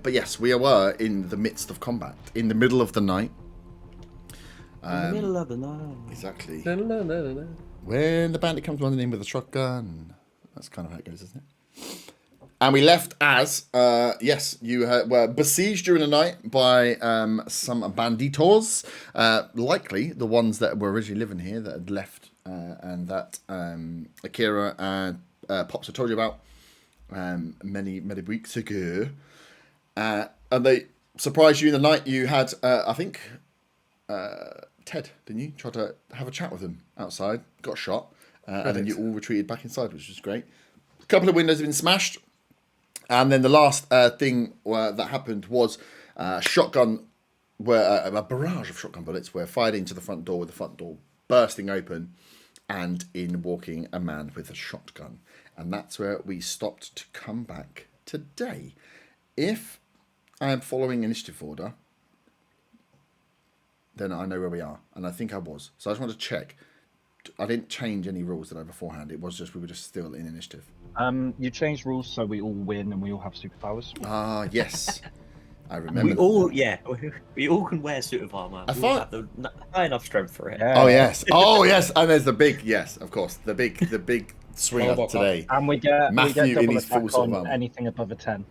But yes, we were in the midst of combat, in the middle of the night. In the middle of the night. Exactly. No, no, no, no, no. When the bandit comes running in with a shotgun. That's kind of how it goes, isn't it? And we left as, yes, you were besieged during the night by some banditos. Likely the ones that were originally living here that had left and that Akira and Pops had told you about many weeks ago. And they surprised you in the night. You had, I think... Ted, didn't you? Tried to have a chat with him outside, got shot, and then you all retreated back inside, which was great. A couple of windows have been smashed, and then the last thing that happened was shotgun, where a barrage of shotgun bullets were fired into the front door, with the front door bursting open, and in walking a man with a shotgun. And that's where we stopped to come back today. If I am following initiative order, then I know where we are. And I think I was. So I just want to check. I didn't change any rules that I beforehand. It was just, we were just still in initiative. You changed rules so we all win and we all have superpowers. Ah, yes. I remember. We all can wear suit of armor. We all have the high enough strength for it. Yeah. Oh, yes. Oh, yes. And there's the big, yes, of course. The big swing up today. And we get Matthew double in his full attack sort of on armor. anything above a 10.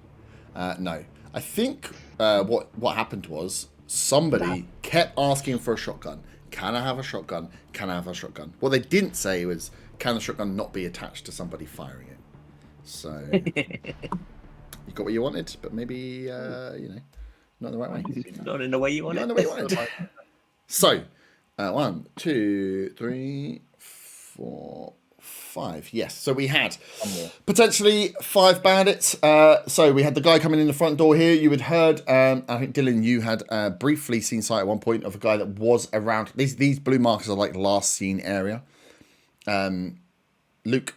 No. I think what happened was somebody kept asking for a shotgun. Can I have a shotgun? Can I have a shotgun? What they didn't say was, can the shotgun not be attached to somebody firing it? So, you got what you wanted, but maybe, not in the right way. Not in the way you wanted. Not in the way you wanted. So, 1, 2, 3, 4, 5. Yes. So we had potentially 5 bandits. So we had the guy coming in the front door here. You had heard, I think Dylan, you had briefly seen sight at one point of a guy that was around. These blue markers are like last seen area. Luke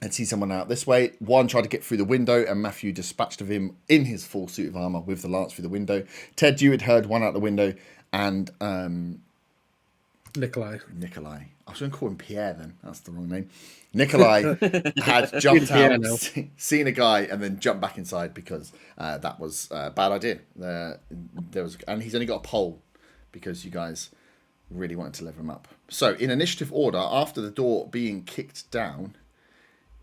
had seen someone out this way. One tried to get through the window, and Matthew dispatched of him in his full suit of armor with the lance through the window. Ted, you had heard one out the window, and Nikolai. I was going to call him Pierre then. That's the wrong name. Nikolai had jumped out, seen a guy, and then jumped back inside because that was a bad idea. And he's only got a pole because you guys really wanted to level him up. So, in initiative order, after the door being kicked down,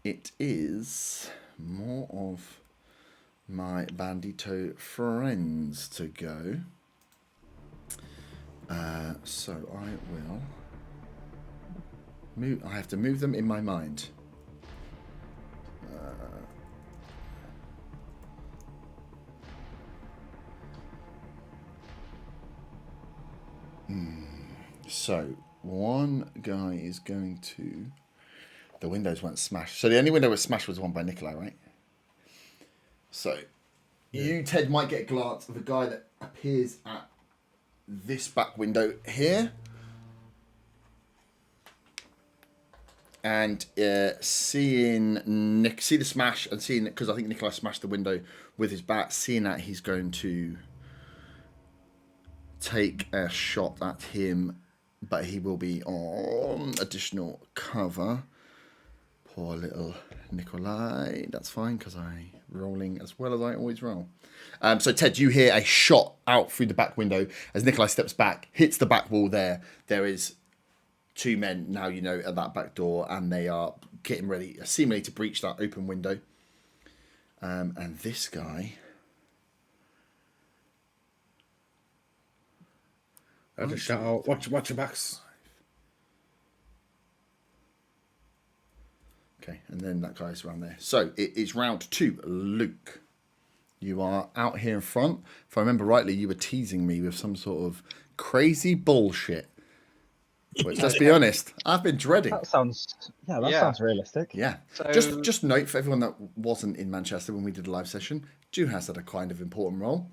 it is more of my bandito friends to go. So I will move. I have to move them in my mind. So one guy is going to. The windows weren't smashed. So the only window that was smashed was the one by Nikolai, right? So you, Ted, might get a glance of a guy that appears at this back window here. And see the smash and seeing, because I think Nikolai smashed the window with his bat, seeing that he's going to take a shot at him, but he will be on additional cover. Poor little Nikolai. That's fine, because I'm rolling as well as I always roll. So, Ted, you hear a shot out through the back window as Nikolai steps back, hits the back wall there. There is 2 men now, at that back door, and they are getting ready, seemingly, to breach that open window. And this guy... I just shout out, watch your backs. Okay, and then that guy's around there. So it's round 2. Luke, you are out here in front. If I remember rightly, you were teasing me with some sort of crazy bullshit. Which, let's be honest, I've been dreading. That sounds realistic. Yeah. So... Just note for everyone that wasn't in Manchester when we did a live session, Juhas had a kind of important role.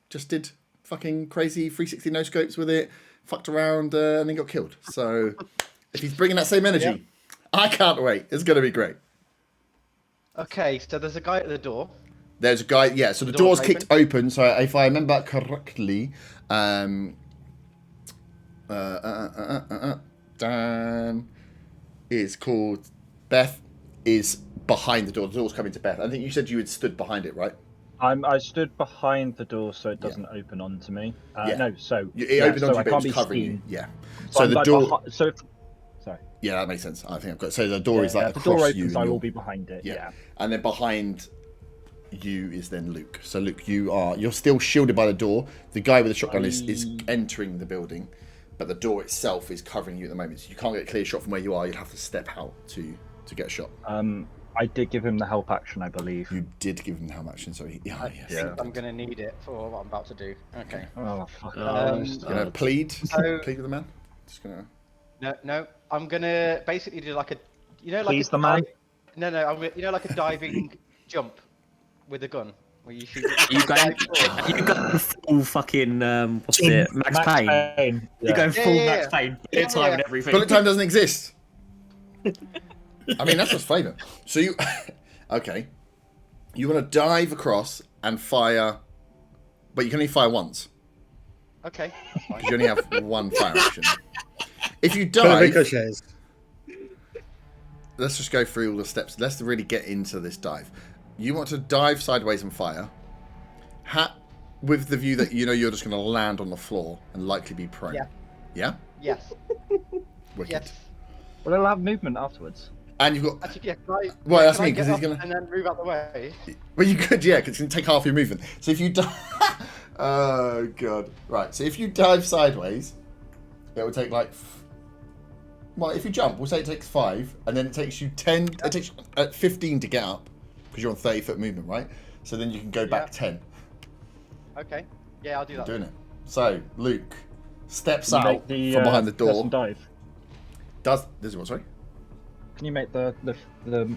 Just did fucking crazy 360 no scopes with it, fucked around, and then got killed. So if he's bringing that same energy... Yep. I can't wait. It's going to be great. Okay, so there's a guy at the door. There's a guy, yeah. So the door's kicked open. So if I remember correctly, Dan is called Beth is behind the door. The door's coming to Beth. I think you said you had stood behind it, right? I stood behind the door so it doesn't open onto me. Yeah. No, so It opened so onto I you, but can't it's be covering you. seen. Yeah. So, So I'm the like door. Sorry. Yeah, that makes sense. I think I've got. So the door is like the across door you. opens. and I will you're- be behind it. Yeah. And then behind you is then Luke. So Luke, you're still shielded by the door. The guy with the shotgun is entering the building, but the door itself is covering you at the moment. So you can't get a clear shot from where you are. You'll have to step out to get a shot. I did give him the help action, I believe. You did give him how much? Sorry. Yeah, I yes. think I'm gonna need it for what I'm about to do. Okay. Oh fuck! Gonna plead. So- Plead with the man. Just gonna. No. I'm gonna basically do like a, like Please a the man? No, I'm gonna, like a diving jump with a gun where you shoot. You going full fucking what's it? Max Payne. You're going full Yeah. Max Payne. Bullet time and everything. Bullet time doesn't exist. I mean, that's just flavour. So you, okay, you want to dive across and fire, but you can only fire once Okay. because you only have one fire action. If you Kind of dive, ricochets. let's just go through all the steps. Let's really get into this dive. You want to dive sideways and fire, with the view that you're just going to land on the floor and likely be prone. Yeah. Yeah. Yes. Wicked. Yes. Well, it'll have movement afterwards. And you've got. Actually, yeah. Can I, Well, that's can I me, 'cause get he's up gonna- and then move out the way. Well, you could, yeah, because it's going to take half your movement. So if you dive... oh, God. Right, so if you dive sideways, it will take like... Well, if you jump, we'll say it takes 5, and then it takes you 10... It takes you 15 to get up, because you're on 30-foot movement, right? So then you can go back 10. Okay. Yeah, I'll do that. Doing it. So, Luke steps Can you out make from behind the door. person dive? This is what, sorry? Can you make the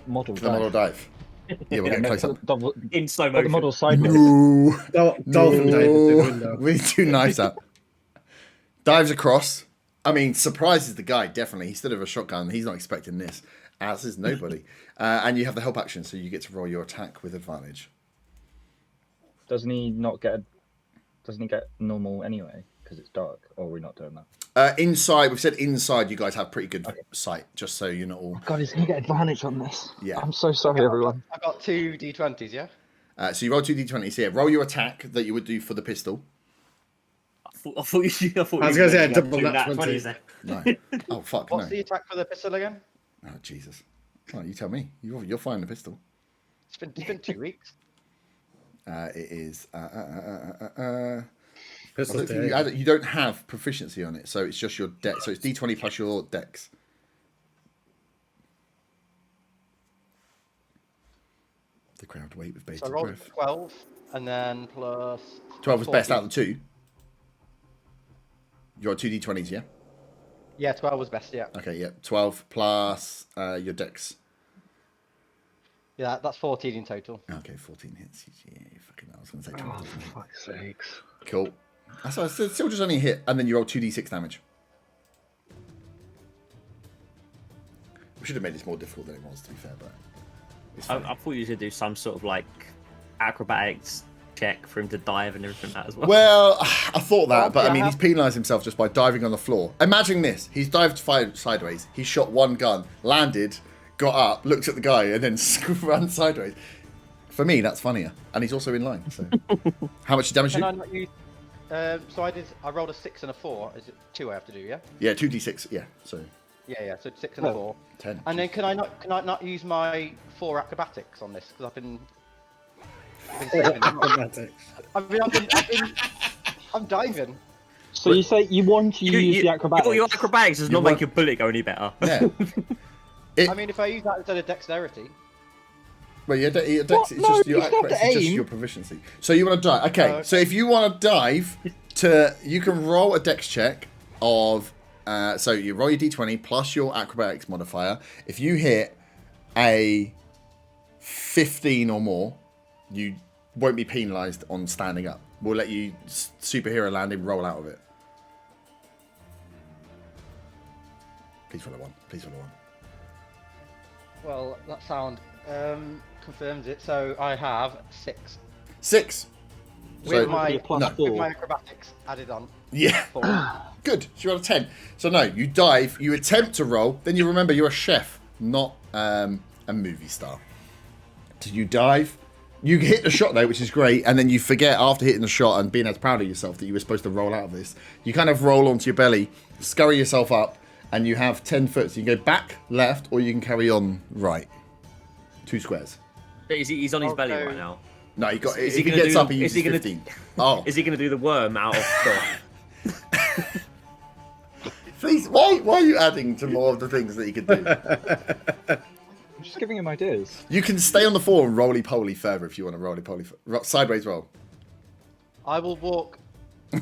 model The dive? model dive. Yeah, we'll get make close the- up. double- in slow put the motion. model sideways. No. Dolphin diving through the window. We do knives up. Dives across. I mean, surprises the guy, definitely. He stood with a shotgun. He's not expecting this, as is nobody. And you have the help action, so you get to roll your attack with advantage. Doesn't he get normal anyway? Because it's dark. Or are we not doing that? Inside, we've said inside, you guys have pretty good sight, just so you're not all... God, he's gonna get advantage on this. Yeah. I'm so sorry, everyone. I got 2 d20s, yeah? So you roll 2 d20s here. Roll your attack that you would do for the pistol. I thought you I was gonna say, double do nat 20. 20s there. No. Oh, fuck, What's no. the attack for the pistol again? Oh, Jesus. Oh, you tell me. You're flying the pistol. It's been 2 weeks. It is... Pistol you don't have proficiency on it, so it's just your dex. So it's d20 plus your dex. The crowd wait with bated So I rolled breath. 12, and then plus... 12 was best 14. out of the 2. You got 2 d20s, yeah? Yeah, 12 was best, yeah. Okay, yeah. 12 plus your dex. Yeah, that's 14 in total. Okay, 14 hits. Yeah, fucking hell. I was going to say 12. Oh, doesn't it? for fuck's sakes. Cool. That's it's still just only a hit, and then you roll 2d6 damage. We should have made this more difficult than it was, to be fair, but it's fine. I thought you should do some sort of like acrobatics check for him to dive and everything like that as well. Well, I thought that, but I mean, yeah. he's penalised himself just by diving on the floor. Imagine this. He's dived sideways. He shot one gun, landed, got up, looked at the guy, and then ran sideways. For me, that's funnier. And he's also in line. So, how much damage Can you? I not use... so I rolled a 6 and a 4. Is it 2 I have to do, yeah? Yeah, 2d6. Yeah, so Yeah, so 6 and a 4. 10. And then can I not use my 4 acrobatics on this? Because I've been saving them. Acrobatics. I'm diving. So you say you want to use the acrobatics? Your acrobatics does not want- make your bullet go any better. Yeah. I mean, if I use that instead of dexterity. Well, your dex, it's No, just your you still have acrobatics, to it's just aim. your proficiency. So you want to dive. Okay, Okay. so if you want to dive, you can roll a dex check of... so you roll your d20 plus your acrobatics modifier. If you hit a 15 or more, you won't be penalised on standing up. We'll let you superhero landing roll out of it. Please roll a 1. Please roll a 1. Well, that sound confirms it. So I have 6 6. with So, my plus no. four. with my acrobatics added on. yeah. 4. Good. So you roll a 10. So no, you dive, you attempt to roll, then you remember you're a chef, not a movie star. So you dive, You hit the shot though, which is great, and then you forget after hitting the shot and being as proud of yourself that you were supposed to roll out of this. You kind of roll onto your belly, scurry yourself up, and you have 10 foot. So you can go back, left, or you can carry on right. 2 squares. He's on his belly right now. No, you got. Is If he he gonna gets do up, the- he is uses he gonna- 15. Oh, Is he going to do the worm out of stuff? please! Why are you adding to more of the things that he could do? I'm just giving him ideas. You can stay on the floor and roly-poly further if you want to roly-poly. Sideways roll. I will walk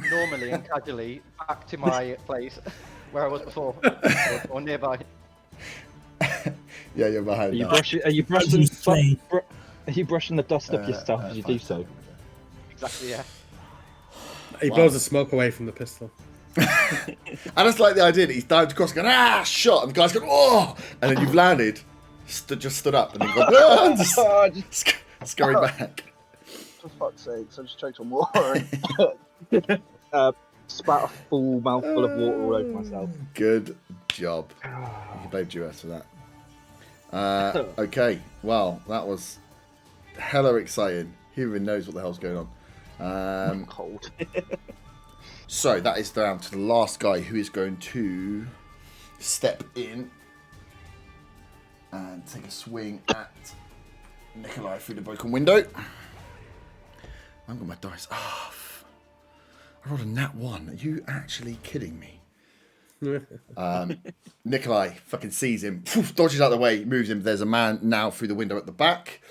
normally and casually back to my place where I was before, or nearby. Yeah, you're behind. Are you now. brushing? Are you brushing? Are you brushing the dust off yourself as you do so? Exactly, yeah. He blows the smoke away from the pistol. I just like the idea that he's dived across, going shot, and the guy's going oh, and then you've landed, just stood up, and then gone just scurried back. For fuck's sake, so I just choked on water and spat a full mouthful of water all over myself. Good job. You can blame Duet for that. Okay, well, that was hella exciting. Who even knows what the hell's going on? I'm cold. So that is down to the last guy who is going to step in and take a swing at Nikolai through the broken window. I haven't got my dice. I rolled a nat 1. Are you actually kidding me? Nikolai fucking sees him, dodges out of the way, moves him. There's a man now through the window at the back.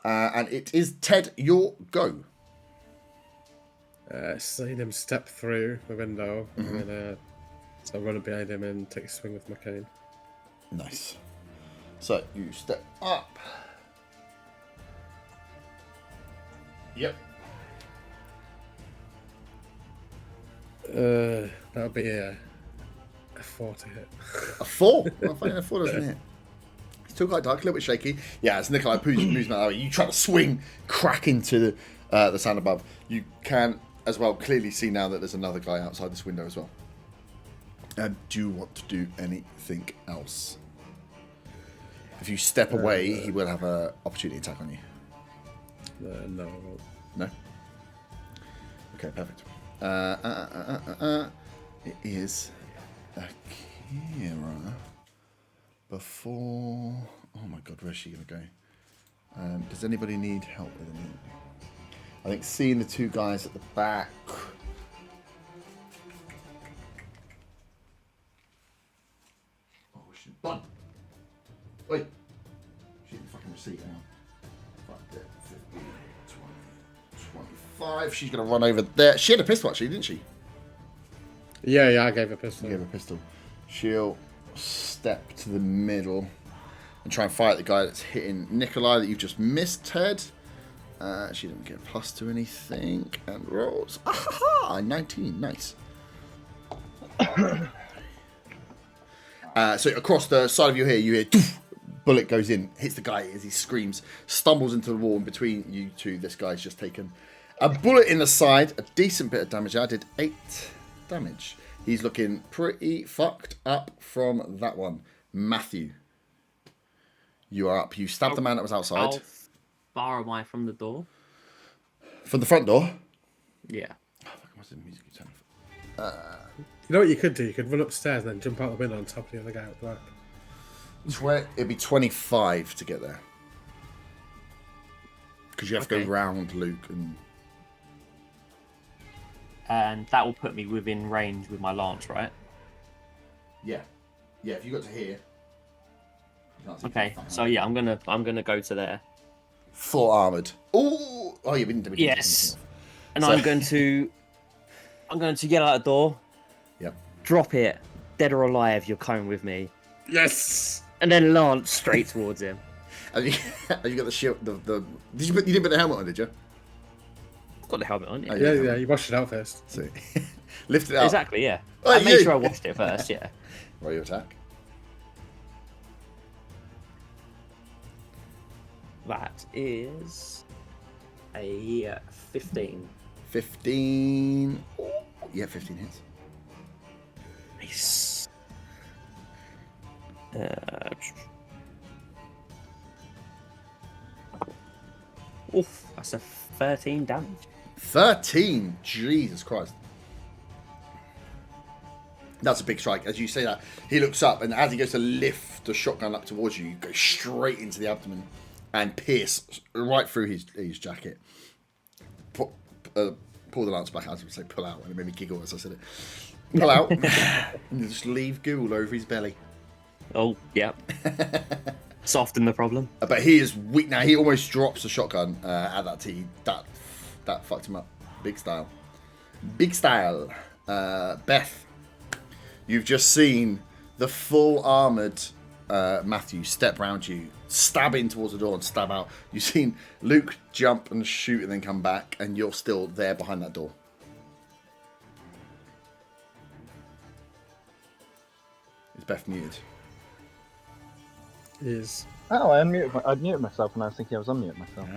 And it is Ted, your go. Seeing him step through the window, and then so I run up behind him and take a swing with my cane. Nice. So you step up. Yep. That'll be a 4 to hit. A 4? Well, funny, a 4 doesn't hit. It's still quite dark, a little bit shaky. Yeah, as Nikolai moves out, you try to swing, crack into the sound above. You can, as well, clearly see now that there's another guy outside this window as well. Do you want to do anything else? If you step away, he will have an opportunity attack on you. No, I won't. No? Okay, perfect. It is Akira before... Oh my god, where's she going to go? Does anybody need help with anything? I think seeing the 2 guys at the back... Oh, she's done. Wait. She's the fucking receipt now. 5, 15, 20, 25. She's going to run over there. She had a pistol actually, didn't she? Yeah, I gave her a pistol. You gave her a pistol. She'll step to the middle and try and fire at the guy that's hitting Nikolai that you've just missed, Ted. She didn't get a plus to anything and rolls. Aha! 19. Nice. So across the side of your ear, you hear doof, bullet goes in, hits the guy as he screams, stumbles into the wall, and between you two, this guy's just taken a bullet in the side, a decent bit of damage. I did 8 damage. He's looking pretty fucked up from that one. Matthew, you are up. You stabbed the man that was outside. How far away from the door? From the front door? Yeah. What's the music you turning You know what you could do? You could run upstairs and then jump out the window on top of the other guy at the back. It'd be 25 to get there. Because you have to go round Luke And that will put me within range with my lance, right? Yeah. Yeah, if you got to here. Okay, so yeah, I'm gonna go to there. Full armoured. Ooh! Oh, you didn't. Yes. And So- I'm going to yell out the door. Yep. Drop it, dead or alive. You're coming with me. Yes! And then lance straight towards him. Have you got the shield? You didn't put the helmet on, did you? I've got the helmet on. Yeah. Oh, Yeah, you washed it out first. So, lift it up. Exactly. Yeah. Oh, I made you- sure I washed it first. Yeah. Roll your attack. That is a 15. 15. Ooh, yeah, 15 hits. Nice. Oof, that's a 13 damage. 13. Jesus Christ. That's a big strike. As you say that, he looks up, and as he goes to lift the shotgun up towards you, you go straight into the abdomen and pierce right through his jacket. Pull the lance back. I was going to say pull out, and it made me giggle as I said it. Pull out, and you just leave goo all over his belly. Oh, yeah. Soften the problem. But he is weak now. He almost drops the shotgun at that tee. That fucked him up. Big style. Big style. Beth, you've just seen the full armoured Matthew step round you, stab in towards the door and stab out. You've seen Luke jump and shoot and then come back, and you're still there behind that door. Is Beth muted? Is Oh, I muted myself when I was thinking I was unmuting myself.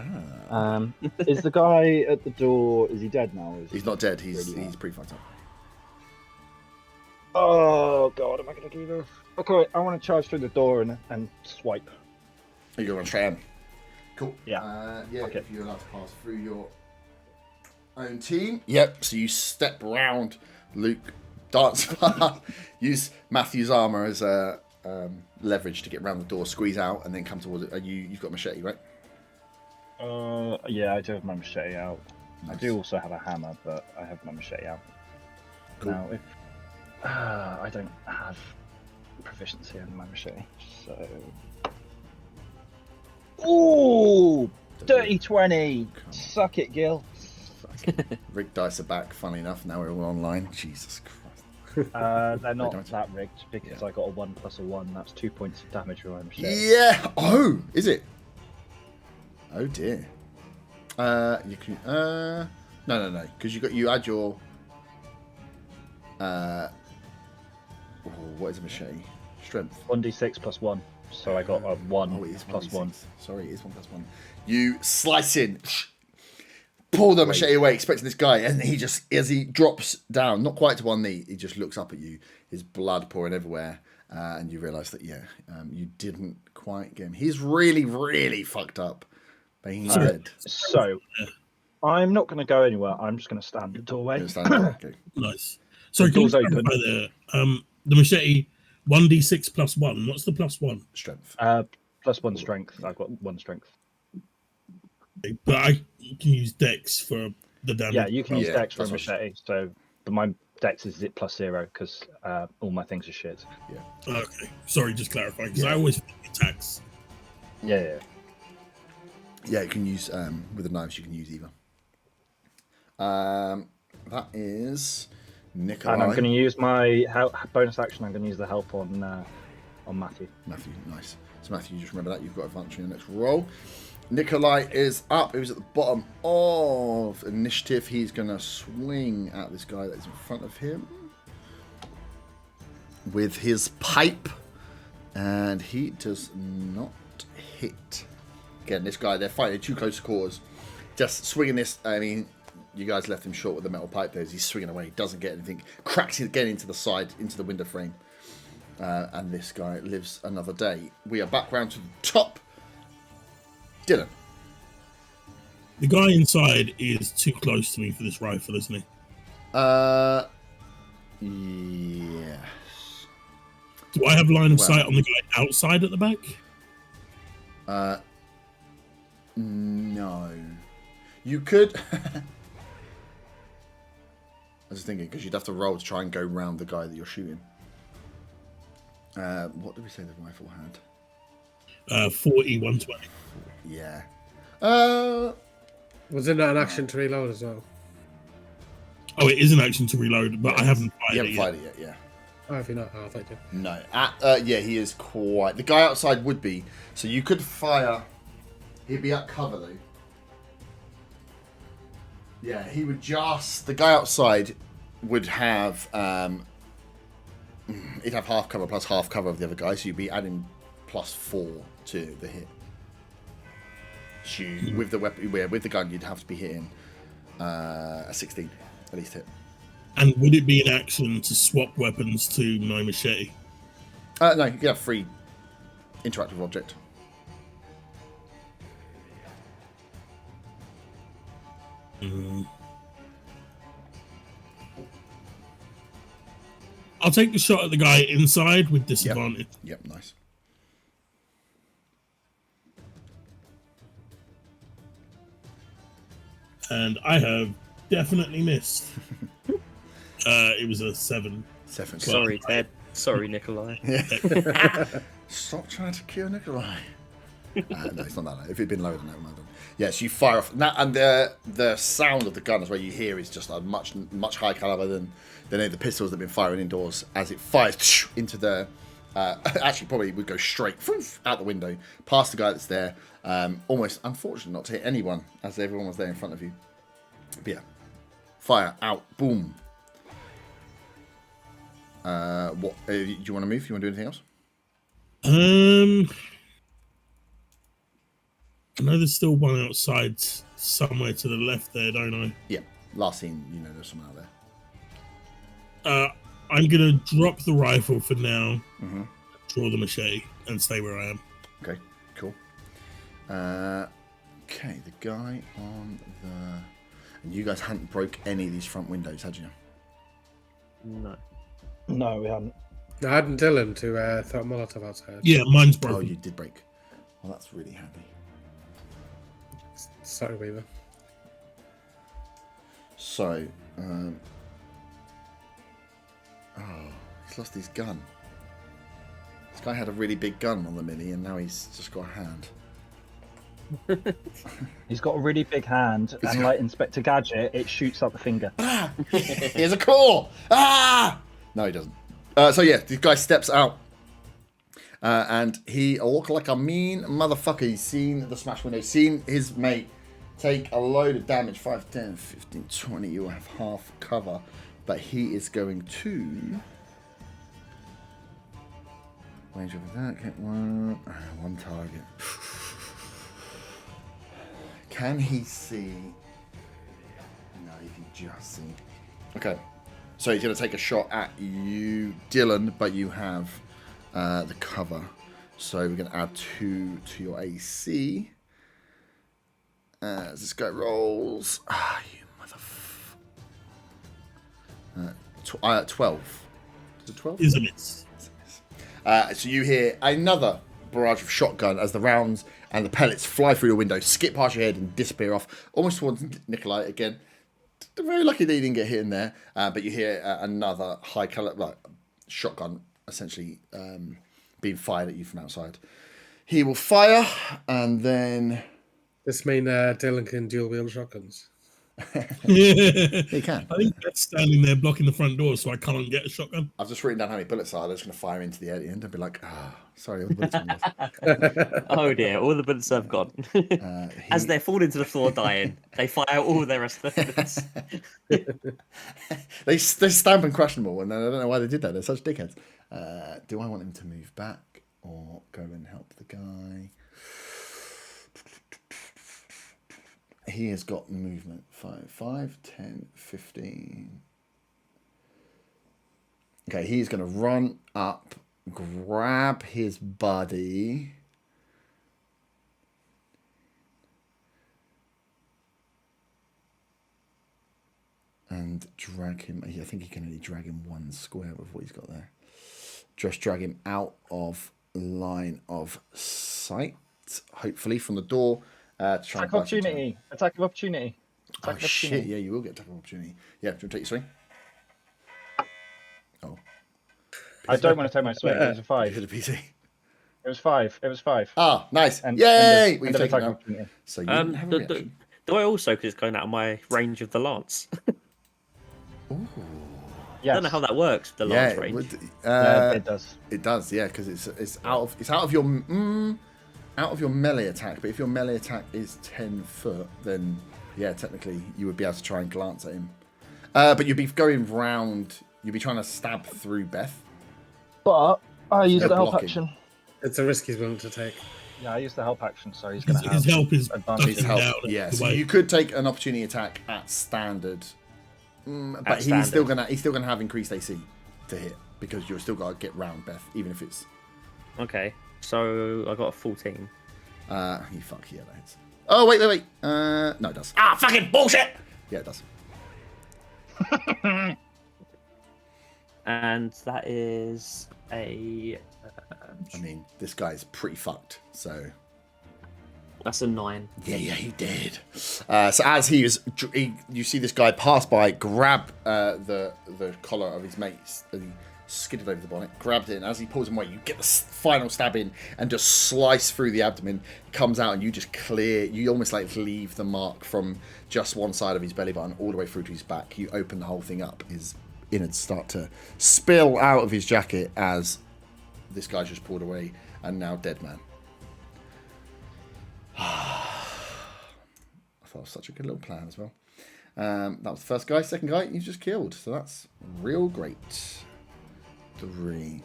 Is the guy at the door? Is he dead now? Or is He's not dead. He's pretty fucked up. Oh god, am I gonna do this? Okay, I want to charge through the door and swipe. You're going to try him. Cool. Yeah. Okay. If you're allowed to pass through your own team. Yep. So you step round Luke, dance past, use Matthew's armor as a leverage to get round the door, squeeze out, and then come towards it. You've got a machete, right? Yeah, I do have my machete out. Nice. I do also have a hammer, but I have my machete out. Cool. Now, if I don't have proficiency on my machete, so. Ooh! Dirty 20! Suck it, Gil. Rigged dice are back, funny enough. Now we're all online. Jesus Christ. They're not that rigged because I got a 1 plus a 1. That's 2 points of damage with my machete. Yeah. Oh, is it? Oh dear. You can. No. Because you add your. What is a machete? Strength. 1d6 plus 1. So I got a 1 Oh, it is plus 1. Sorry, it is 1 plus 1. You slice in, pull the machete away, expecting this guy, and he just, as he drops down, not quite to one knee, he just looks up at you, his blood pouring everywhere, and you realise that, you didn't quite get him. He's really, really fucked up. But he's dead. So, I'm not going to go anywhere. I'm just going to stand at the doorway. Okay. Nice. Sorry, can you door's open. clarify there? The machete, 1d6 plus 1. What's the plus 1? Strength. Plus 1 strength. I've got 1 strength. But I can use dex for the damage. Yeah, you can use dex for a that's what- machete. So, but my dex is plus 0 because all my things are shit. Okay. Sorry, just clarifying because I always attacks. Yeah. Yeah, you can use, with the knives, you can use either. That is Nikolai. And I'm going to use my bonus action. I'm going to use the help on Matthew. Matthew, nice. So Matthew, just remember that you've got advantage in your next roll. Nikolai is up. He was at the bottom of initiative. He's going to swing at this guy that is in front of him with his pipe, and he does not hit. Again, this guy, they're fighting too close quarters. Just swinging this. I mean, you guys left him short with the metal pipe there. As he's swinging away, he doesn't get anything. Cracks it again into the side, into the window frame. And this guy lives another day. We are back round to the top. Dylan. The guy inside is too close to me for this rifle, isn't he? Yes. Do I have line of sight on the guy outside at the back? No. You could. I was thinking because you'd have to roll to try and go round the guy that you're shooting. What did we say the rifle had? 40, 120. Yeah. Was it not an action to reload as well? Oh, it is an action to reload, but I haven't You fired haven't it fired yet. it yet, yeah. Oh, if you're not, oh, thank you. No. Yeah, he is quite. The guy outside would be. So you could fire. He'd be at cover though. Yeah, he would just. The guy outside would have. He'd have half cover plus half cover of the other guy, so you'd be adding +4 to the hit. So with the weapon, with the gun, you'd have to be hitting a 16 at least hit. And would it be an action to swap weapons to my machete? No, you can have free interactive object. I'll take the shot at the guy inside with disadvantage. Yep, nice. And I have definitely missed. It was a 7. 7. Sorry, Ted. Sorry, Nikolai. Stop trying to kill Nikolai. No, it's not that low. If it'd been lower than that, might have done. Yes, you fire off. Now, and the sound of the gun is where you hear is just a much higher caliber than the pistols that have been firing indoors. As it fires into the, actually probably would go straight out the window, past the guy that's there. Almost unfortunate not to hit anyone, as everyone was there in front of you. But yeah, fire out, boom. What do you want to move? You want to do anything else? I know there's still one outside somewhere to the left there, don't I? Yeah, last scene, there's someone out there. I'm gonna drop the rifle for now, draw the machete, and stay where I am. Okay, cool. Okay, the guy on the... And you guys hadn't broke any of these front windows, had you? No. No, we haven't. I hadn't Dylan to throw a Molotov outside. Yeah, mine's Oh, broken. you did break. Well, that's really handy. Sorry, Weaver. So, he's lost his gun. This guy had a really big gun on the mini, and now he's just got a hand. He's got a really big hand, and like Inspector Gadget, it shoots up the finger. He has a claw! Ah! No, he doesn't. So yeah, this guy steps out. And he looked like a mean motherfucker. He's seen the smash window, seen his mate take a load of damage. 5, 10, 15, 20. You have half cover. But he is going to... Range of attack, hit one target. Can he see? No, he can just see. Okay. So he's going to take a shot at you, Dylan, but you have the cover. So we're going to add 2 to your AC. As this guy rolls. Ah, you motherfucker. 12. Is it 12? Is a miss. So you hear another barrage of shotgun as the rounds and the pellets fly through your window, skip past your head and disappear off, almost towards Nikolai again. Very lucky that you didn't get hit in there, but you hear another high caliber shotgun essentially being fired at you from outside. He will fire, and then This mean Dylan can dual wield shotguns. he can. I think that's standing there blocking the front door, so I can't get a shotgun. I've just written down how many bullets are. They're just going to fire into the air at the end and be like, sorry, all the bullets are left. Oh dear, all the bullets have gone. As they're falling to the floor dying, they fire out all their rest of the bullets. They stamp and crush them all, and I don't know why they did that. They're such dickheads. Do I want him to move back or go and help the guy? He has got movement. 5, 10, 15. Okay, he's going to run up, grab his buddy. And drag him. I think he can only drag him 1 square with what he's got there. Just drag him out of line of sight, hopefully from the door. To try Attack of opportunity. Attack of opportunity. Oh shit! Yeah, you will get attack of opportunity. Yeah, do you want to take your swing? Oh, I don't want to take my swing. It was a you 5. hit a PC. It was 5. It was 5. Ah, nice! And- Yay! and We've the taken attack out. opportunity. So you didn't have a reaction. Do I also, because it's going out of my range of the lance? Yes. I don't know how that works, the Yeah, lance it range. would- It does. It does, yeah, because it's out of your melee attack. But if your melee attack is 10 foot, then yeah, technically you would be able to try and glance at him. But you'd be going round. You'd be trying to stab through Beth. But I used Yeah, the help blocking. action. It's a risk he's willing to take. Yeah, I used the help action, so he's going to His have help is advantage. His ducking help, down. yeah. the So way. you could take an opportunity attack at standard, but he's still gonna have increased AC to hit because you're still gotta get round Beth, even if it's. Okay, so I got a 14. You fuck yeah, that hits. Oh wait. No, it does. Ah, fucking bullshit! Yeah, it does. And that is a. I mean, this guy's pretty fucked. So That's a 9. yeah, he did. So as you see this guy pass by, grab the collar of his mate, and he skidded over the bonnet, grabbed it, and as he pulls him away, you get the final stab in and just slice through the abdomen. Comes out, and you just clear. You almost like leave the mark from just one side of his belly button all the way through to his back. You open the whole thing up. His innards start to spill out of his jacket as this guy just pulled away, and now dead man. I thought it was such a good little plan as well. That was the first guy. Second guy, you just killed. So that's real great. 3.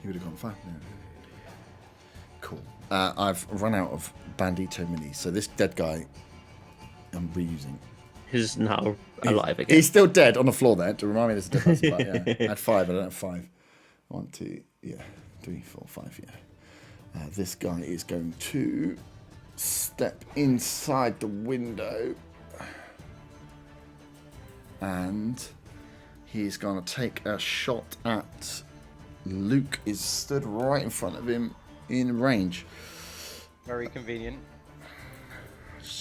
You would have gone 5. Yeah. Cool. I've run out of Bandito minis. So this dead guy, I'm reusing. Who's now alive again. He's still dead on the floor there. To remind me there's a difference. But yeah, I had 5. I don't have 5. 1, 2, 3, 4, 5. Yeah. This guy is going to step inside the window, and he's going to take a shot at Luke. Is stood right in front of him in range. Very convenient.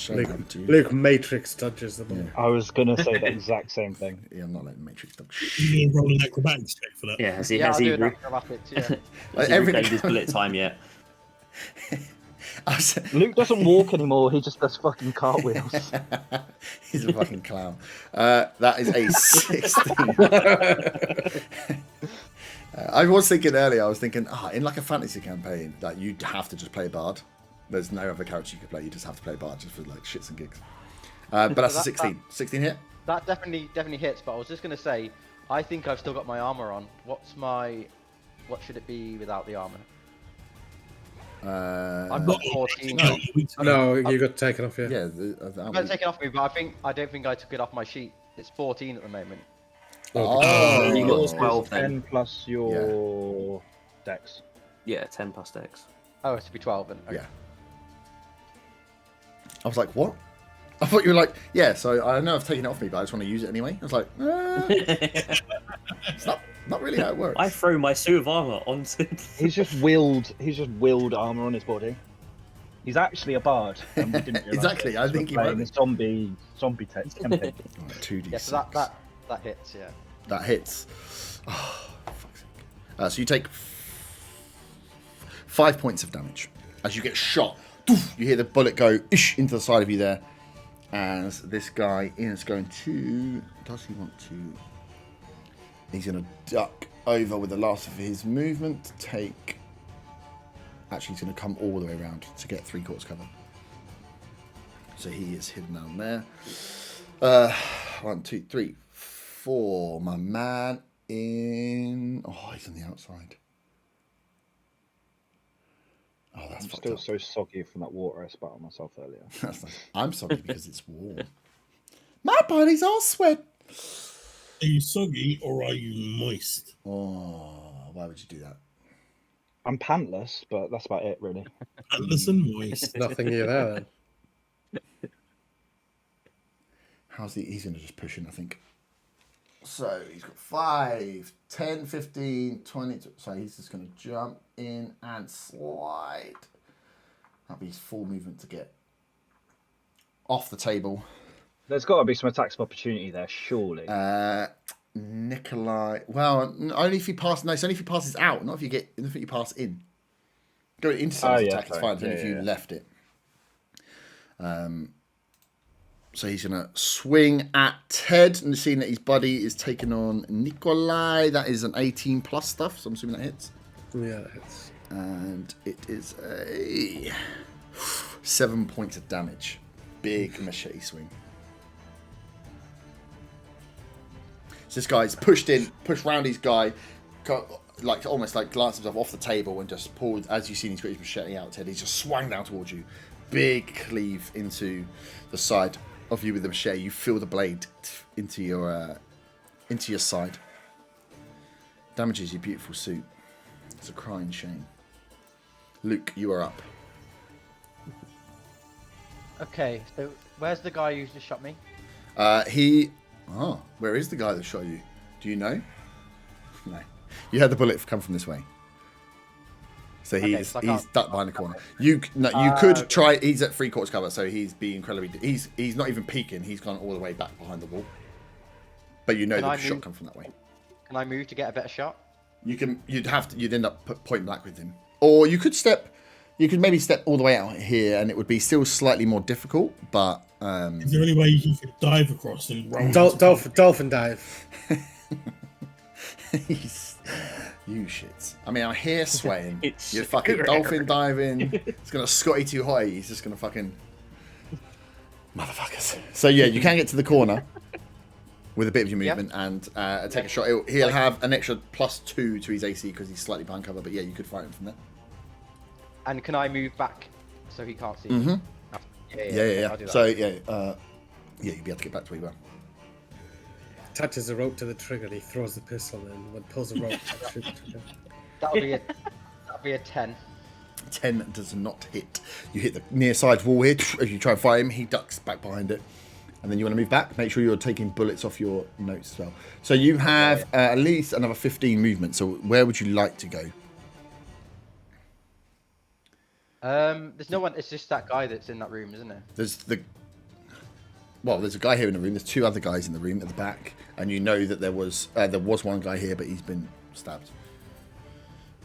Luke Matrix dodges the ball. Yeah. I was gonna say the exact same thing. Yeah, I'm not letting Matrix dodge. You gonna roll an acrobatics check for that? Yeah, has he, Yeah, has I'll he, do an re- acrobatics, yeah. has he Everything- reclaimed his bullet time yet? Luke doesn't walk anymore. He just does fucking cartwheels. He's a fucking clown. That is a 16. I was thinking earlier, in like a fantasy campaign, that you'd have to just play a bard. There's no other character you could play. You just have to play a bard just for like shits and gigs. But that's a 16. 16 hit? That definitely hits, but I was just going to say, I think I've still got my armor on. What should it be without the armor? I've got 14. No, you got taken off here. Yeah. I got it taken off me, but I don't think I took it off my sheet. It's 14 at the moment. Oh, You got Yours 12 is then. 10 plus your dex. Yeah, 10 plus dex. Oh, it's to be 12 then. Okay. Yeah. I was like, what? I thought you were like, yeah, so I know I've taken it off me, but I just want to use it anyway. I was like, it's not really how it works. I throw my suit of armor onto. He's just willed armor on his body. He's actually a bard. And we didn't realise Exactly, it. I think he We're playing might a zombie campaign. Right, 2d6. Yeah, so that hits, yeah. That hits. Oh, fuck's sake. So you take 5 points of damage. As you get shot, you hear the bullet go into the side of you there. As this guy is going to... Does he want to... He's going to duck over with the last of his movement to take... Actually, he's going to come all the way around to get 3/4 cover. So he is hidden down there. 1, 2, 3, 4. My man in... Oh, he's on the outside. Oh, that's I'm fucked still up. so soggy from that water I spat on myself earlier. That's nice. I'm sorry because it's warm. My body's all sweat. Are you soggy or are you moist? Oh, why would you do that? I'm pantless, but that's about it, really. Listen, moist. Nothing here there then. How's he? He's going to just push in, I think. So he's got 5, 10, 15, 20. So he's just going to jump in and slide. That'll be his full movement to get off the table. There's got to be some attacks of opportunity there, surely. Nikolai. Well, only if he passes. No, it's only if he passes out, not if you get. If you pass in. Going into someone's attack is fine. It's only if you left it. So he's going to swing at Ted, and seeing that his buddy is taking on Nikolai. That is an 18 plus stuff, so I'm assuming that hits. Yeah, that hits. And it is a 7 points of damage. Big machete swing. So this guy's pushed round his guy, like almost like glanced himself off the table and just pulled, as you've seen, he's got his machete out, Ted. He's just swung down towards you. Big cleave into the side of you with the machete. You feel the blade into your side. Damages your beautiful suit. It's a crying shame. Luke, you are up. Okay, so where's the guy who just shot me? Where is the guy that shot you? Do you know? No. You had the bullet come from this way. So he's ducked behind the corner. You could try. He's at 3/4 cover, so he's being incredibly. He's not even peeking. He's gone all the way back behind the wall. But you know the shot come from that way. Can I move to get a better shot? You can. You'd end up point blank with him, or you could step. You could maybe step all the way out here, and it would be still slightly more difficult. But is there any way you could dive across and roll? Dolphin dive. You shits. I mean, I'm here swaying. You're fucking dolphin diving. It's gonna Scotty too high. He's just gonna fucking motherfuckers. So yeah, you can get to the corner with a bit of your movement and take a shot. He'll have an extra +2 to his AC because he's slightly behind cover. But yeah, you could fight him from there. And can I move back so he can't see? Mm-hmm. Yeah. I'll do that. So yeah, you'll be able to get back to where you were. Attaches a rope to the trigger and he throws the pistol and when pulls the rope shoots the trigger. That'll be a 10. 10 does not hit. You hit the near side wall here. If you try and fight him, he ducks back behind it. And then you want to move back. Make sure you're taking bullets off your notes as well. So you have at least another 15 movement. So where would you like to go? There's no one. It's just that guy that's in that room, isn't it? There's a guy here in the room. There's 2 other guys in the room at the back, and you know that there was one guy here, but he's been stabbed.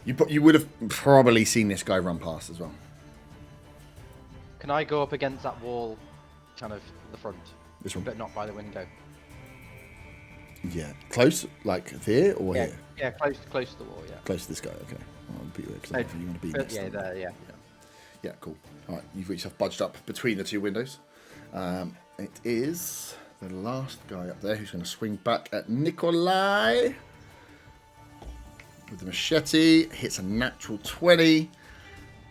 You would have probably seen this guy run past as well. Can I go up against that wall, kind of the front, This one? but not by the window? Yeah, close, like there or here? Yeah, close to the wall. Yeah. Close to this guy. Okay. I'll beat you because I don't think you want to be next to him. there. Yeah. Yeah, cool. All right, you've got yourself budged up between the 2 windows. It is the last guy up there who's going to swing back at Nikolai with the machete. Hits a natural 20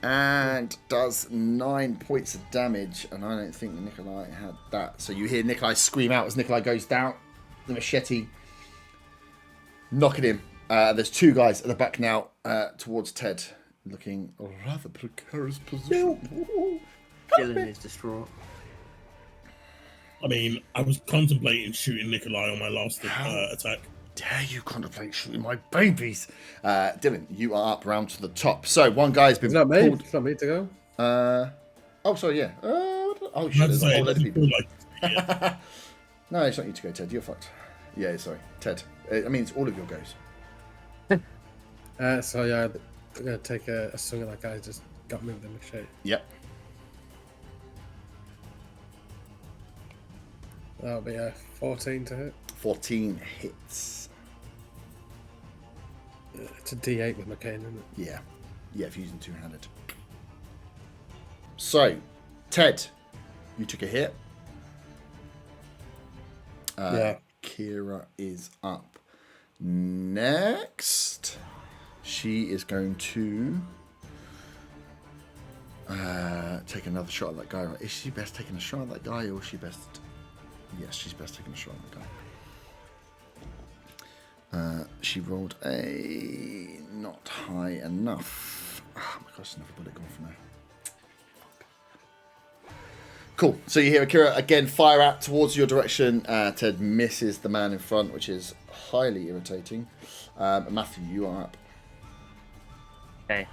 and does 9 points of damage. And I don't think Nikolai had that. So you hear Nikolai scream out as Nikolai goes down. The machete knocking him. There's 2 guys at the back now towards Ted. Looking a rather precarious position. Dylan is distraught. I mean, I was contemplating shooting Nikolai on my last attack. Dare you contemplate shooting my babies? Dylan, you are up round to the top. So one guy's been It's not me. pulled. It's not me to go. Oh, sorry, yeah. Shit, there's a whole load of people. Like, No, it's not you to go, Ted. You're fucked. Yeah, sorry, Ted. I mean, it's all of your goes. So yeah, I'm gonna take a swing at that guy who just got me with the machete. Yep. That'll be a 14 to hit. 14 hits. It's a D8 with my cane, isn't it? Yeah. Yeah, if you're using 2-handed. So, Ted, you took a hit. Yeah. Kira is up next. She is going to take another shot at that guy. Right? Is she best taking a shot at that guy, or is she best? Yes, she's best taking a shot at that guy. She rolled a not high enough. Oh my gosh, another bullet gone from there. Cool. So you hear Akira again fire out towards your direction. Ted misses the man in front, which is highly irritating. Matthew, you are up. Okay.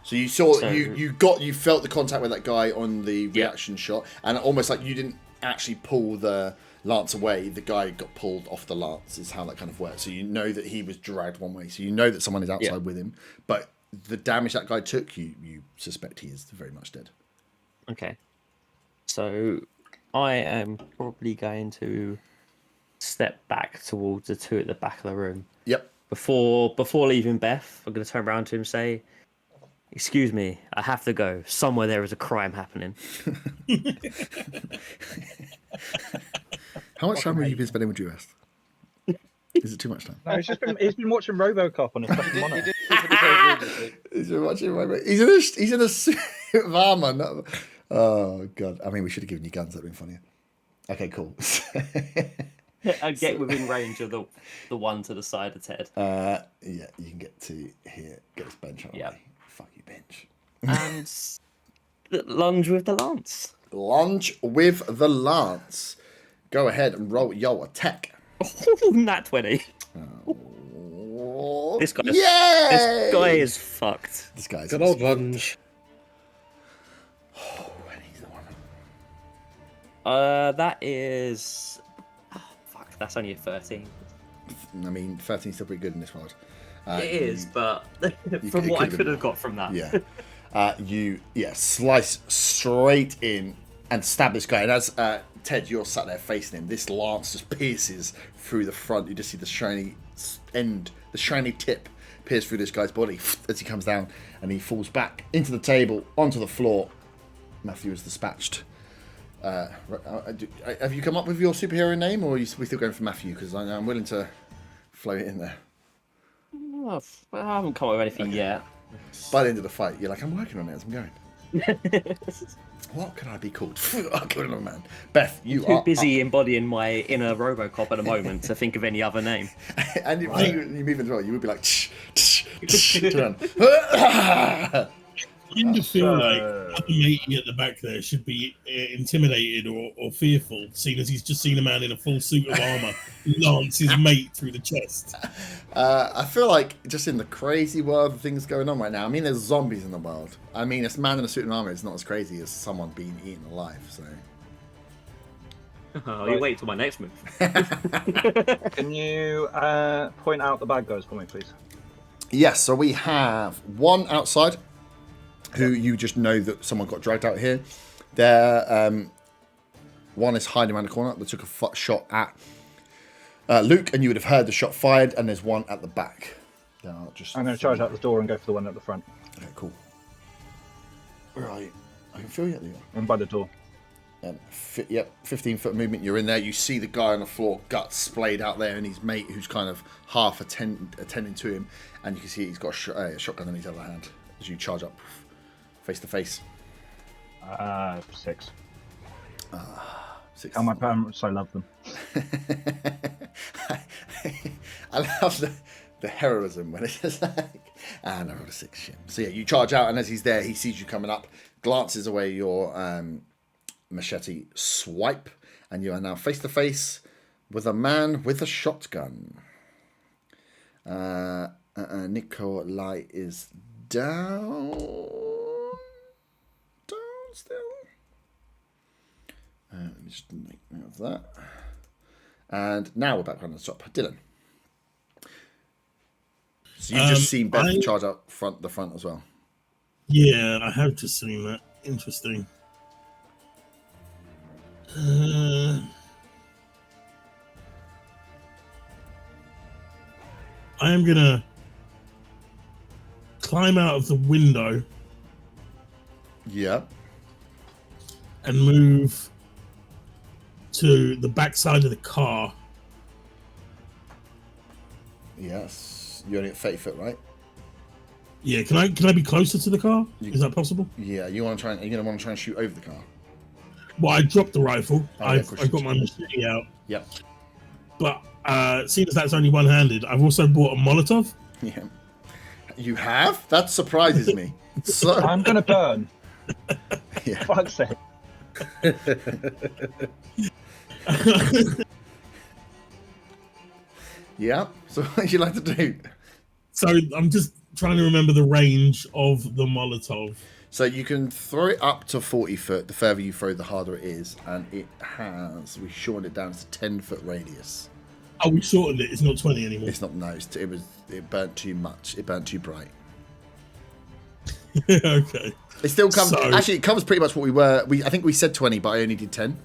So you saw you felt the contact with that guy on the reaction shot, and almost like you didn't actually pull the lance away. The guy got pulled off the lance. Is how that kind of works. So you know that he was dragged one way. So you know that someone is outside with him, but the damage that guy took, you suspect he is very much dead. Okay. So I am probably going to step back towards the 2 at the back of the room. Yep. Before leaving Beth, I'm going to turn around to him and say, "Excuse me, I have to go. Somewhere there is a crime happening." How much time have you been spending with US? Is it too much time? No, he's been watching RoboCop on his fucking monitor. He's been watching. He's in a suit of armor. Oh god! I mean, we should have given you guns. That'd been funnier. Okay, cool. And get within range of the one to the side of Ted. Yeah, you can get to here. Get this bench out. Yep. Fuck you, bench. And lunge with the lance. Lunge with the lance. Go ahead and roll your attack. Nat 20. Oh, This guy is fucked. This guy's Good old lunge. Oh, and he's the one. That is. Oh, fuck, that's only a 13. I mean, 13's still pretty good in this world. It is, but it from what I could've could been have got from that. Yeah. You slice straight in and stab this guy. And as Ted, you're sat there facing him, this lance just pierces through the front. You just see the shiny end, the shiny tip pierce through this guy's body as he comes down and he falls back into the table, onto the floor. Matthew is dispatched. Have you come up with your superhero name, or are we still going for Matthew? Because I'm willing to float it in there. Oh, I haven't come up with anything yet. By the end of the fight, you're like, I'm working on it as I'm going. What can I be called? Oh, good old man. Beth, you Too are busy embodying my inner Robocop at the moment to think of any other name. and you move as well. You would be like, turn. I kind of feel like other matey at the back there should be intimidated or fearful, seeing as he's just seen a man in a full suit of armour lance his mate through the chest. I feel like just in the crazy world of things going on right now. I mean, there's zombies in the world. I mean, a man in a suit and armour is not as crazy as someone being eaten alive. So. Oh, you wait till my next move. Can you point out the bad guys for me, please? Yes. So we have one outside, who you just know that someone got dragged out here. There, one is hiding around the corner that took a shot at Luke, and you would have heard the shot fired. And there's one at the back. I'm going to charge out the door and go for the one at the front. Okay, cool. Where are you? I can feel you. There you are. I'm by the door. 15-foot movement. You're in there. You see the guy on the floor, guts splayed out there, and his mate, who's kind of half attending to him, and you can see he's got a shotgun in his other hand as you charge up face to face. 6. 6. How my parents so love them. I love the heroism when it's just like, I rolled a 6. Shit. So yeah, you charge out, and as he's there, he sees you coming up, glances away your machete swipe, and you are now face to face with a man with a shotgun. Nikolai is down still. Let me just make note of that. And now we're back on the top. Dylan. So you've just seen Beth charge up the front as well. Yeah, I have just seen that. Interesting. I am gonna climb out of the window. Yeah. And move to the back side of the car. Yes. You're only at 30 foot, right? Yeah, can I be closer to the car? Is that possible? Yeah, are you gonna try and shoot over the car? Well, I dropped the rifle. I've course got you my machete out. Yep. But seeing as that's only one-handed, I've also bought a Molotov. Yeah. You have? That surprises me. So I'm going to burn. yeah. Fuck's sake. Yeah. So what would you like to do? So I'm just trying to remember the range of the Molotov. So you can throw it up to 40 foot. The further you throw, the harder it is. And we shortened it down to 10-foot radius. Oh, we shortened it. It's not 20 anymore. It's not, no. It burnt too much. It burnt too bright. Okay. It still covers. So, actually, it covers pretty much what we were. I think we said 20, but I only did 10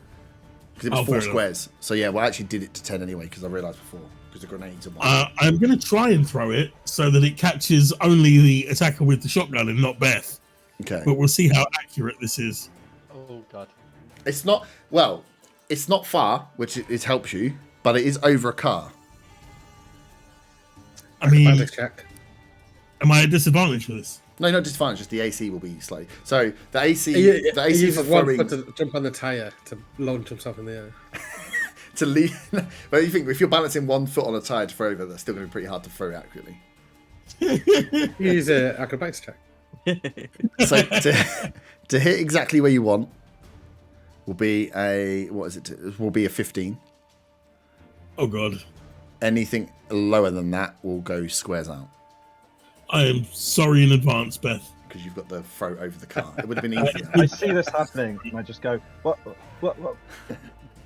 because it was 4 fair squares. Enough. So yeah, well, I actually did it to 10 anyway because I realised before because the grenades are. I'm going to try and throw it so that it catches only the attacker with the shotgun and not Beth. Okay. But we'll see how accurate this is. Oh god. It's not it's not far, which it helps you, but it is over a car. I mean, Acrobatics check. am I at disadvantage for this? No, not disadvantage. Just the AC will be slightly. So the AC, He the AC for uses one throwing foot to jump on the tyre to launch himself in the air. to lead. But you think if you're balancing 1 foot on a tire to throw over, that's still going to be pretty hard to throw accurately. Use an acrobatics check. So to hit exactly where you want will be a will be a 15. Oh god. Anything lower than that will go squares out I am sorry in advance, Beth. because you've got the throw over the car. It would have been easier. I see this happening, and I just go, what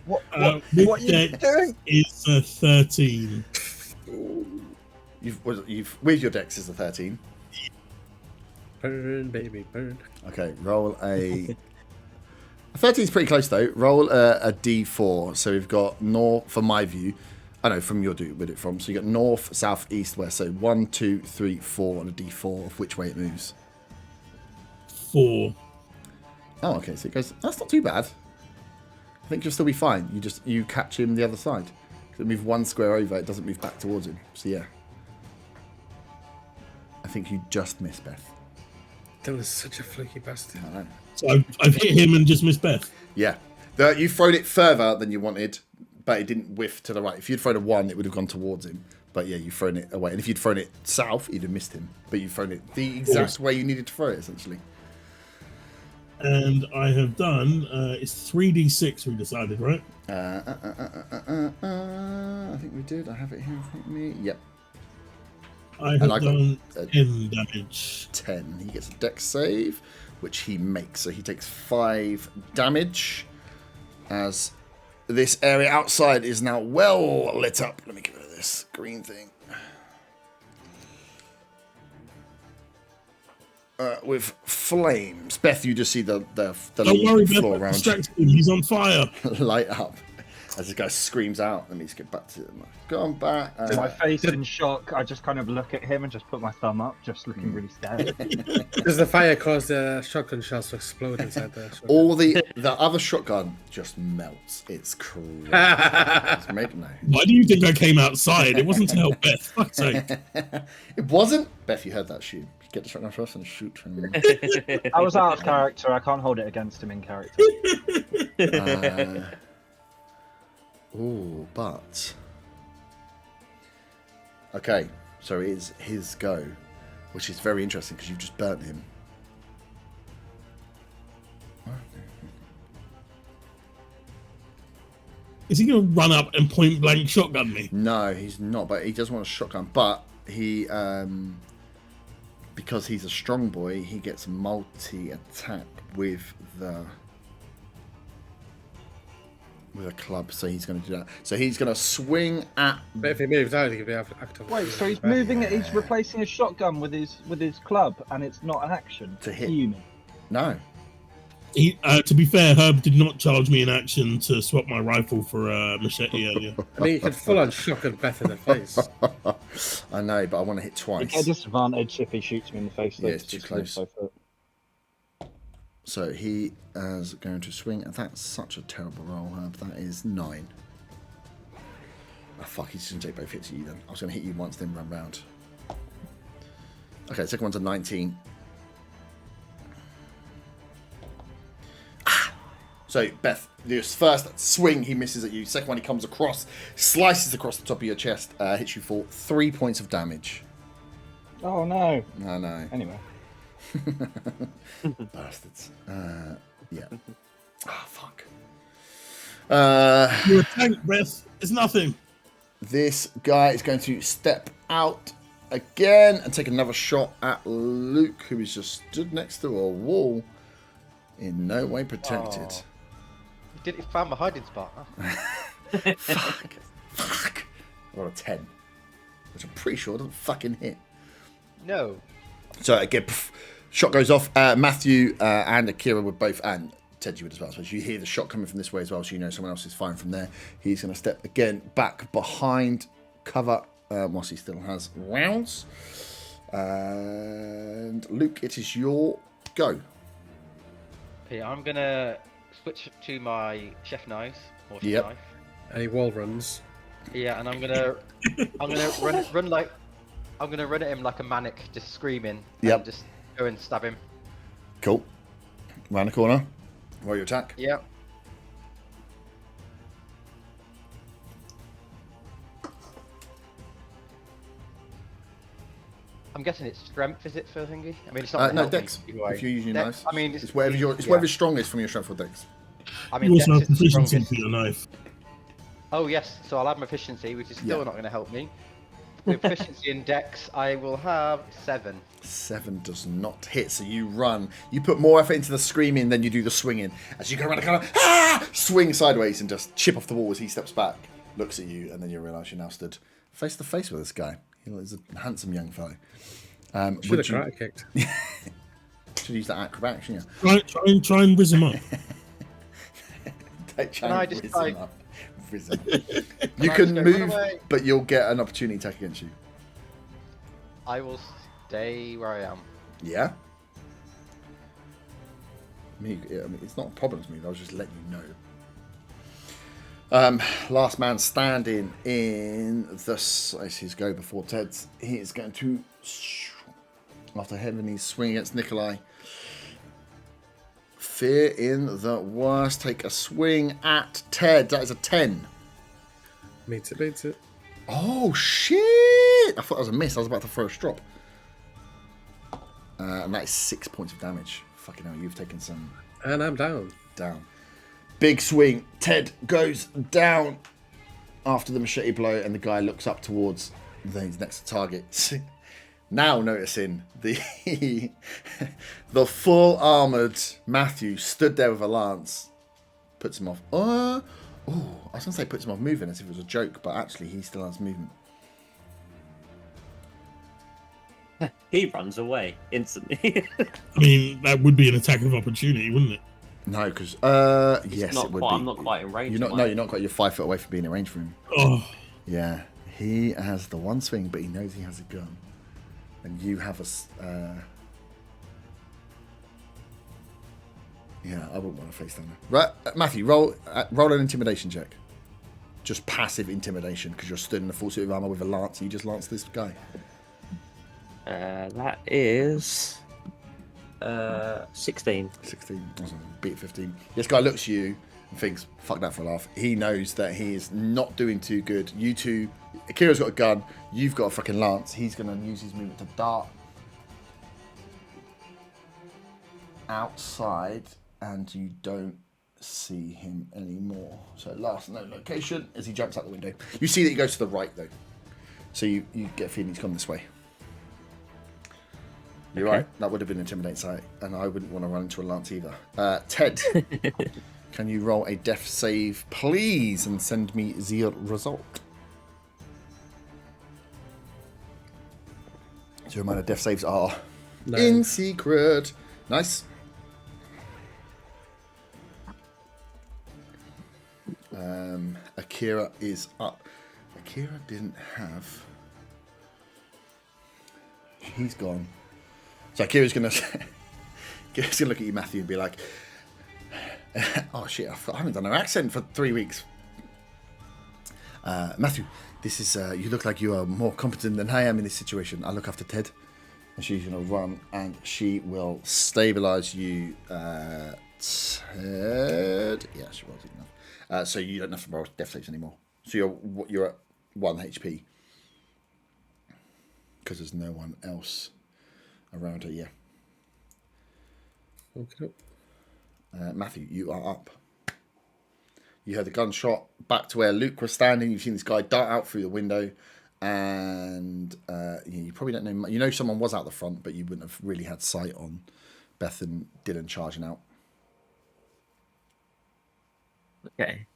What are you doing? It's a 13. With your dex is a 13. Burn, baby, burn. Okay, roll a 13 is pretty close though. Roll a d4. So we've got north, from my view. I know from your do with it from. So you got north, south, east, west. So 1, 2, 3, 4 on a d4 of which way it moves. 4. Oh, okay. So it goes. That's not too bad. I think you'll still be fine. You catch him the other side. So it moves 1 square over. It doesn't move back towards him. So yeah. I think you just missed Beth. That was such a fluky bastard. I know. So I've hit him and just missed Beth. Yeah. You've thrown it further than you wanted, but it didn't whiff to the right. If you'd thrown a 1, it would have gone towards him. But yeah, you've thrown it away. And if you'd thrown it south, you'd have missed him. But you've thrown it the exact way you needed to throw it, essentially. And I have done, it's 3d6 we decided, right? I think we did. I have it here in front of me. Yep. I have done 10 damage. 10. He gets a dex save, which he makes. So he takes 5 damage as this area outside is now well lit up. Let me get rid of this green thing. With flames. Beth, you just see the Don't worry, floor Beth, around distract him. He's on fire. you light up as this guy screams out. Let me just get back to him. Go on back. My face in shock, I just kind of look at him and just put my thumb up, just looking really scared. Does the fire cause the shotgun shells to explode inside the shotgun? All the other shotgun just melts. It's crazy. It's no. Why do you think I came outside? It wasn't to help Beth. Fuck's sake. It wasn't. Beth, you heard that shoot. Get the shotgun first and shoot. I was out of character. I can't hold it against him in character. But okay. So it is his go, which is very interesting because you've just burnt him. Is he going to run up and point blank shotgun me? No, he's not. But he does want a shotgun. But he, because he's a strong boy, he gets multi-attack with a club. So he's going to do that. So he's going to swing at. But if he moves out, he can be active. Wait, so he's moving it. He's replacing his shotgun with his club, and it's not an action To hit. You mean? No. He, to be fair, Herb did not charge me in action to swap my rifle for a machete earlier. I mean, you could full on shotgun Beth in the face. I know, but I want to hit You twice. get a disadvantage if he shoots me in the face. Yeah, though, it's too just close. 5 foot. So he is going to swing. That's such a terrible roll, Herb. That is 9. Oh, fuck, he's just going to take both hits at you then. I was going to hit you once, then run round. Okay, second one's a 19. So, Beth, this first swing, he misses at you. Second one, he comes across, slices across the top of your chest, hits you for 3 points of damage. Oh no! I know. Anyway, Bastards. Yeah. Oh, fuck. You're a tank, Beth. It's nothing. This guy is going to step out again and take another shot at Luke, who is just stood next to a wall, in no way protected. Oh. He found my hiding spot. Huh? Fuck. I got a 10, which I'm pretty sure doesn't fucking hit. No. So again, shot goes off. Matthew and Akira would both, and Ted, you would as well. So you hear the shot coming from this way as well, so you know someone else is firing from there. He's going to step again back behind cover whilst he still has rounds. And Luke, it is your go. Yeah, I'm gonna switch to my chef knives or chef Yep. knife. Any wall runs. Yeah, and I'm gonna run at him like a manic, just screaming. Yep. And just go and stab him. Cool. Round the corner. Roll your attack. Yeah. I'm guessing it's strength, is it, for thingy? I mean, it's not. No, gonna help me dex. either way. If you're using your Dex, knife. I mean, It's whatever yeah. whatever's strongest from your strength or dex. I You mean, also have Dex is the proficiency strongest. for your knife. Oh yes, so I'll have my efficiency, which is still Yeah. not going to help me. With efficiency and dex, I will have 7. 7 does not hit, so you run. You put more effort into the screaming than you do the swinging. As you go around, kind of swing sideways and just chip off the wall as he steps back, looks at you, and then you realise you're now stood face to face with this guy. He's a handsome young fellow. Should have karate kicked. Should use that acrobatic, shouldn't you? Try and whiz him up. Can I just like? You I can just go, "Run move, away." but you'll get an opportunity attack against you. I will stay where I am. Yeah. I mean, it's not a problem to me. I was just letting you know. Last man standing in the as his go before Ted's. He is going to, after having his swing against Nikolai. Fear in the worst. Take a swing at Ted. That is a 10. Beats it. Oh shit! I thought that was a miss. I was about to throw a strop. And that is 6 points of damage. Fucking hell, you've taken some And I'm down. down. Big swing. Ted goes down after the machete blow, and the guy looks up towards his next target. Now noticing the the full armoured Matthew stood there with a lance, puts him off. I was gonna say puts him off moving as if it was a joke, but actually he still has movement. He runs away instantly. I mean, that would be an attack of opportunity, wouldn't it? No, because yes, not it would quite, be. I'm not quite in range. You're not. am No, I? you're not quite. You're 5 foot away from being in range for him. Oh, Yeah, he has the one swing, but he knows he has a gun, and you have a. Yeah, I wouldn't want to face down there. Right, Matthew, roll an intimidation check. Just passive intimidation because you're stood in a full suit of armor with a lance. And you just lance this guy. That is 16. 16. Awesome. Beat 15. This guy looks at you and thinks, "Fuck that for a laugh." He knows that he is not doing too good. You two, Akira's got a gun. You've got a fucking lance. He's gonna use his movement to dart outside, and you don't see him anymore. So last known location as he jumps out the window. You see that he goes to the right though. So you get a feeling he's gone this way. You're Okay. right. That would have been an intimidating sight, and I wouldn't want to run into a lance either. Ted, can you roll a death save, please, and send me the result? So reminder, death saves are No. in secret. Nice. Akira is up. Akira didn't have. He's gone. So Akira's gonna look at you, Matthew, and be like, "Oh shit, I haven't done an accent for 3 weeks." Matthew, this is you look like you are more competent than I am in this situation. I'll look after Ted, and she's gonna run and she will stabilize you, Ted. Yeah, she was enough. So you don't have to roll death saves anymore. So you're at 1 HP because there's no one else around her. Yeah. Okay. Matthew, you are up. You heard the gunshot back to where Luke was standing. You've seen this guy dart out through the window, and you probably don't know. You know someone was out the front, but you wouldn't have really had sight on Beth and Dylan charging out. Okay.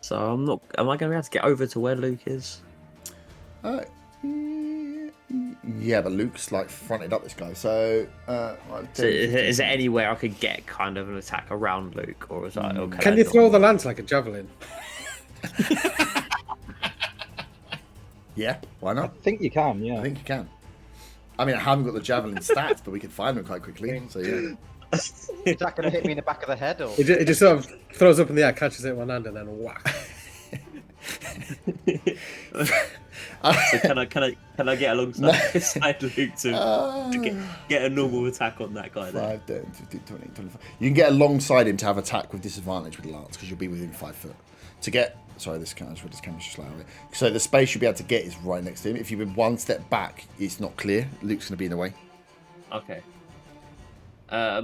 So I'm not. Am I going to be able to get over to where Luke is? Yeah, but Luke's like fronted up this guy. So, So is there anywhere I could get kind of an attack around Luke, or is that? Or Can you throw the lance like a javelin? Yeah, why I not? think you can, yeah. I think you can. I mean, I haven't got the javelin stats, but we can find them quite quickly. So yeah. Is that going to hit me in the back of the head, or? It just sort of throws up in the air, catches it in one hand, and then whack. So can I get alongside side Luke to get a normal attack on that guy there? 5, 10, 15, 20, 25. You can get alongside him to have attack with disadvantage with Lance because you'll be within 5 foot. To get, sorry, this camera's just slow. So the space you'll be able to get is right next to him. If you've been one step back, it's not clear. Luke's going to be in the way. Okay. I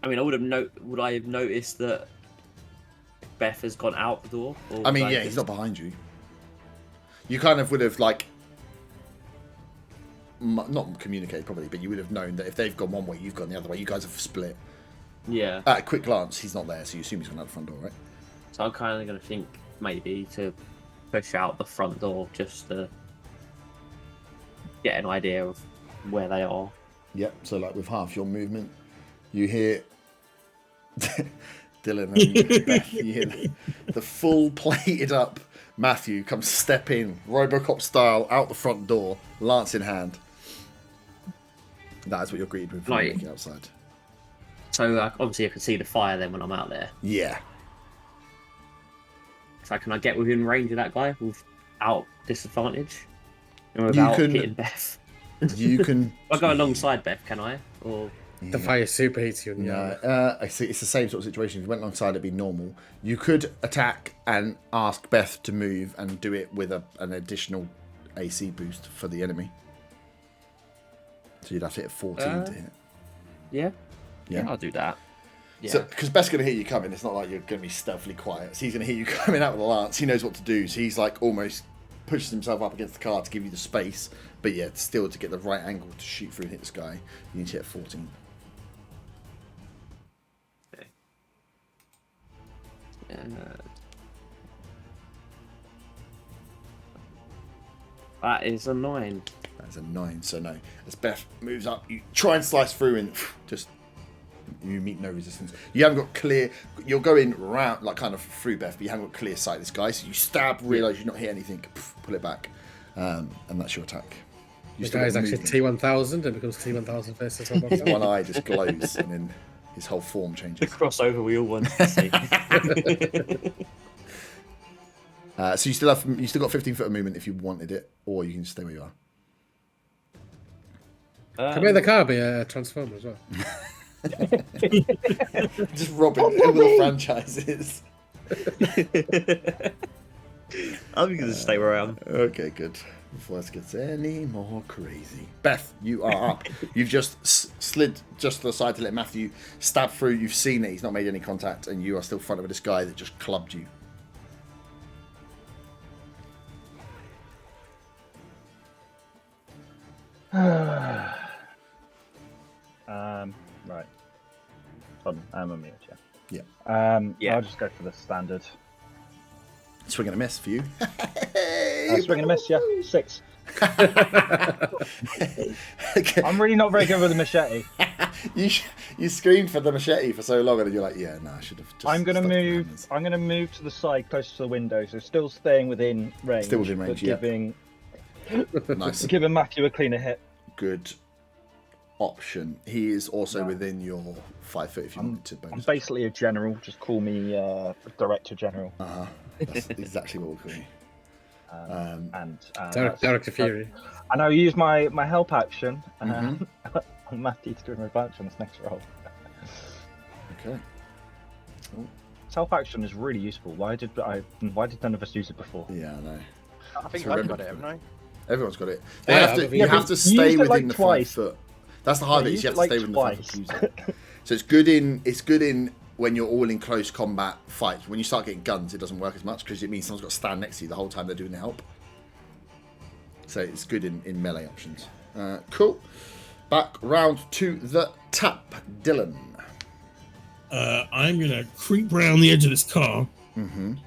mean, would I have noticed that Beth has gone out the door? Or I mean, yeah, he's not behind you. You kind of would have, like, not communicated probably, but you would have known that if they've gone one way, you've gone the other way. You guys have split. Yeah. At a quick glance, he's not there, so you assume he's gone out the front door, right? So I'm kind of going to think maybe to push out the front door just to get an idea of where they are. Yep, so like with half your movement, you hear Dylan and Beth, you hear the full plated up Matthew come step in, Robocop style, out the front door, lance in hand. That is what you're greeted with when you're making outside. So obviously I can see the fire then when I'm out there. Yeah. So can I get within range of that guy without disadvantage? And without hitting Beth? You can... I'll go alongside Beth, can I? Or... The fire super hits you in the eye. I see. It's the same sort of situation. If you went alongside, it'd be normal. You could attack and ask Beth to move and do it with an additional AC boost for the enemy. So you'd have to hit 14 to hit. Yeah. Yeah, I'll do that. Yeah. So, because Beth's going to hear you coming, it's not like you're going to be stealthily quiet. So he's going to hear you coming out with a lance. He knows what to do. So he's like almost pushes himself up against the car to give you the space. But yeah, still to get the right angle to shoot through and hit this guy, you need to hit 14. Okay. That is a 9. That's a 9, so no. As Beth moves up, you try and slice through and just... You meet no resistance. You haven't got clear... You're going round, like kind of through Beth, but you haven't got clear sight of this guy. So you stab, realise you've not hit anything, pull it back. And that's your attack. The guy's actually T1000 and becomes T1000 first. His one eye just glows and then his whole form The changes. crossover we all want to see. So you still got 15 foot of movement if you wanted it, or you can stay where you are. Can make the car be a transformer as well. Just robbing all the franchises. I'm going to stay where I am. Okay, good. Before this gets any more crazy. Beth, you are up. You've just slid just to the side to let Matthew stab through. You've seen it. He's not made any contact, and you are still fronted with this guy that just clubbed you. Right. Hold on, I'm on mute, Yeah. I'll just go for the standard. Swing and a miss for you. Swing and a miss, yeah. 6. Okay. I'm really not very good with the machete. You screamed for the machete for so long, and you're like, yeah, no, I should have just... I'm gonna stuck to move. hammers. I'm gonna move to the side, closer to the window, so still staying within range. Still within range, but yeah. Nice. giving Matthew a cleaner hit. Good option. He is also within your 5 foot if you wanted to I'm bonus. basically a general. Just call me Director General. That's exactly what we'll call you. Director Fury. And I'll use my help action on Matthew to give him advantage on this next roll. Okay. This help action is really useful. Why did none of us use it before? Yeah, I know. I think So I've remember- got it, haven't I? Everyone's got it. Yeah, You have to stay used it, within like, the 5 twice. foot. That's the hard Yeah, bit. Is you have used to it, stay like, within the 5 foot to use it. So it's good in when you're all in close combat fights. When you start getting guns, it doesn't work as much because it means someone's got to stand next to you the whole time they're doing the help. So it's good in melee options. Cool. Back round to the tap, Dylan. I'm going to creep round the edge of this car and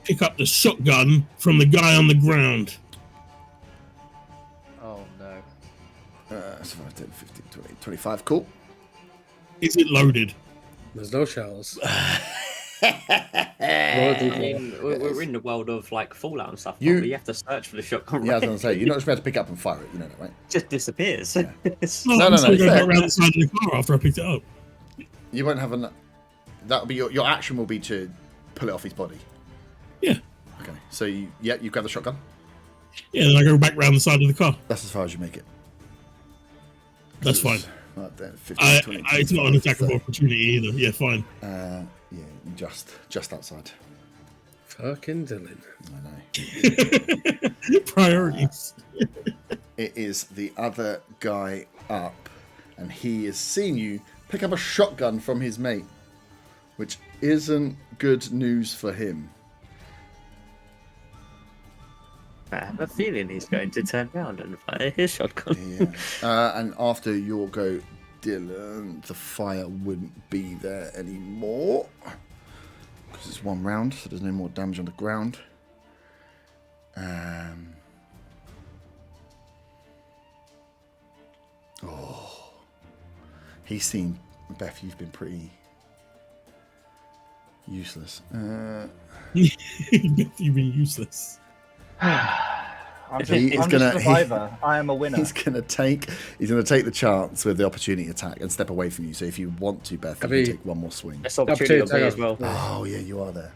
pick up the shotgun from the guy on the ground. Oh no. So 5, 10, 15, 20, 25. Cool. Is it loaded? There's no shells. I mean, we're in the world of like Fallout and stuff. You- But you have to search for the shotgun. Yeah, I was Right? going to say, you're not just going to pick up and fire it. You know that, right? It just disappears. Yeah. No, no, I'm still it's going fair. back around the side of the car after I picked it up. You won't have that'll be your action will be to pull it off his body. Yeah. So you grab the shotgun. Yeah, then I go back round the side of the car. That's as far as you make it. That's fine. Right there, 15, 20, It's not an attack of opportunity either. Yeah, fine. Yeah, just outside. Fucking Dylan. I know. Priorities. It is the other guy up, and he has seen you pick up a shotgun from his mate, which isn't good news for him. I have a feeling he's going to turn around and fire his shotgun. Yeah. And after your go, Dylan, the fire wouldn't be there anymore. Because it's one round, so there's no more damage on the ground. He's seen, Beth, you've been pretty useless. You've been useless. I'm just He's a gonna- survivor. I am a winner. He's gonna take the chance with the opportunity attack and step away from you. So if you want to, Beth, you can take one more swing. That's opportunity on me as well. Oh yeah, you are there.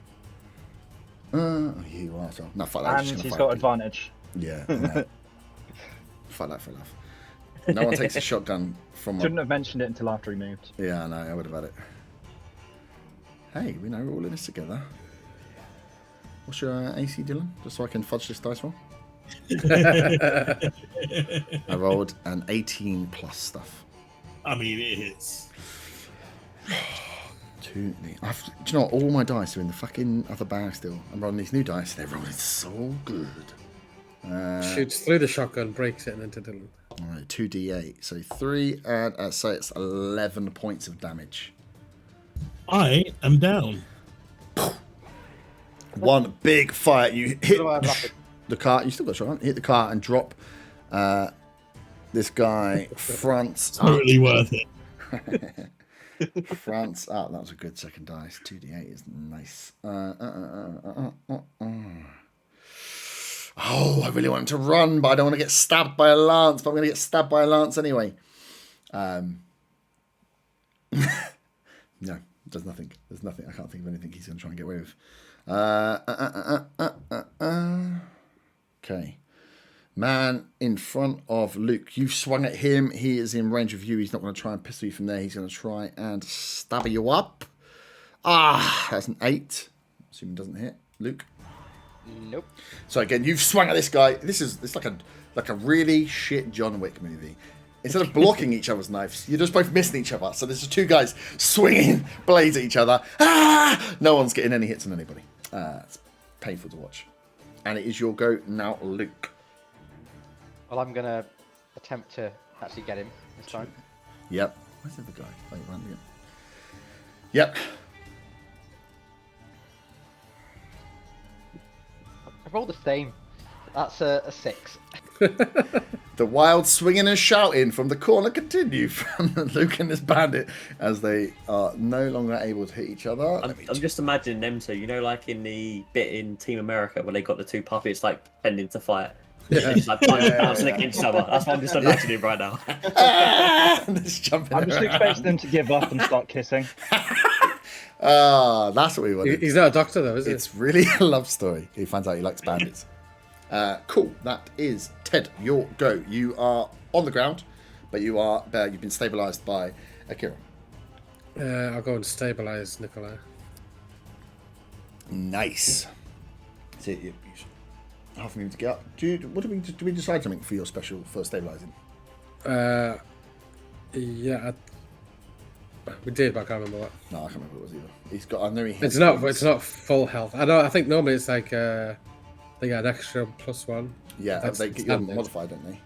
You are. So. No, fuck that. And he's got advantage. Yeah. No. Fuck that for enough. No one takes a shotgun from. Shouldn't have mentioned it until after he moved. Yeah, I know. I would have had it. Hey, we know we're all in this together. What's your AC, Dylan? Just so I can fudge this dice roll. I rolled an 18 plus stuff. I mean, it hits. Do you know what? All my dice are in the fucking other bag still. I'm rolling these new dice. They're rolling so good. Shoots through the shotgun, breaks it, and into Dylan. All right, 2d8. So 3 and so it's 11 points of damage. I am down. One big fire. You hit do I have left? the car. You still got a shot. Hit the car and drop this guy fronts Totally worth it. fronts up. That was a good second dice. 2d8 is nice. Oh, I really want him to run, but I don't want to get stabbed by a lance. But I'm going to get stabbed by a lance anyway. No, does nothing. There's nothing. I can't think of anything he's going to try and get away with. Okay. Man in front of Luke. You've swung at him. He is in range of you. He's not going to try and pistol you from there. He's going to try and stab you up. That's an 8. Assuming it doesn't hit. Luke. Nope. So again, you've swung at this guy. It's like a really shit John Wick movie. Instead of blocking each other's knives, you're just both missing each other. So there's just two guys swinging blades at each other. No one's getting any hits on anybody. It's painful to watch. And it is your go now, Luke. Well, I'm gonna attempt to actually get him this time. Yep. Where's the other guy? Wait, random again. Yep. I rolled the same. That's a 6. The wild swinging and shouting from the corner continue from Luke and this bandit as they are no longer able to hit each other. I'm just imagining them two, like in the bit in Team America where they got the two puppets pretending to fight. Yeah. It's bouncing against each other. That's what I'm just imagining right now. Just jumping I'm just around. expecting them to give up and start kissing. That's what we wanted. He's not a doctor, though, is he? It's really a love story. He finds out he likes bandits. Cool. That is Ted. Your go. You are on the ground, but you've been stabilized by Akira. I'll go and stabilize Nikolai. Nice. So you half a minute to get up. Do we decide something for your special for stabilizing? Yeah, we did, but I can't remember what. No, I can't remember what it was either. He's got. I know he. It's not full health. I think normally it's like they get an extra +1. Yeah, That's they get standard. modified, don't they?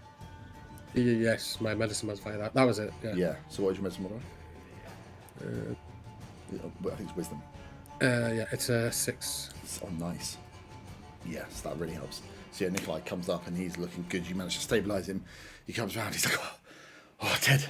Yes, my medicine modifier. That was it. Yeah. Yeah. So what is your medicine modifier? I think it's wisdom. Yeah, it's a 6. Oh, nice. Yes, that really helps. So yeah, Nikolai comes up and he's looking good. You manage to stabilize him. He comes around. He's like, oh, Ted.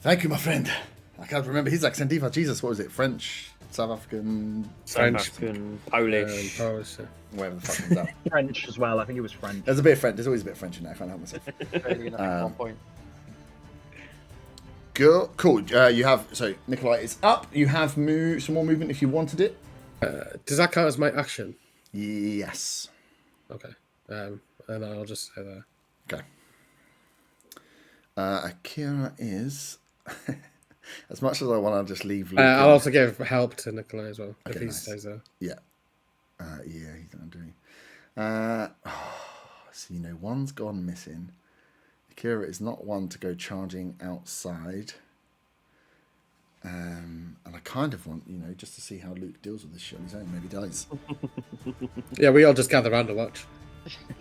Thank you, my friend. I can't remember his accent either. Jesus, what was it? French, South African, South African, Polish. Polish. whatever the fuck comes out. French as well. I think it was French. There's a bit of French. There's always a bit of French in there. I can't help myself. Really, 1 point. Cool. You have Nikolai is up. You have some more movement if you wanted it. Does that count as my action? Yes. Okay. And I'll just say that. Okay. Akira is. As much as I want to just leave Luke. I'll also give help to Nikolai as well if Okay, he nice. stays there. Yeah. Yeah, he's not doing. So you know, one's gone missing. Akira is not one to go charging outside. And I kind of want, you know, just to see how Luke deals with this shit on his own. Maybe dies. Yeah, we all just gather around to watch.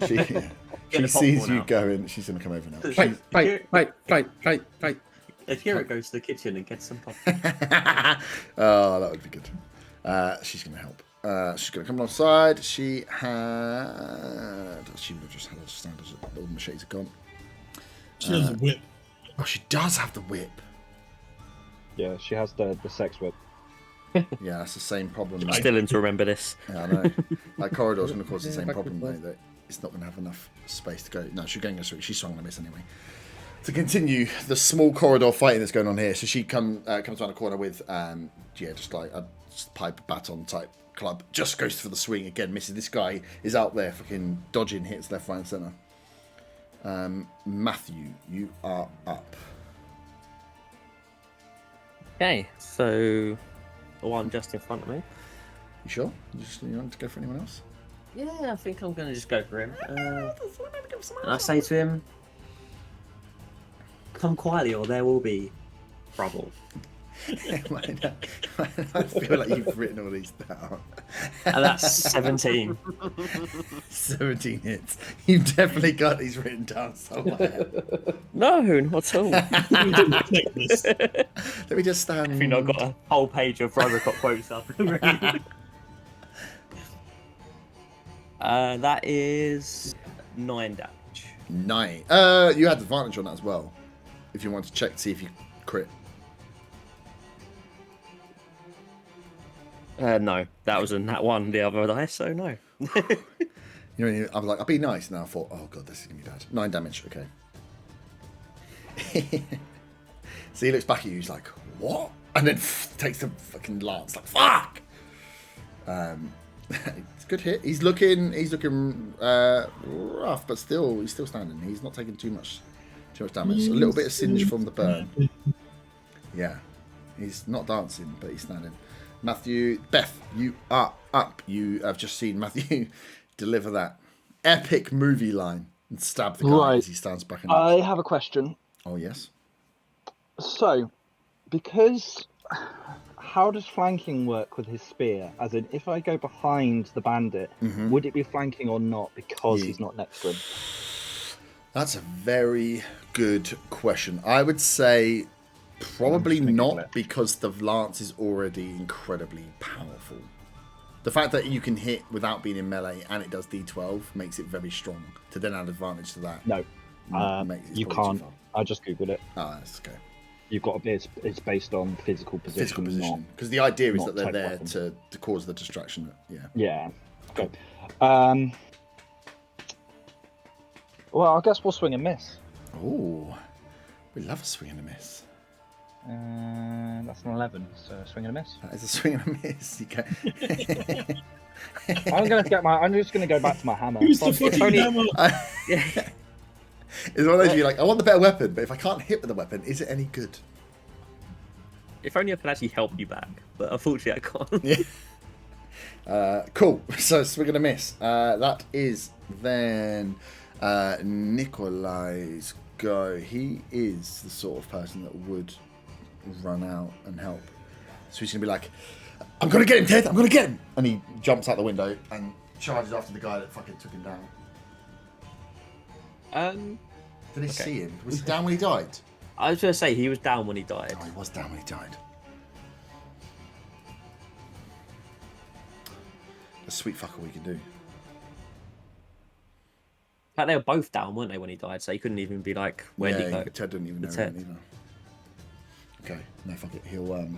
She a sees popcorn you out. going. She's going to come over now. Fight. Akira goes to the kitchen and gets some pop. Oh, that would be good. She's going to help. She's going to come alongside. She would have just had a standard. All the machetes are gone. She has a whip. Oh, she does have the whip. Yeah, she has the sex whip. Yeah, that's the same problem. Still in to remember this. Yeah, I know. That corridor's going to cause the same problem, though, that it's not going to have enough space to go. No, she's going to go through. She's swung on a miss anyway. To continue the small corridor fighting that's going on here, so she comes around the corner with, just like a pipe baton type club. Just goes for the swing again, misses. This guy is out there fucking dodging hits left, right, and centre. Matthew, you are up. Okay, so the one just in front of me. You sure? You want to go for anyone else? Yeah, I think I'm going to just go for him. And I say to him, come quietly or there will be trouble. I feel like you've written all these down. And that's 17. 17 hits. You've definitely got these written down somewhere. No, not at all. We didn't take this. Let me just stand. I think I've got a whole page of Robocop quotes up. That is 9 damage. 9. You had advantage on that as well. If you want to check to see if you crit. No, that was in that one the other dice, so no. You know, I was like, I'll be nice. And I thought, oh god, this is gonna be bad. 9 damage. Okay. So he looks back at you. He's like, what? And then takes the fucking lance. Like, fuck. It's a good hit. He's looking rough, but he's still standing. He's not taking too much damage. A little bit of singe from the burn. Yeah, he's not dancing, but he's standing. Matthew, Beth, you are up. You have just seen Matthew deliver that epic movie line and stab the guy as he stands back. I have a question. Oh yes. So, because how does flanking work with his spear? As in, if I go behind the bandit, would it be flanking or not because he's not next to him? That's a very good question. I would say probably not, because the lance is already incredibly powerful. The fact that you can hit without being in melee and it does D12 makes it very strong. To then add advantage to that. No, you can't. I just googled it. Oh, that's okay. You've got to be. It's based on physical position. Physical position, because the idea is that they're type there weapon. to cause the distraction. Yeah. Yeah. Okay. Well, I guess we'll swing and miss. Oh, we love a swing and a miss. That's an 11, so swing and a miss. That is a swing and a miss. You can... I'm just gonna go back to my hammer. Who's the fucking hammer? It's one of those where you're like, I want the better weapon, but if I can't hit with the weapon, is it any good? If only I could actually help you back, but unfortunately I can't. Yeah. Cool. So swing and a miss. That is then Nikolai's go. He is the sort of person that would run out and help. So he's gonna be like, I'm gonna get him, Ted. I'm gonna get him. And he jumps out the window and charges after the guy that fucking took him down. Did he see him? Was he down when he died? I was going to say he was down when he died. Oh, he was down when he died. A sweet fucker we can do. In fact, they were both down, weren't they, when he died? So he couldn't even be like, where did he go? Ted didn't even know Ted. him either. Okay, no, fuck it. He'll,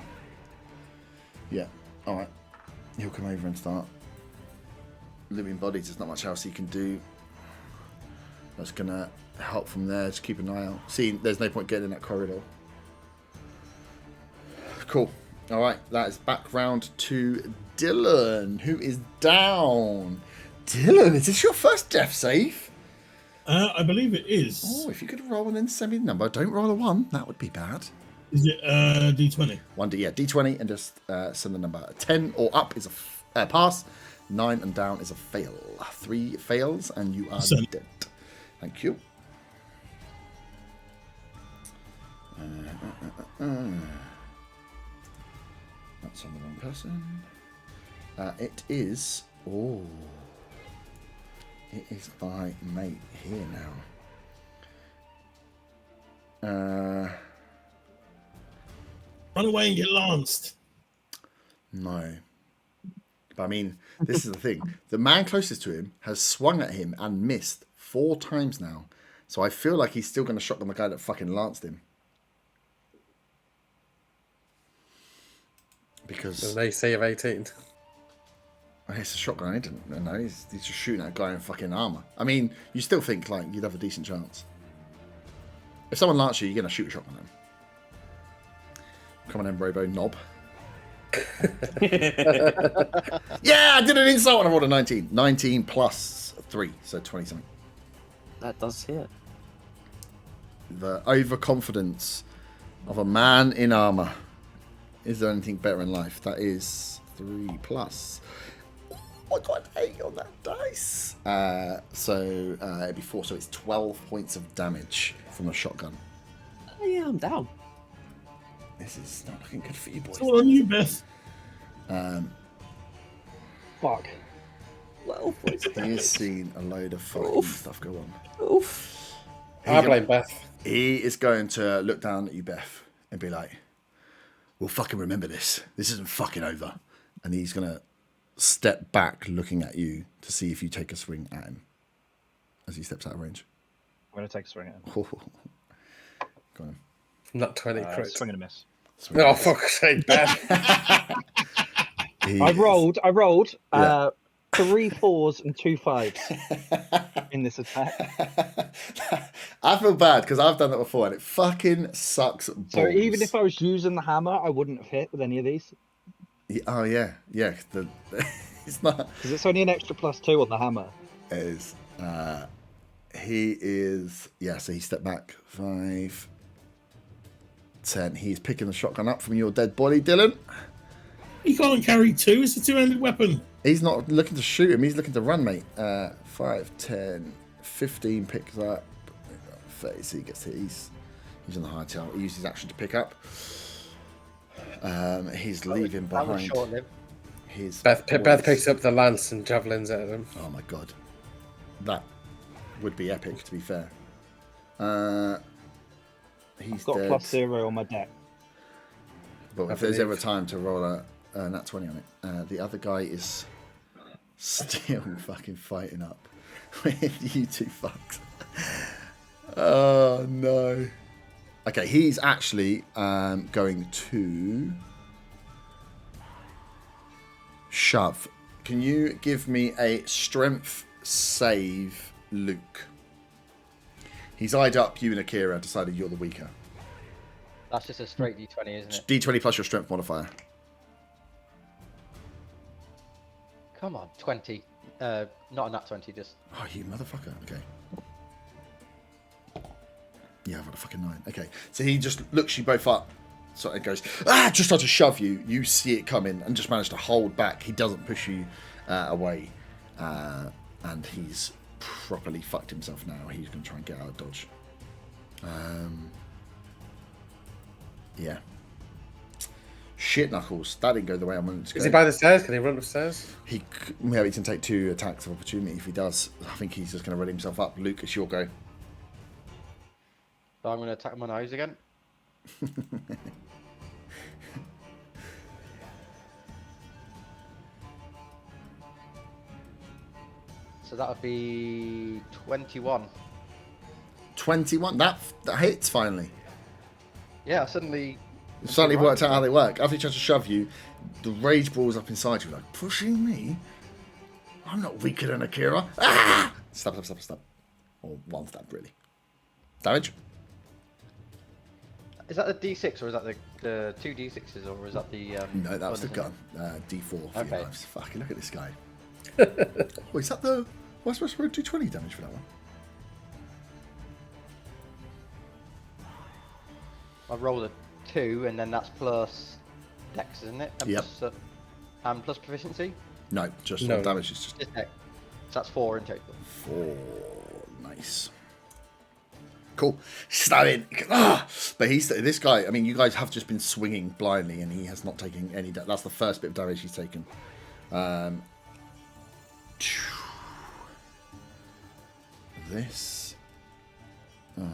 yeah, alright. He'll come over and start living bodies. There's not much else he can do. That's gonna help from there. Just keep an eye out. See, there's no point getting in that corridor. Cool. Alright, that is back round to Dylan, who is down. Dylan, is this your first death save? I believe it is. Oh, if you could roll and then send me the number. Don't roll a 1. That would be bad. Is it D20? 1D, yeah, D20, and just send the number. 10 or up is a pass. 9 and down is a fail. 3 fails, and you are dead. Thank you. That's on the wrong person. It is. Oh. It is my mate here now. Run away and get lanced. No. But I mean, this is the thing. The man closest to him has swung at him and missed 4 times now. So I feel like he's still going to shotgun the guy that fucking lanced him. Because... There's an AC of 18. It's a shotgun, I didn't know. He's just shooting at a guy in fucking armour. I mean, you still think, like, you'd have a decent chance. If someone lances you, you're going to shoot a shotgun at them. Come on then, Robo knob. Yeah, I did an insult and I rolled a 19. 19 plus 3, so 20 something. That does hit. The overconfidence of a man in armour. Is there anything better in life? That is 3 plus. I got an 8 on that dice. So it'd be 4, so it's 12 points of damage from a shotgun. Oh, yeah, I'm down. This is not looking good for you boys. It's all on you, Beth. Fuck. Well, He has seen a load of fucking stuff go on. Oof. I blame Beth. He is going to look down at you, Beth, and be like, we'll fucking remember this. This isn't fucking over. And he's going to step back looking at you to see if you take a swing at him as he steps out of range. I'm going to take a swing at him. Go on. Not 20 crits. Swing and a miss. Swing Oh, at him. fuck's sake, Beth. I rolled 3 4s and 2 5s in this attack. I feel bad because I've done that before and it fucking sucks balls. So even if I was using the hammer, I wouldn't have hit with any of these. Oh, yeah. It's not... Because it's only an extra +2 on the hammer. It is. He is... Yeah, so he stepped back. 5, 10. He's picking the shotgun up from your dead body, Dylan. He can't carry 2. It's a 2-handed weapon. He's not looking to shoot him. He's looking to run, mate. 5, 10, 15 picks up. 30, so he gets hit. He's on the high tail. He used his action to pick up. He's leaving That was behind short-lived. his... Beth boys. picks up the lance and javelins at him. Oh, my God. That would be epic, to be fair. He's I've got dead. +0 on my deck. But if there's ever time to roll a nat 20 on it, the other guy is still fucking fighting up with you two fucks. Oh no. Okay, he's actually going to shove. Can you give me a strength save, Luke? He's eyed up you and Akira, decided you're the weaker. That's just a straight D20, isn't it? D20 plus your strength modifier. Come on, 20. Not a nat 20, just... Oh, you motherfucker. Okay. Yeah, I've got a fucking 9. Okay. So he just looks you both up. So it goes, just starts to shove you. You see it coming and just manage to hold back. He doesn't push you away. And he's properly fucked himself now. He's going to try and get out of dodge. Yeah. Shit knuckles. That didn't go the way I wanted it to go. Is he by the stairs? Can he run upstairs? He maybe can take 2 attacks of opportunity if he does. I think he's just going to ready himself up. Luke, it's your go. So I'm going to attack my nose again. So that would be 21. 21. That hits finally. Yeah, suddenly... It suddenly worked out how they work. After he tries to shove you, the rage balls up inside you. Like, pushing me? I'm not weaker than Akira. Ah! Stab. Or 1 stab, really. Damage? Is that the D6 or is that the 2 D6s or is that the... No, that was the one, isn't gun. D4 for Okay. your lives. Fucking look at this guy. Oh, is that the... What's supposed to do 20 damage for that one? I rolled a 2, and then that's plus Dex, isn't it? And Yep. plus proficiency. No, just No. damage is just Just Dex. So that's 4 in total. 4. Nice. Cool. Stab in. Ah! But this guy, I mean, you guys have just been swinging blindly, and he has not taken any damage. That's the first bit of damage he's taken. This. The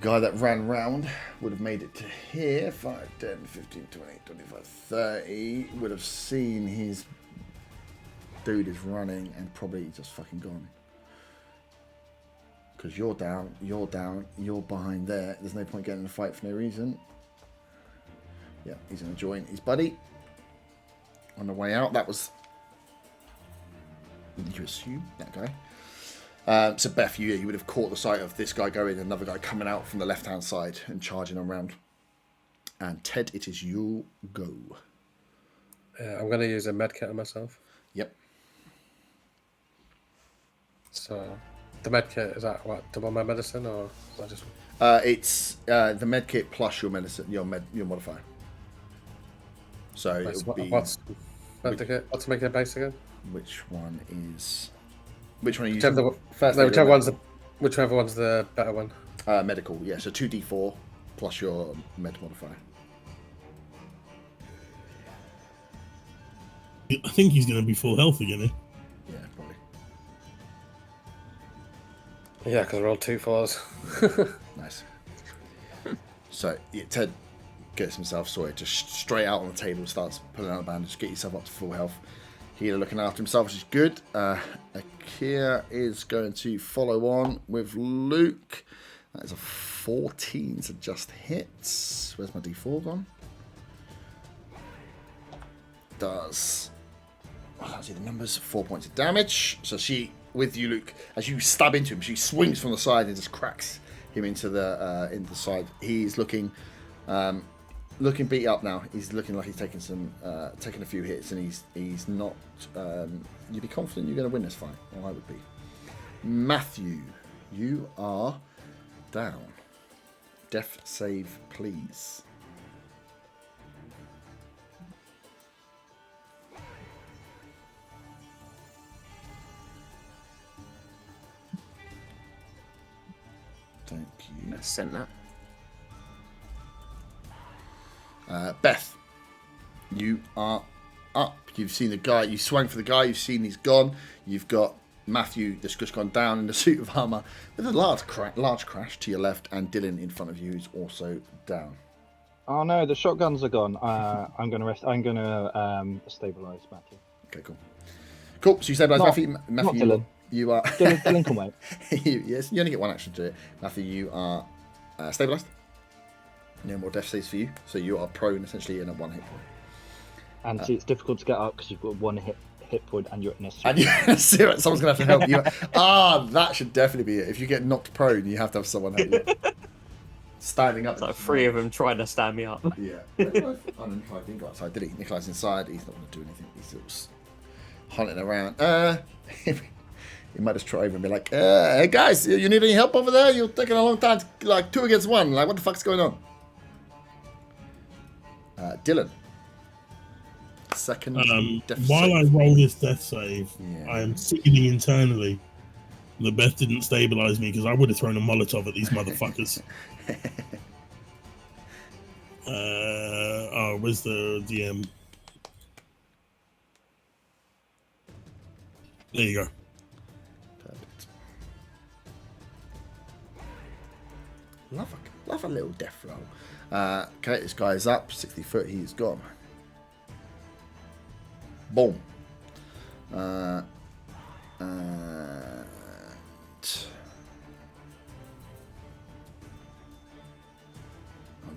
guy that ran round would have made it to here. 5, 10, 15, 20, 25, 30. Would have seen his dude is running and probably just fucking gone. Because you're down, you're behind there. There's no point getting in a fight for no reason. Yeah, he's going to join his buddy. On the way out, that was... You assume that guy. So Beth, you would have caught the sight of this guy going, another guy coming out from the left-hand side and charging around. And Ted, it is your go. I'm going to use a medkit on myself. Yep. So, the medkit, is that what, double my medicine, or is that just... It's the medkit plus your medicine, your modifier. So it would be... What's the medkit base again? Which one is... Which one are you Whichever, using? First no, aid or whichever one's the better one. medical, yeah. So 2d4 plus your med modifier. I think he's going to be full health again. Yeah, probably. Yeah, because I rolled 2 4s. Nice. So yeah, Ted gets himself sorted, just straight out on the table, starts pulling out a bandage, get yourself up to full health. Healer looking after himself, which is good. Akira is going to follow on with Luke. That is a 14, so just hits. Where's my d4 gone? Does... I can't see the numbers. 4 points of damage. So she, with you, Luke, as you stab into him, she swings from the side and just cracks him into the side. He's looking beat up now. He's looking like he's taking a few hits, and he's not. You'd be confident you're going to win this fight. Well, I would be. Matthew, you are down. Death save, please. Thank you. I sent that. Beth, you are up. You've seen the guy. You swung for the guy. You've seen he's gone. You've got Matthew that's just gone down in the suit of armor with a large crash to your left, and Dylan in front of you is also down. Oh no, the shotguns are gone. I'm gonna rest. I'm gonna stabilize Matthew. Okay, cool. Cool. So you stabilize Matthew. Not Matthew, Dylan. you are. Dylan can wait. Yes, you only get one action to do it. Matthew, you are stabilized. No more death saves for you, so you are prone essentially in a 1 hit point. And see, it's difficult to get up because you've got 1 hit point and you're in a And someone's gonna have to help you. That should definitely be it. If you get knocked prone, you have to have someone help you. Standing up. It's like 3 of them trying to stand me up. Yeah. Nikolai didn't go outside, did he? Nikolai's inside. He's not going to do anything. He's just hunting around. He might just try over and be like, "Hey guys, you need any help over there? You're taking a long time. Like 2 against 1. Like what the fuck's going on?" Dylan. Second. While I roll this death save, Yeah. I am seething internally that Beth didn't stabilize me, because I would have thrown a Molotov at these motherfuckers. Where's the DM? There you go. Perfect. Love a little death roll. Okay, this guy is up 60 foot. He's gone. Boom. Oh,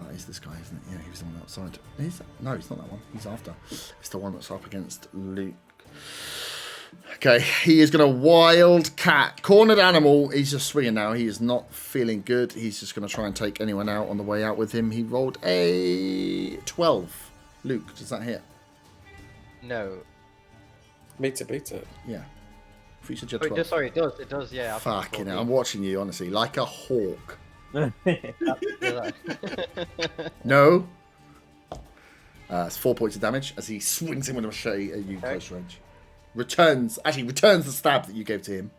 that is this guy, isn't it? Yeah, he was the one outside. No, it's not that one. He's after. It's the one that's up against Luke. Okay, he is going to wildcat. Cornered animal. He's just swinging now. He is not feeling good. He's just going to try and take anyone out on the way out with him. He rolled a 12. Luke, does that hit? No. Beat it. Yeah. Featured your Oh, it 12. does, sorry, it does, yeah. Fucking hell, I'm watching you, honestly, like a hawk. No. It's 4 points of damage as he swings him with a machete at you close range. Returns the stab that you gave to him.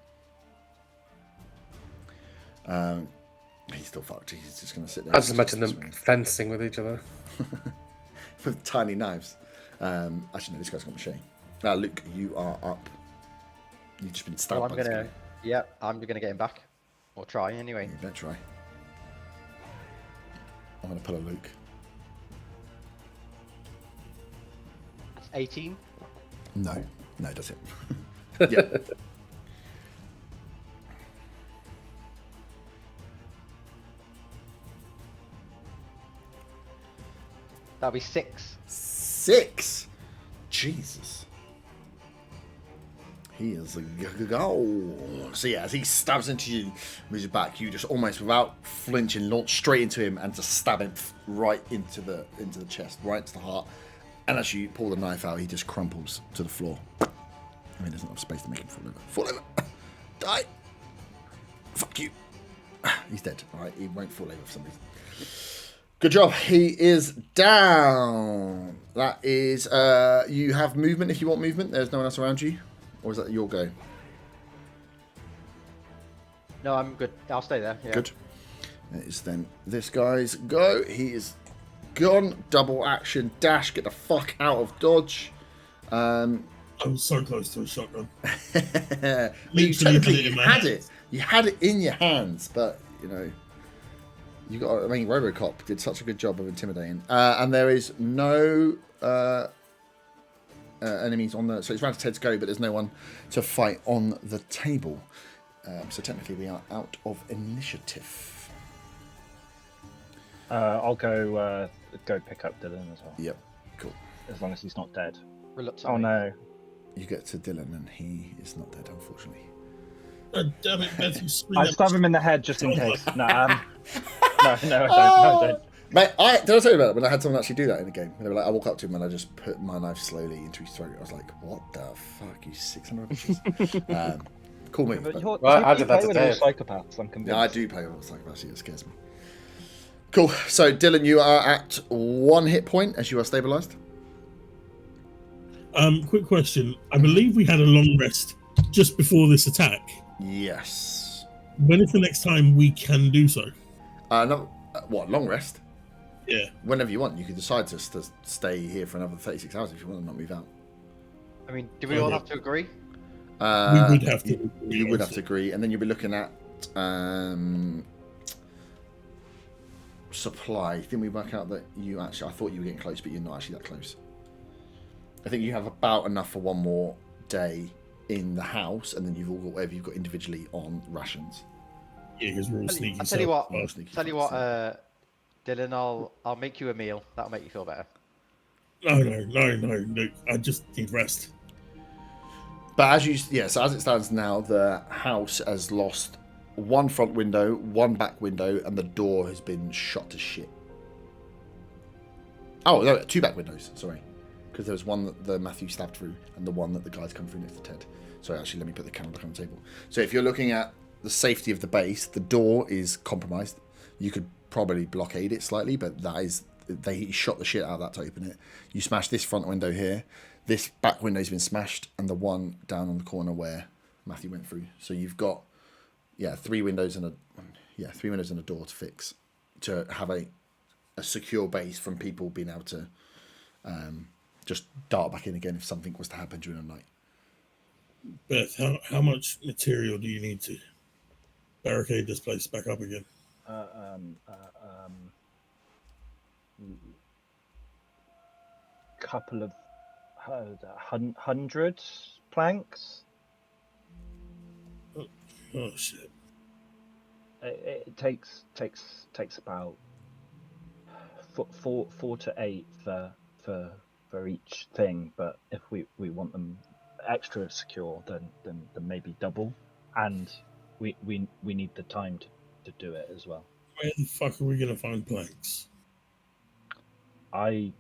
He's still fucked. He's just going to sit there. I just imagine them fencing with each other. With tiny knives. Actually, no, this guy's got a machete. Luke, you are up. You've just been stabbed. Well, I'm gonna get him back, or try anyway. You better try. I'm gonna pull a Luke. That's 18. No, that's it. Yeah. That'll be 6. 6. Jesus. He is a go. So yeah, as he stabs into you with his back, you just almost without flinching launch straight into him and just stab him right into the chest, right into the heart. And as you pull the knife out, he just crumples to the floor. I mean, there's not enough space to make him fall over. Fall over. Die. Fuck you. He's dead. All right, he won't fall over for some reason. Good job. He is down. That is. You have movement if you want movement. There's no one else around you. Or is that your go? No, I'm good. I'll stay there. Yeah. Good. It is then this guy's go. He is gone. Double action dash. Get the fuck out of dodge. I'm so close to a shotgun. You technically had it. You had it in your hands, but you know. You got. I mean, RoboCop did such a good job of intimidating. And there is no enemies on the. So it's round to Ted's go, but there's no one to fight on the table. So technically, we are out of initiative. I'll go pick up Dylan as well. Yep. Cool. As long as he's not dead. Reluctantly. Oh no. You get to Dylan, and he is not dead, unfortunately. God damn it, Beth, you swing I that- stab him in the head just in case. No, I don't. No, I don't. Mate, did I tell you about it when I had someone actually do that in a game? They were like, I walk up to him and I just put my knife slowly into his throat. I was like, what the fuck, you 600 bitches? Cool move. But but- you're, Well, you I did that play with today. all psychopaths, I'm convinced. Yeah, I do play with psychopaths. It scares me. Cool. So, Dylan, you are at 1 hit point as you are stabilized. Quick question. I believe we had a long rest just before this attack. Yes. When is the next time we can do so? No, what, long rest? Yeah. Whenever you want. You can decide to stay here for another 36 hours if you want and not move out. I mean, do we all have to agree? We would have to. You would have to agree. And then you'll be looking at supply. Didn't we work out that you actually... I thought you were getting close, but you're not actually that close. I think you have about enough for one more day in the house, and then you've all got whatever you've got individually on rations. Yeah, because we're all sneaky. I'll tell you what. Well, sneaky Tell you fucks, what, Dylan. I'll make you a meal. That'll make you feel better. No. I just need rest. But so as it stands now, the house has lost one front window, one back window, and the door has been shot to shit. Oh, no, 2 back windows, sorry. Because there was one that the Matthew stabbed through, and the one that the guys come through next to Ted. Sorry, actually, let me put the camera back on the table. So if you're looking at the safety of the base, the door is compromised. You could probably blockade it slightly, but that is... They shot the shit out of that to open it. You smash this front window here. This back window's been smashed, and the one down on the corner where Matthew went through. So you've got, 3 windows and a door to fix, to have a secure base from people being able to just dart back in again if something was to happen during the night. Beth, how much material do you need to barricade this place back up again? Couple of 100 planks. Oh shit! It takes about 4 to 8 for each thing. But if we want them extra secure, then maybe double. And we need the time to do it as well. Where the fuck are we gonna find planks? I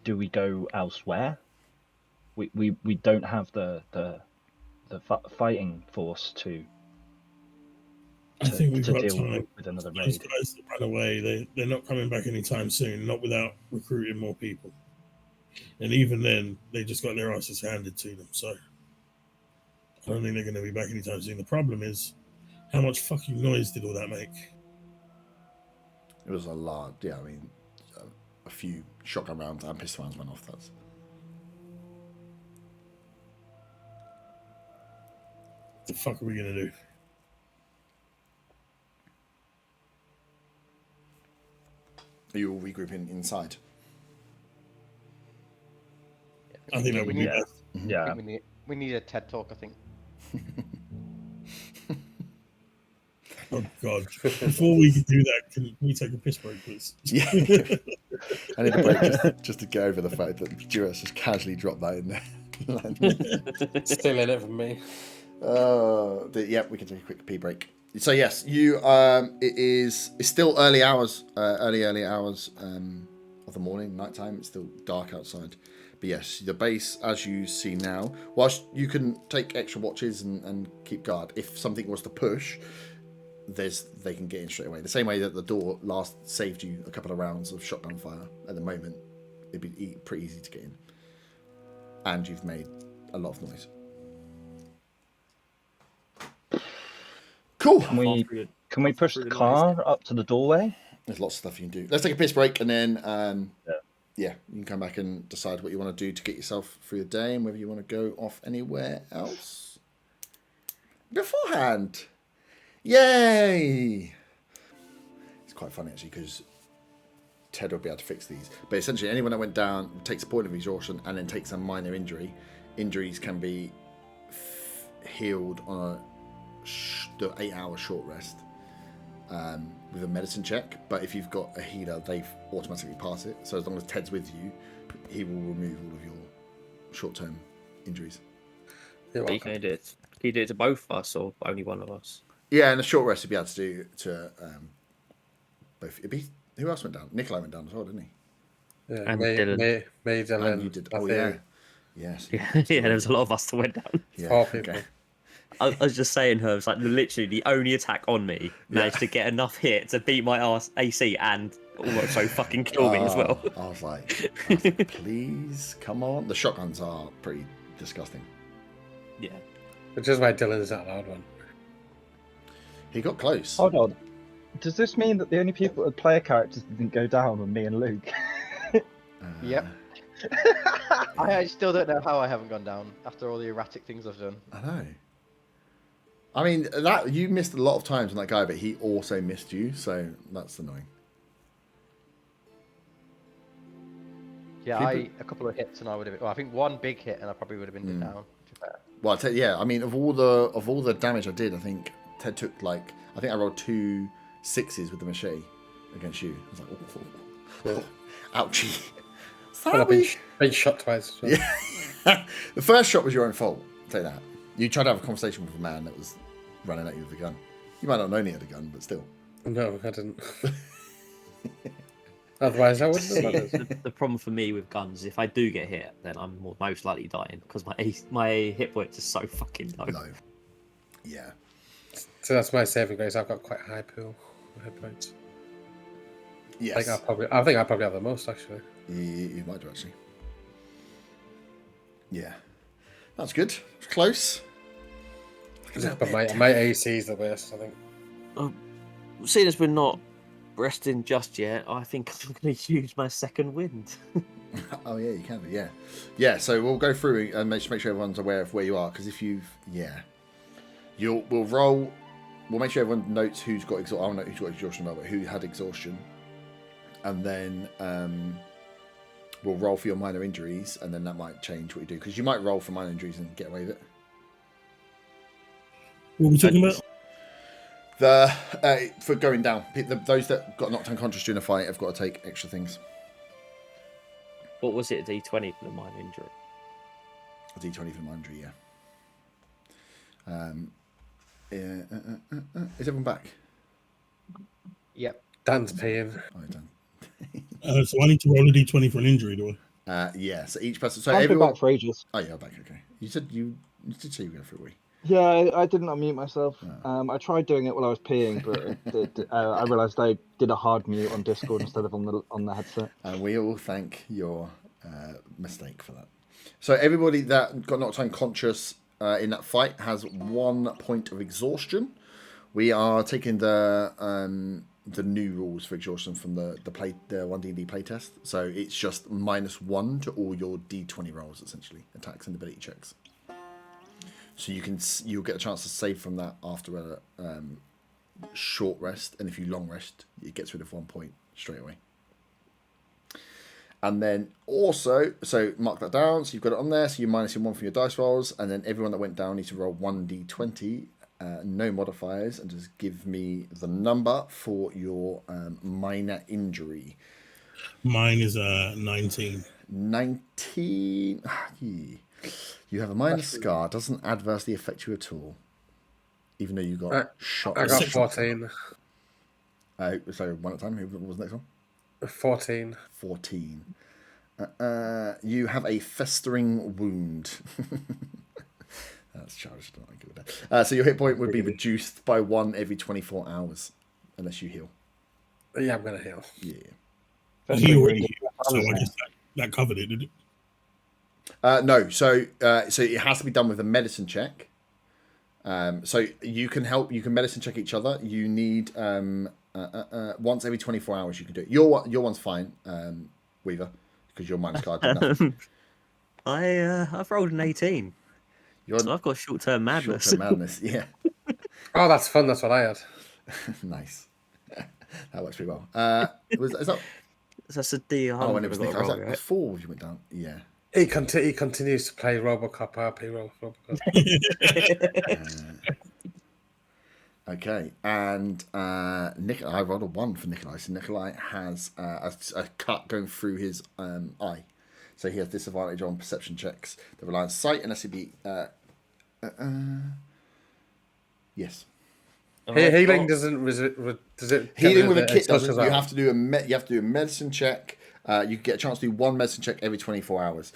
do we go elsewhere? We don't have the fighting force to I think we've got deal time. with another Those raid. guys that ran away, they're not coming back anytime soon, not without recruiting more people. And even then, they just got their asses handed to them. So I don't think they're going to be back anytime soon. The problem is, how much fucking noise did all that make? It was a lot. Yeah, I mean, a few shotgun rounds and pistol rounds went off. That's. What the fuck are we going to do? Are you all regrouping inside? I think that would be Yeah. best. Yeah. I think we need a TED talk, I think. Oh god! Before we can do that, can we take a piss break, please? Yeah. I need a break just to go over the fact that Duras just casually dropped that in there. Stealing it from me. Yeah, we can take a quick pee break. So yes, you. It's still early hours, early hours of the morning, nighttime. It's still dark outside. But yes, the base, as you see now, whilst you can take extra watches and keep guard, if something was to push, they can get in straight away. The same way that the door last saved you a couple of rounds of shotgun fire. At the moment, it'd be pretty easy to get in, and you've made a lot of noise. Cool. Can we push the car up to the doorway? There's lots of stuff you can do. Let's take a piss break, and then yeah, you can come back and decide what you want to do to get yourself through the day, and whether you want to go off anywhere else beforehand. Yay! It's quite funny actually, because Ted will be able to fix these. But essentially, anyone that went down takes a point of exhaustion and then takes a minor injury. Injuries can be healed on the 8-hour short rest with a medicine check. But if you've got a healer, they automatically pass it. So as long as Ted's with you, he will remove all of your short-term injuries. You're Can welcome. you do it? Can you do it to both of us or only one of us? Yeah, and a short rest you'd be able to do to both. It'd be, who else went down? Nikolai went down as well, didn't he? Yeah, And me, Dylan. me, Dylan. And you did. I Oh think yeah. Yes. Yeah, there was a lot of us that went down. Yeah. 4 people. Okay. I was just saying, her, it's like literally the only attack on me managed to get enough hit to beat my arse AC and almost so fucking kill me as well. I was like, please, come on. The shotguns are pretty disgusting. Yeah. Which is why Dylan is that loud one. He got close. Hold on. Does this mean that the only people with player characters that didn't go down were me and Luke? Yep. I still don't know how I haven't gone down after all the erratic things I've done. I know. I mean, that you missed a lot of times on that guy, but he also missed you, so that's annoying. Yeah, People- a couple of hits and I would have. Well, I think one big hit and I probably would have been down. To be fair. Well, yeah. I mean, of all the damage I did, I think Ted took I think I rolled 2 6s with the machete against you. I was like, ouchie. Well, I've been shot twice. So. Yeah. The first shot was your own fault. I'll tell you that. You tried to have a conversation with a man that was running at you with a gun. You might not know he had a gun, but still. No, I didn't. Otherwise, I wouldn't See, have done the problem for me with guns is if I do get hit, then I'm most likely dying because my hit points are so fucking low. Low. Yeah. So that's my saving grace. I've got quite a high pool of hit points. Yes. I think I probably have the most actually. You might do actually. Yeah. That's good. It's close. But my AC is the worst, I think. Seeing as we're not resting just yet, I think I'm going to use my second wind. Oh yeah, you can do. Yeah. Yeah. So we'll go through and make sure everyone's aware of where you are, because if you've we'll roll. We'll make sure everyone notes who's got exhaustion. I'll note who's got exhaustion, but who had exhaustion, and then we'll roll for your minor injuries, and then that might change what you do, because you might roll for minor injuries and get away with it. What are we talking about? For going down, those that got knocked unconscious during a fight have got to take extra things. What was it, D20 for the minor injury? A D20 for minor injury, yeah. Is everyone back? Yep. Dan's peeing. Oh, done. So I need to roll a d20 for an injury, do I? Yeah. So each person. So I've been everyone. back for ages. Oh, you're back. Okay. You did say you were going for a wee. Yeah, I didn't unmute myself. I tried doing it while I was peeing, but I realised I did a hard mute on Discord instead of on the headset. And we all thank your mistake for that. So everybody that got knocked unconscious in that fight has 1 point of exhaustion. We are taking the new rules for exhaustion from the 1D&D playtest. So it's just -1 to all your D20 rolls, essentially, attacks and ability checks. So you'll get a chance to save from that after a short rest, and if you long rest, it gets rid of 1 point straight away. And then also, so mark that down. So you've got it on there. So you minus your 1 from your dice rolls, and then everyone that went down needs to roll 1d20, no modifiers, and just give me the number for your minor injury. Mine is 19. 19. You have a minor scar. Doesn't adversely affect you at all, even though you got shot. I got 14. So one at a time. Who was the next one? 14. 14. You have a festering wound. That's childish. I don't like it with that. So your hit point would be reduced by 1 every 24 hours, unless you heal. Yeah, I'm going to heal. Yeah. He already healed, so I guess that covered it, did it? No. So it has to be done with a medicine check. So you can help. You can medicine check each other. You need once every 24 hours. You can do it. Your one's fine, Weaver, because your minus card did nothing. I've rolled an 18. So I've got short-term madness. Short-term madness, yeah. Oh, that's fun. That's what I had. Nice. That works pretty well. Is that? That's a D100. Oh, and it was I've got to roll, right? before you went down. Yeah. He continues to play RoboCop RP roll. Okay, and Nikolai, I rolled a 1 for Nikolai. So Nikolai has a cut going through his eye. So he has disadvantage on perception checks that rely on sight unless he be... yes. Healing doesn't... Does it Healing with a kit does doesn't. You have to do a medicine check. You get a chance to do 1 medicine check every 24 hours.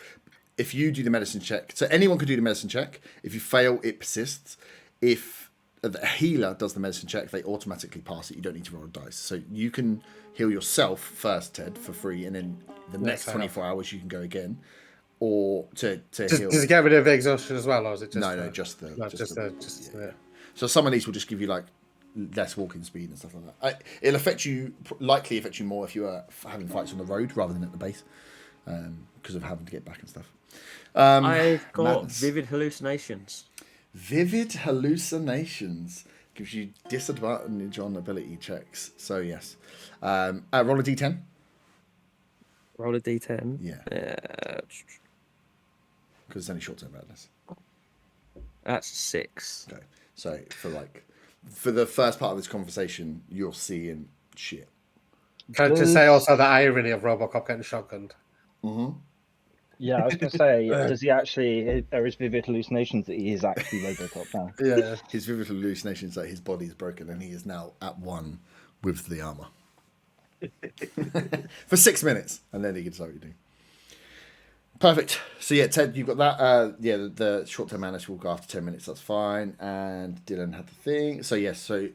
If you do the medicine check... So anyone can do the medicine check. If you fail, it persists. If the healer does the medicine check, they automatically pass it. You don't need to roll a dice. So you can heal yourself first, Ted, for free, and then the next 24 hours you can go again. Or to heal... Does it get rid of exhaustion as well, or is it just... No, just the... yeah. So some of these will just give you like less walking speed and stuff like that. It'll likely affect you more if you are having fights on the road rather than at the base, because of having to get back and stuff. I've got madness. vivid hallucinations. Vivid hallucinations gives you disadvantage on ability checks. So yes, roll a d10. Roll a d10. Yeah, because it's only short-term madness. That's 6. Okay, so for the first part of this conversation, you're seeing shit. Can I just say also the irony of RoboCop getting shotgunned? Mm-hmm. Yeah, I was going to say, does he actually... There is vivid hallucinations that he is actually RoboCop now. Yeah. His vivid hallucinations that his body is broken and he is now at one with the armor. For 6 minutes, and then he can decide what you do. Perfect. So yeah, Ted, you've got that. The short-term madness will go after 10 minutes. That's fine. And Dylan had the thing. So yes, so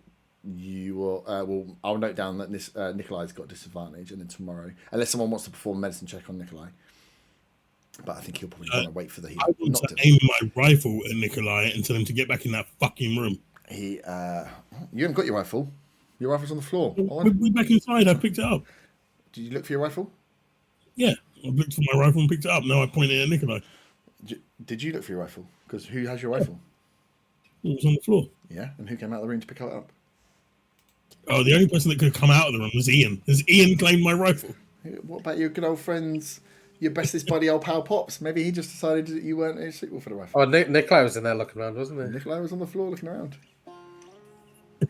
you will. I'll note down that this Nikolai's got disadvantage, and then tomorrow, unless someone wants to perform a medicine check on Nikolai. But I think he'll probably want to wait for the heal. I want to aim my rifle at Nikolai and tell him to get back in that fucking room. You haven't got your rifle. Your rifle's on the floor. We're back inside. I picked it up. Did you look for your rifle? Yeah, I looked for my rifle and picked it up. Now I point it at Nikolai. Did you look for your rifle? Because who has your rifle? It was on the floor. Yeah, and who came out of the room to pick it up? Oh, the only person that could come out of the room was Ian. Because Ian claimed my rifle. What about your good old friends, your bestest buddy, old pal Pops? Maybe he just decided that you weren't suitable for the rifle. Oh, Nikolai was in there looking around, wasn't he? Nikolai was on the floor looking around.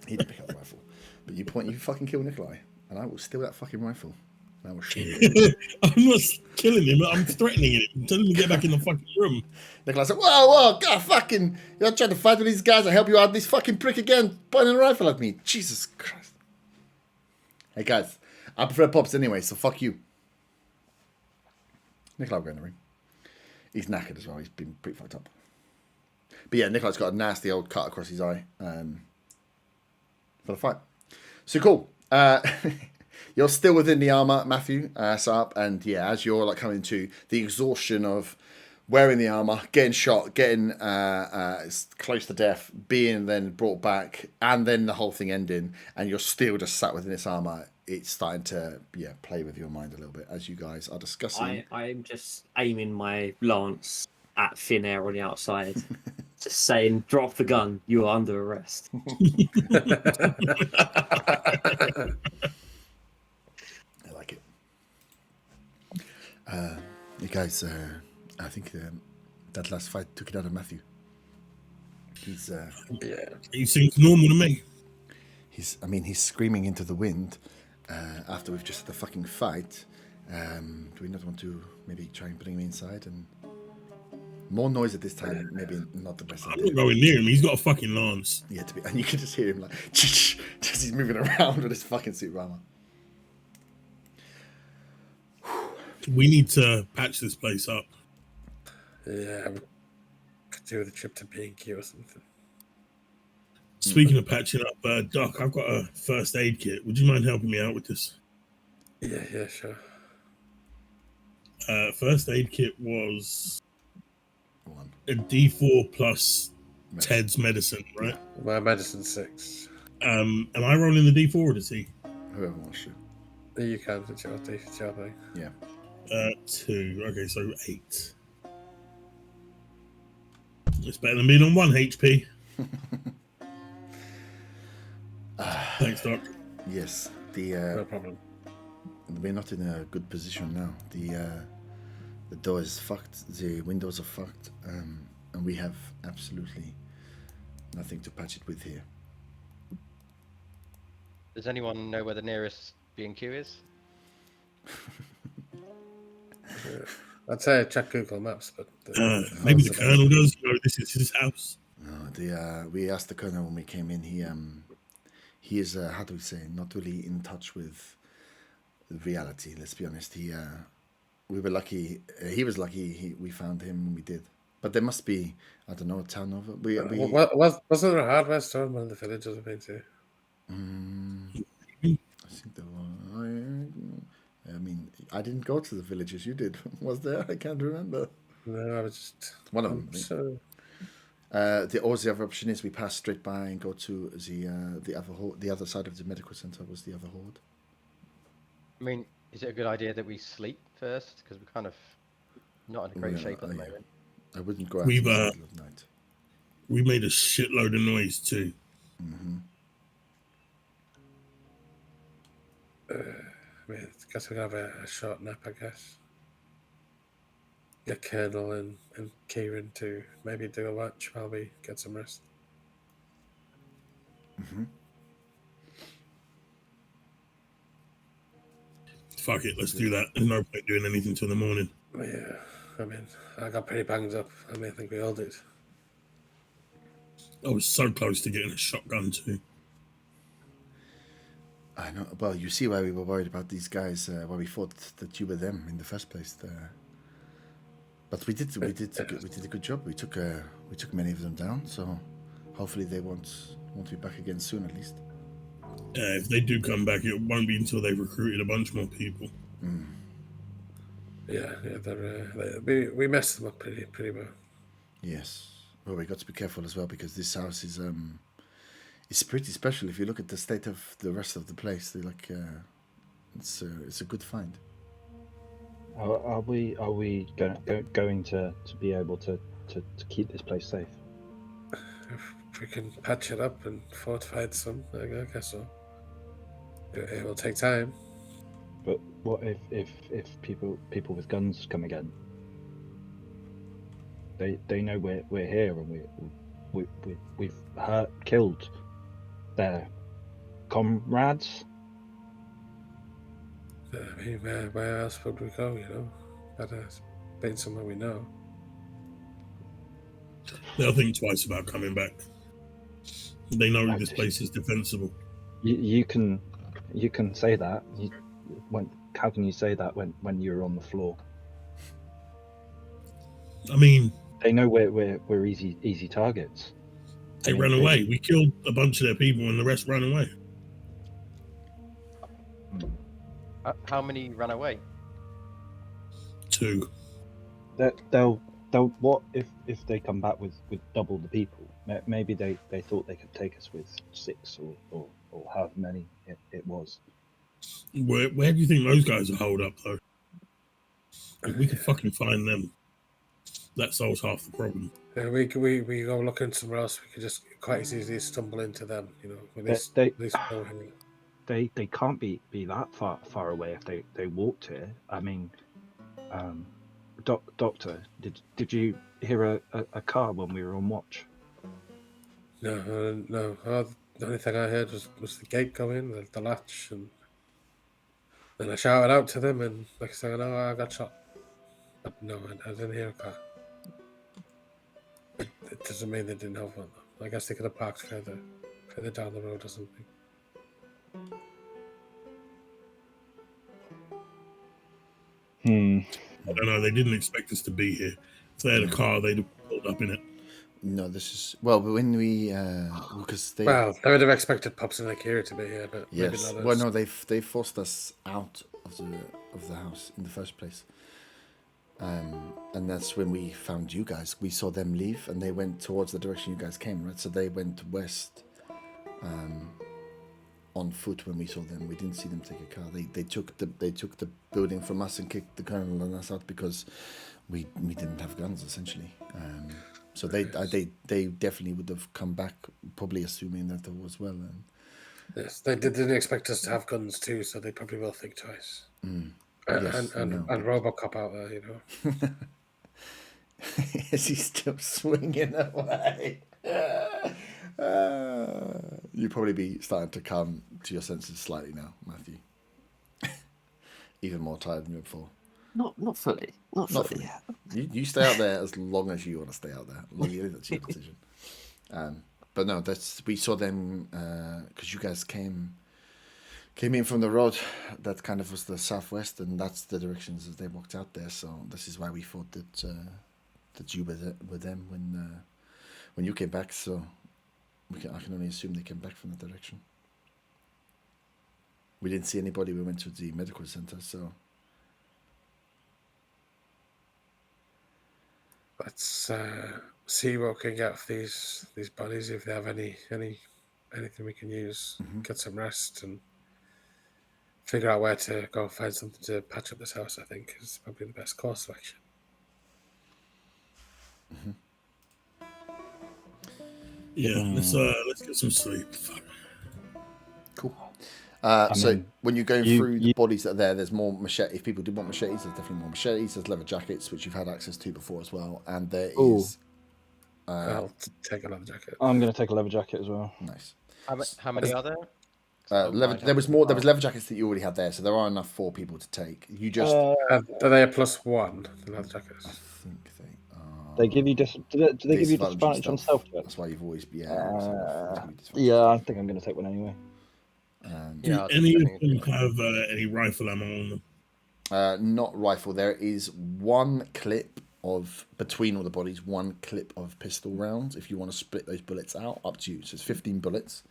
He did pick up the rifle. But you fucking kill Nikolai, and I will steal that fucking rifle. And I will shoot you. I'm not killing him. I'm threatening him. I'm telling him to get back in the fucking room. Nikolai said, whoa, God, fucking, you're trying to fight with these guys. I help you out. This fucking prick again, pointing a rifle at me. Jesus Christ. Hey, guys, I prefer Pops anyway, so fuck you. Nikolai will go in the ring. He's knackered as well. He's been pretty fucked up. But yeah, Nikolai's got a nasty old cut across his eye for the fight. So cool. You're still within the armor, Matthew, Sarp, and yeah, as you're like coming to the exhaustion of wearing the armor, getting shot, getting close to death, being then brought back, and then the whole thing ending, and you're still just sat within this armor. It's starting to play with your mind a little bit as you guys are discussing. I'm just aiming my lance at thin air on the outside, just saying, "Drop the gun. You are under arrest." I like it. You guys, I think that last fight took it out of Matthew. He's He seems normal to me. he's screaming into the wind after we've just had the fucking fight. Do we not want to maybe try and bring him inside and more noise at this time? Maybe not the best I'm idea. not going near him. He's got a fucking lance. Yeah, and you can just hear him like just he's moving around with his fucking suit armor. We need to patch this place up. Yeah, we could do with a trip to B&Q or something. Speaking of patching up, Doc, I've got a first aid kit. Would you mind helping me out with this? Yeah, sure. First aid kit was One. a D4 plus Ted's medicine, right? My medicine 6. Am I rolling the D4 or does he? Whoever wants to. You can, it's your thing. Yeah. 2. Okay, so 8. It's better than being on 1 HP. Thanks, Doc. Yes. No problem. We're not in a good position now. The door is fucked. The windows are fucked, and we have absolutely nothing to patch it with here. Does anyone know where the nearest B&Q is? I'd say check Google Maps, but Maybe the Colonel does. You know, this is his house. No, we asked the colonel when we came in. He is how do we say, not really in touch with reality. Let's be honest. We were lucky. He was lucky. We found him when we did. But there must be, I don't know, a town over. Wasn't there a hardware store in one of the villages I've been to? I think there was. I mean, I didn't go to the villages. You did. Was there? I can't remember. No, I was just One of them. So The other option is we pass straight by and go to the other side of the medical center. Was the other horde? I mean, is it a good idea that we sleep first? Because we're kind of not in a great shape at the moment. I wouldn't go out We've, in the middle of night. We made a shitload of noise too. Mm-hmm. I guess we can have a short nap, I guess. Get Colonel and Kieran to maybe do a watch while we get some rest. Mm-hmm. Fuck it, let's do that. There's no point doing anything till the morning. Yeah, I mean, I got pretty banged up. I think we all did. I was so close to getting a shotgun too. I know. Well, you see why we were worried about these guys. Why we thought that you were them in the first place. But we did a good job. We took many of them down. So hopefully they won't be back again soon, at least. If they do come back, it won't be until they've recruited a bunch more people. Mm. Yeah, we messed them up pretty well. Yes. Well, we got to be careful as well because this house is it's pretty special. If you look at the state of the rest of the place, they it's a good find. Are we going to be able to keep this place safe? If we can patch it up and fortify it some, I guess so. It will take time. But what if people with guns come again? They know we're here and we've killed their comrades. I mean, where else would we go? Better been somewhere we know. They'll think twice about coming back. They know this place is defensible. You can say that. How can you say that when you're on the floor? I mean, They know we're easy targets. they ran away. We killed a bunch of their people, and the rest ran away. How many ran away? 2. They'll what if they come back with double the people? Maybe they thought they could take us with 6 or however many it was. Where do you think those guys are holed up, though? If we could fucking find them, that solves half the problem. Yeah, we go looking somewhere else. We could just quite easily stumble into them. You know, at least know him. They can't be that far away if they walked here. I mean, Doctor, did you hear a car when we were on watch? No. The only thing I heard was the gate go in, the latch, and then I shouted out to them, and like I said, no, I got shot. But no, I didn't hear a car. It doesn't mean they didn't have one. I guess they could have parked further down the road or something. I don't know. They didn't expect us to be here. If they had a car, they'd have pulled up in it. No, this is but when we because they Well, they would have expected Pops and Akira to be here, but maybe yes, not us. well, no, they forced us out of the house in the first place, and that's when we found you guys. We saw them leave, and they went towards the direction you guys came, right? So they went west, on foot when we saw them. We didn't see them take a car. They took the building from us and kicked the colonel and us out because we didn't have guns essentially. So they definitely would have come back, probably assuming that there was well. And Yes, they didn't expect us to have guns too, so they probably will think twice. yes, And Robocop out there, you know. is he still swinging away? You'd probably be starting to come to your senses slightly now, Matthew. Even more tired than you were before. Not fully. Not Not fully. fully. You stay out there as long as you want to stay out there. That's your decision. But no, we saw them because you guys came in from the road that kind of was the southwest, and that's the directions as they walked out there. So this is why we thought that you were them when you came back. So I can only assume they came back from that direction. We didn't see anybody. We went to the medical center, so. Let's see what we can get of these bodies, if they have anything we can use. Get some rest and figure out where to go and find something to patch up this house. I think is probably the best course of action. Yeah, let's get some sleep. Cool. I So mean, when you're going through the bodies that are there, there's more machete. If people do want machetes, there's definitely more machetes. There's leather jackets, which you've had access to before as well. And there is... I'll take another jacket. I'm going to take a leather jacket as well. Nice. How many are there? There was leather jackets that you already had there, so there are enough for people to take. You just... Are they a +1, the leather jackets? I think they are... They give you do they give you disadvantage on stealth checks? That's why you've always... Yeah, I think I'm going to take one anyway. Do Yeah, any of them have any rifle ammo on them? Not rifle. There is one clip of, between all the bodies, one clip of pistol rounds. If you want to split those bullets out, up to you. So it's 15 bullets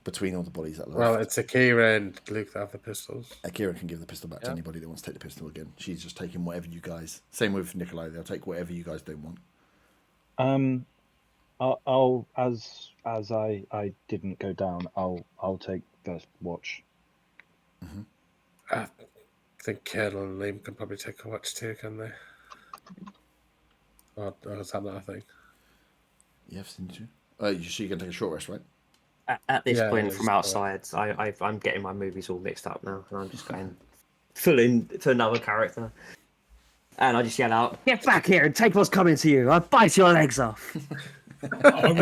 between all the bodies that left. Well, it's Akira and Luke that have the pistols. Akira can give the pistol back to anybody that wants to take the pistol again. She's just taking whatever you guys... Same with Nikolai. They'll take whatever you guys don't want. I'll as I didn't go down, I'll take first watch. I think Colonel and Liam can probably take a watch too, can they? Or is that not a thing? Yes, didn't you? So you're going to take a short rest, right? At this Yeah, point, it's from outside, I'm getting my movies all mixed up now, and I'm just going full into another character. And I just yell out, "Get back here and take what's coming to you! I'll bite your legs off!" I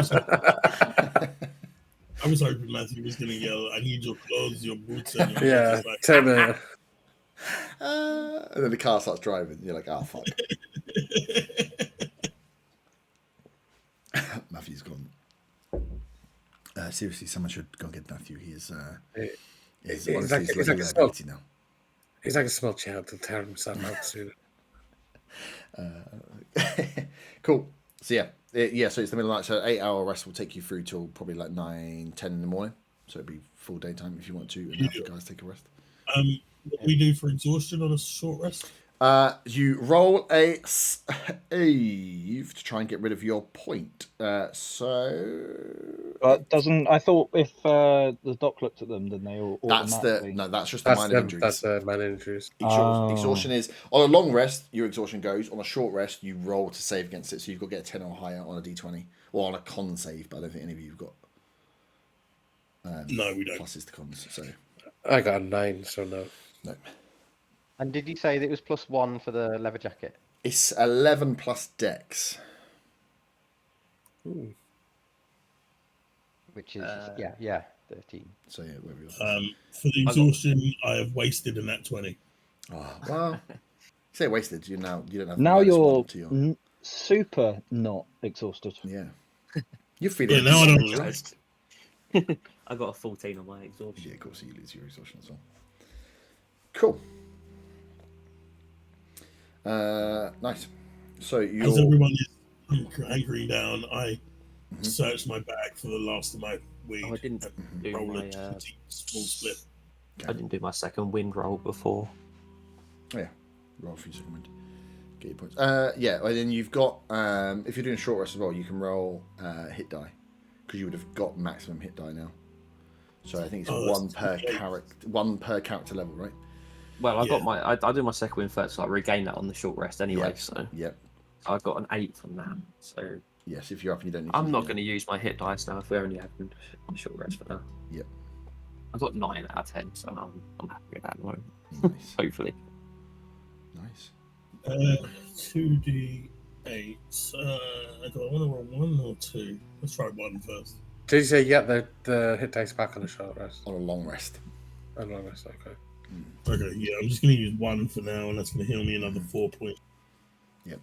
was hoping Matthew was going to yell, "I need your clothes, your boots, and your..." Yeah, Like, Terminator. And then the car starts driving. You're like, oh, fuck. Matthew's gone. Seriously, someone should go and get Matthew. He is... He's honestly, like he's a like a small- liability now. He's like a small child. He'll tear himself out soon. Cool. So yeah, so it's the middle of the night. So 8-hour rest will take you through till probably like 9, 10 in the morning. So it'd be full daytime if you want to, and have the guys take a rest. What do we do for exhaustion on a short rest? You roll a save to try and get rid of your point. But I thought if the doc looked at them, then they all automatically. that's just the minor injuries. That's minor injuries. Exhaustion is on a long rest. Your exhaustion goes. On a short rest, you roll to save against it. So you've got to get a 10 or higher on a d20 or on a con save. But I don't think any of you've got. No, we don't. Pluses to cons. So I got a 9, so no. no. And did you say that it was +1 for the leather jacket? It's 11 plus dex. Ooh. Which is, yeah, 13. So yeah, wherever you're. For the exhaustion, I have wasted a nat 20. Oh, well, say wasted. You don't have. Now minus you're one to your... super not exhausted. Yeah. You're feeling. Yeah, now I don't. I got a 14 on my exhaustion. Yeah, of course, you lose your exhaustion as well. Cool. Nice. So you. As everyone is hankering down, I searched my bag for the last of my weed. Oh, I didn't do roll my. a small split. I didn't do my second wind roll before. Oh, yeah. Roll for your second wind. Get your points. Yeah, and then you've got. If you're doing short rest as well, you can roll hit die because you would have got maximum hit die now. So I think it's one per character level, right? Well, I got my. I do my second wind first, so I regain that on the short rest anyway. Yep. So Yep. I got an 8 from that. So yes, if you're up and you don't need. I'm not going to use my hit dice now if we only have a short rest for now. Yep. I got 9 out of 10, so I'm happy with that at the moment. Nice. Hopefully. Nice. 2d8. Do I want to roll 1 or 2? Let's try 1 first. Did you say you get the hit dice back on a short rest? On a long rest. On a long rest, okay. Okay, yeah, I'm just going to use 1 for now, and that's going to heal me another 4 points. Yep.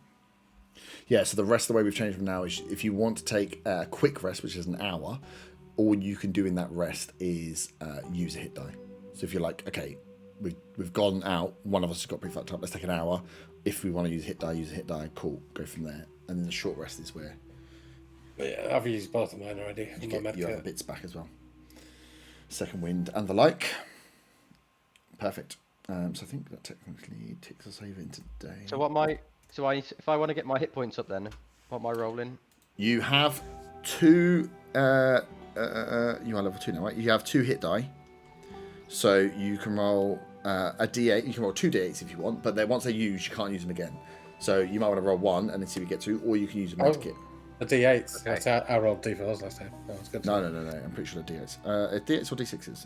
Yeah, so the rest of the way we've changed from now is if you want to take a quick rest, which is an hour, all you can do in that rest is use a hit die. So if you're like, okay, we've gone out, one of us has got pretty fucked up, let's take an hour. If we want to use a hit die, cool, go from there. And then the short rest is where Yeah, I've used both of mine already. you get your other bits back as well. Second wind and the like. Perfect. So I think that technically takes us over into today. So if I want to get my hit points up, then what am I rolling? You have 2. You are level 2 now, right? You have 2 hit die. So you can roll a d8. You can roll 2 d8s if you want, but then once they're used, you can't use them again. So you might want to roll 1 and then see if you get 2, or you can use a med kit. A d8. Okay. Okay. I rolled d4s last time. That was good. No. I'm pretty sure they're d8s. D8s or d6s?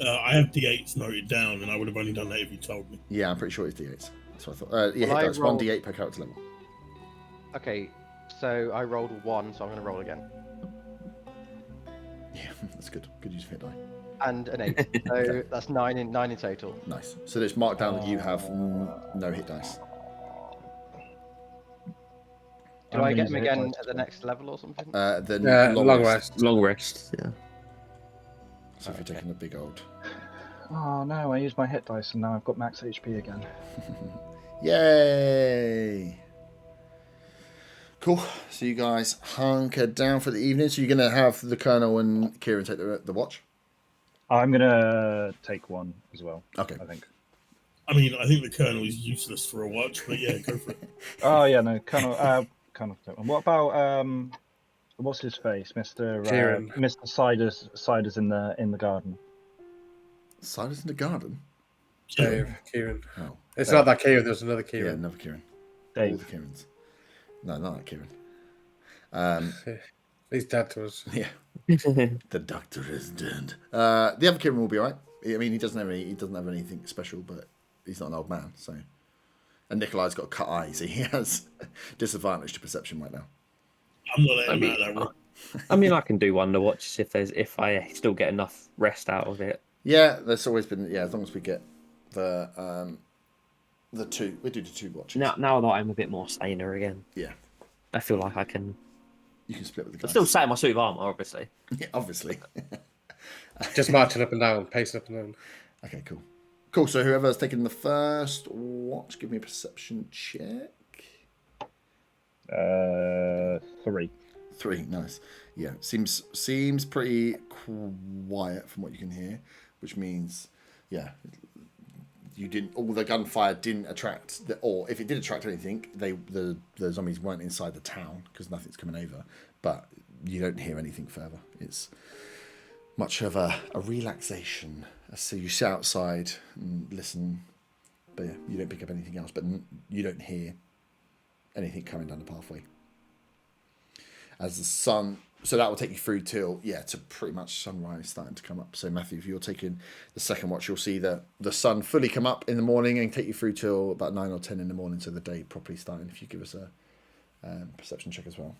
I have d8s noted down, and I would have only done that if you told me. Yeah, I'm pretty sure it's d8s. That's what I thought. Yeah, Well, hit dice. rolled- 1d8 per character level. Okay, so I rolled 1, so I'm going to roll again. Yeah, that's good. Good use of hit die. And an 8. So that's 9 in total. Nice. So it's marked down that you have no hit dice. Do I get them again at the next level or something? The long rest. Long rest, yeah. So if you're taking a big old. Oh no, I used my hit dice and now I've got max HP again. Yay! Cool. So you guys hunker down for the evening. So you're going to have the Colonel and Kieran take the watch? I'm gonna take 1 as well. Okay. I think. I mean, I think the Colonel is useless for a watch, but yeah, go for it. Oh yeah, no, Colonel. What about what's his face, Mr. Kieran. Mr. Siders in the garden. Siders in the garden? Dave, Kieran. Oh. It's not that Kieran, there's another Yeah, Kieran. another Kieran. All Dave. the Kierans. No, not that Kieran. He's dead to us. Yeah. The doctor is dead. The other Kieran will be alright. I mean, he doesn't have anything special, but he's not an old man, so. And Nikolai's got cut eyes, so he has disadvantage to perception right now. I'm not letting him out of that room. I mean, I can do Wonder Watch if I still get enough rest out of it. Yeah, there's always been as long as we get the 2, we do the 2 watches. Now that I'm a bit more saner again, Yeah, I feel like I can. you can split with the I'm guys. still sat in my suit of armor, obviously. Yeah, obviously. Just marching up and down, pacing up and down. Okay, cool. Cool. So whoever's taking the first watch, give me a perception check. 3. 3, nice. Yeah, seems pretty quiet from what you can hear, which means, yeah, you didn't. All the gunfire didn't attract, or if it did attract anything, the zombies weren't inside the town because nothing's coming over. But you don't hear anything further. It's much of a relaxation. So you sit outside and listen, but yeah, you don't pick up anything else. But you don't hear anything coming down the pathway. As the sun, so that will take you through till, to pretty much sunrise starting to come up. So Matthew, if you're taking the second watch, you'll see the sun fully come up in the morning and take you through till about 9 or 10 in the morning, so the day properly starting. If you give us a perception check as well.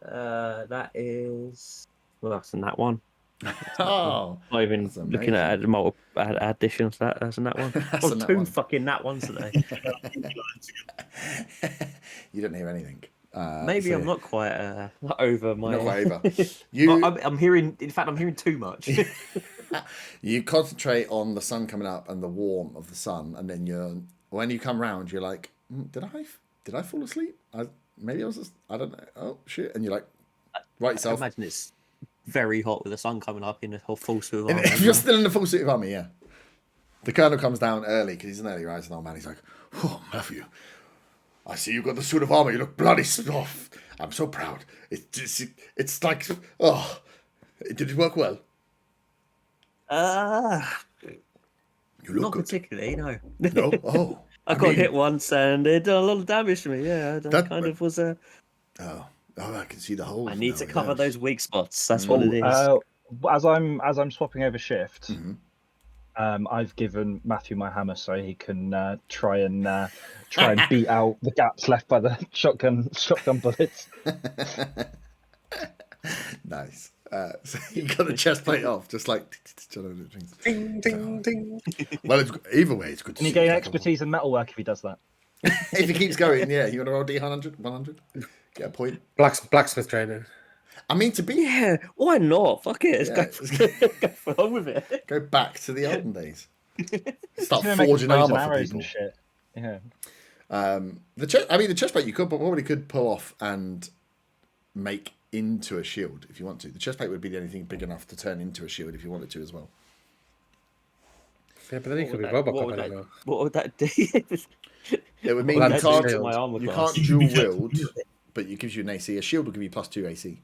That is, well, that's in that one. Oh, Not even looking at the multiple additions. That's in that one. That's Well, in that 2 one. fucking that ones today. You don't hear anything. Maybe so I'm not quite over my. not quite over. You I'm hearing. In fact, I'm hearing too much. you concentrate on the sun coming up and the warmth of the sun, and then when you come round, you're like, did I fall asleep? Maybe I was just, I don't know. Oh shit! And you're like, right I yourself. imagine it's very hot with the sun coming up in a whole full suit of And armor. if you're still in the full suit of armour, yeah. The colonel comes down early because he's an early rising old man. He's like, "Oh, Matthew, I see you've got the suit of armour. You look bloody soft. I'm so proud. It's like, oh, did it work well? You look Not good. particularly, no. No, oh, I got hit once and it did a lot of damage to me. Yeah, that kind of was a. Oh, I can see the holes. I need now, to cover yeah. those weak spots. That's what it is. As I'm swapping over shift, Mhm. I've given Matthew my hammer so he can try and beat out the gaps left by the shotgun bullets. Nice. So you got the chest plate off, just like. Ding, ding, ding. Well, either way, it's good. Can you gain expertise in metalwork if he does that? If he keeps going, yeah. You want to roll D100, 100, get a point. Blacksmith training. I mean, to be Yeah, why not? Fuck it. Let's go on with it. go back to the olden days. Start He's gonna make forging bows and armor for arrows people. and shit. Yeah. The chest plate you probably could pull off and make into a shield if you want to. The chest plate would be the only thing big enough to turn into a shield if you wanted to as well. Yeah, but then he could be What Robocop would that- anymore. What would that do? It would mean Well, you that's can't, shield. my armor you class. can't dual wield, but it gives you an AC. A shield will give you +2 AC.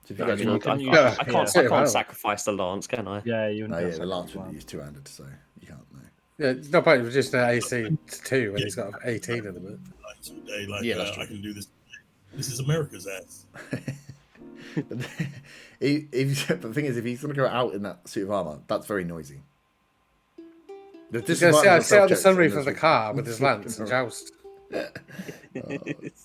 So if you I, go mean, to I, Yeah. I can't, Yeah. I can't sacrifice the lance, can I? Yeah, you no, wouldn't. yeah, be the able to lance as would well. be used two-handed, so you can't know. Yeah, it's no point reducing the AC to 2 when he's got 18 at the minute. Yeah, that's true. I can do this. This is America's ass. But the thing is, if he's going to go out in that suit of armor, that's very noisy. He's going to sit out the sunroof of the car with his lance and joust. Oh,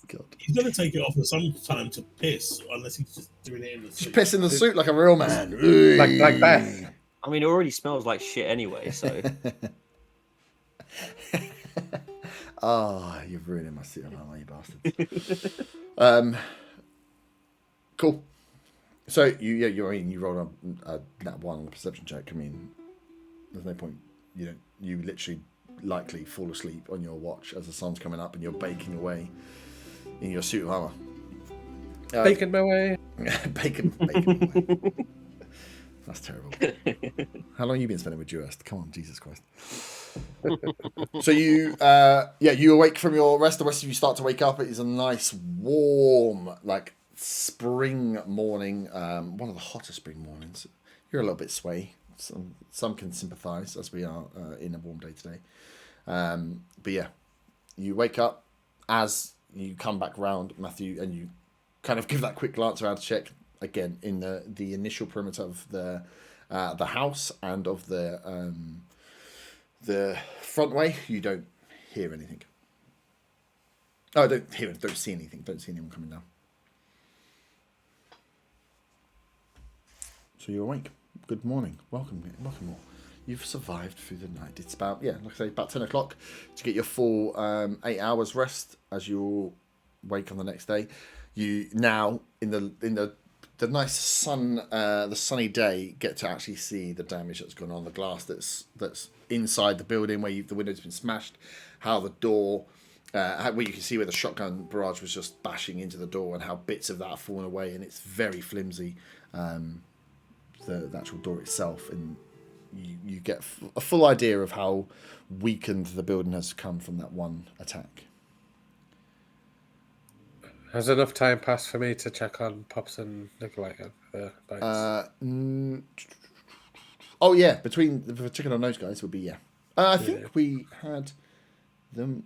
God. He's going to take it off at some time to piss, unless he's just doing it in the Just suit. piss in the suit like a real man. Like Beth. I mean, it already smells like shit anyway, so. Oh, you're ruining my suit of armor, you bastards. Cool. So you rolled a nat 1 on the perception check. I mean, there's no point. You literally likely fall asleep on your watch as the sun's coming up and you're baking away in your suit of armor. Bacon my way. bacon away. That's terrible. How long have you been spending with Durst? Come on, Jesus Christ. So you awake from your rest. The rest of you start to wake up. It is a nice, warm, like spring morning. One of the hottest spring mornings. You're a little bit sway. Some can sympathise as we are in a warm day today. But yeah, you wake up as you come back round, Matthew, and you kind of give that quick glance around to check again in the initial perimeter of the house and of the front way. You don't hear anything. Oh, don't see anything. Don't see anyone coming down. So you're awake. Good morning. Welcome all. You've survived through the night. It's about, like I say, about 10 o'clock to get your full 8 hours rest as you wake on the next day. You now, in the the nice sun, the sunny day, get to actually see the damage that's gone on the glass that's inside the building where the window's been smashed, how the door, where you can see where the shotgun barrage was just bashing into the door, and how bits of that have fallen away, and it's very flimsy, the actual door itself, and you get a full idea of how weakened the building has come from that one attack. Has enough time passed for me to check on Pops and Nikolai? Oh yeah, for checking on those guys would be yeah. I think we had them.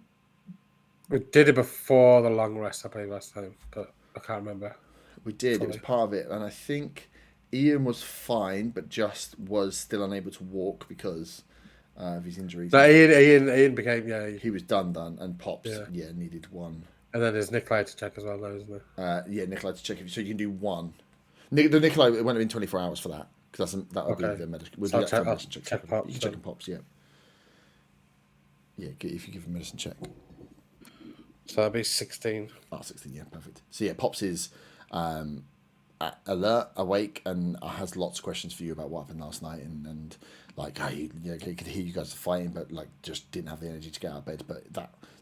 We did it before the long rest, I believe, last time, but I can't remember. We did. Fully. It was part of it, and I think Ian was fine, but just was still unable to walk because of his injuries. No, Ian became he was done, and Pops needed one. And then there's Nikolai to check as well, though, isn't there? Nikolai to check so you can do one. The Nikolai it won't have been 24 hours for that because that would be the medicine. We'll do that medicine check. Pops. You can check on Pops, yeah. Yeah, if you give him a medicine check. So that'd be 16. Oh, 16, yeah, perfect. So yeah, Pops is alert, awake, and has lots of questions for you about what happened last night, and like he could hear you guys fighting, but like just didn't have the energy to get out of bed. But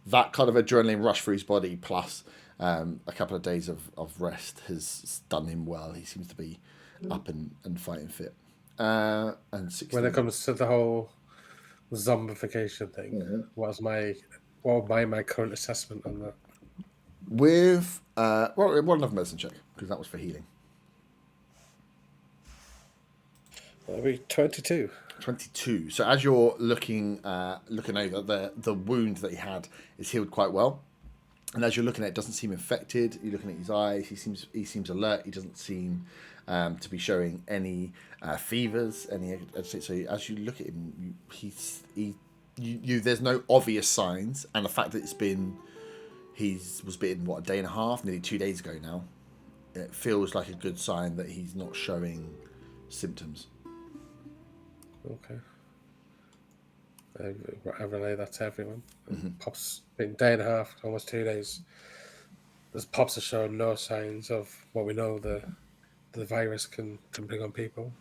that kind of adrenaline rush through his body, plus a couple of days of rest, has done him well. He seems to be up and fighting fit. And 16. When it comes to the whole zombification thing, what would be my current assessment on that? With another medicine check, because that was for healing. That'll be 22. 22. So as you're looking over, the wound that he had is healed quite well, and as you're looking at it, doesn't seem infected. You're looking at his eyes. He seems alert. He doesn't seem to be showing any fevers. So as you look at him, there's no obvious signs, and the fact that he was bitten a day and a half, nearly 2 days ago now, it feels like a good sign that he's not showing symptoms. Okay. I relay that to everyone. Pops been day and a half, almost 2 days. There's Pops are showing no signs of what we know the virus can bring on people.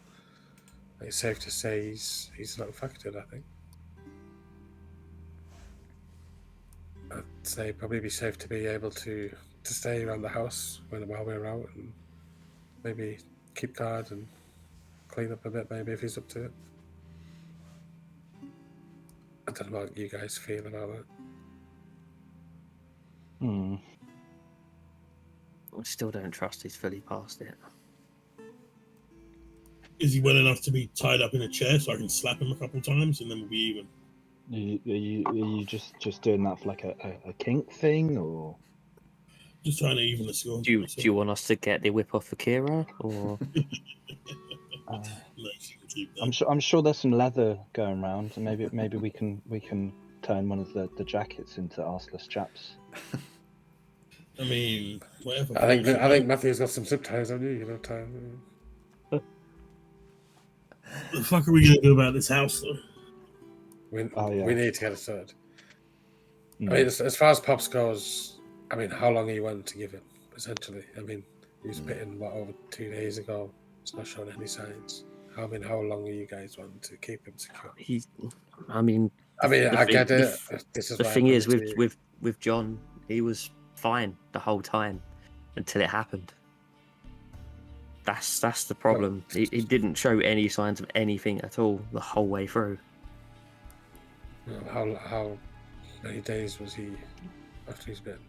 It's safe to say he's not infected, I think. I'd say probably be safe to be able to stay around the house while we're out, and maybe keep guard and clean up a bit, maybe, if he's up to it. I don't know how you guys feel about that. I still don't trust he's fully past it. Is he well enough to be tied up in a chair so I can slap him a couple times and then we'll be even? Are you just doing that for like a kink thing, or just trying to even the score? Do you want us to get the whip off for Kira, or? I'm sure there's some leather going around, and maybe we can turn one of the jackets into arseless chaps. I mean, whatever. I think Matthew's got some zip ties on you. You know, time. What the fuck are we gonna do about this house, though? We need to get it sorted. Mm. I mean, as far as Pops goes, I mean, how long are you wanting to give him, essentially? I mean, he was bitten, over 2 days ago. It's not showing any signs. How long are you guys wanting to keep him secure? I get it. The thing is, with John, he was fine the whole time until it happened. That's the problem. He didn't show any signs of anything at all the whole way through. How many days was he after he's bitten?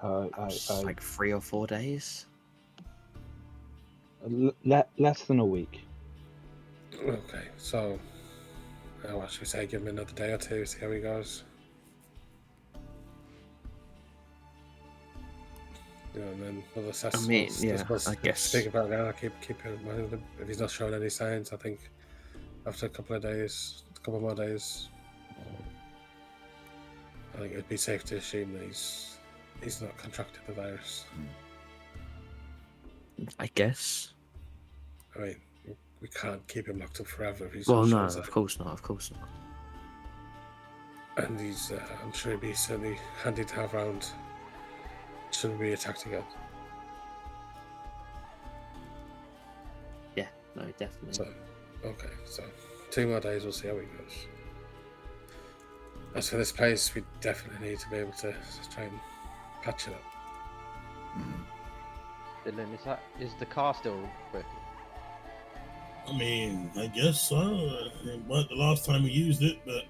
Like 3 or 4 days. Less than a week. Okay, so what should we say? Give him another day or two, see how he goes. And then we'll assess. I guess. Speak about it now. I'll keep in mind him. If he's not showing any signs, I think after a couple more days, I think it'd be safe to assume that he's not contracted the virus. I guess. I mean, we can't keep him locked up forever. If he's of course not. And I'm sure he'd be certainly handy to have around. Shouldn't be attacked again. No, definitely. So, okay, so 2 more days, we'll see how it goes. As for this place, we definitely need to be able to try and patch it up. Dylan, is the car still working? I mean, I guess so. It weren't the last time we used it, but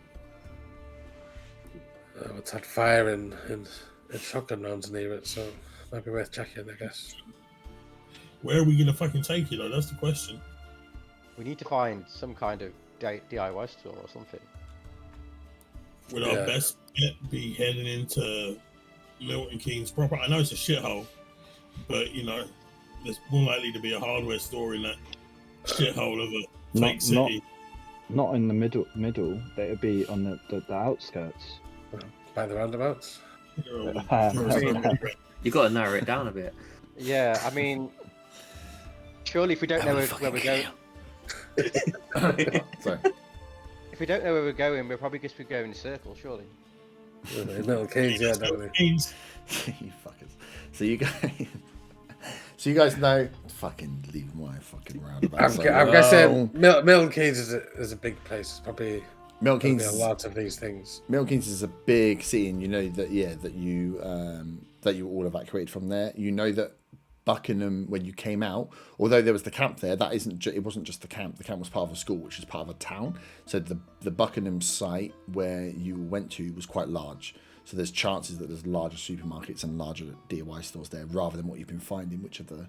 It's had fire and shotgun rounds near it, so might be worth checking, I guess. where are we gonna fucking take it? Though? That's the question. We need to find some kind of DIY store or something. Would our best bet be heading into Milton Keynes proper? I know it's a shithole, but you know, there's more likely to be a hardware store in that shithole of a fake city. Not in the middle. That would be on the outskirts. By the roundabouts. You You've got to narrow it down a bit. Yeah, I mean, surely if we don't know where we're going, Sorry. if we don't know where we're going, we'll probably just be going in a circle, surely. Little Keynes, yeah, definitely. You fuckers. So you guys know. Fucking leave my fucking roundabout. I'm guessing Milton Keynes is a big place. It's probably Milton Keynes a lot of these things. Milton Keynes is a big city, and you know that that you all evacuated from there. You know that Buckingham, when you came out, although there was the camp there, that it wasn't just the camp. The camp was part of a school, which is part of a town. So the Buckingham site where you went to was quite large. So there's chances that there's larger supermarkets and larger DIY stores there, rather than what you've been finding, which are the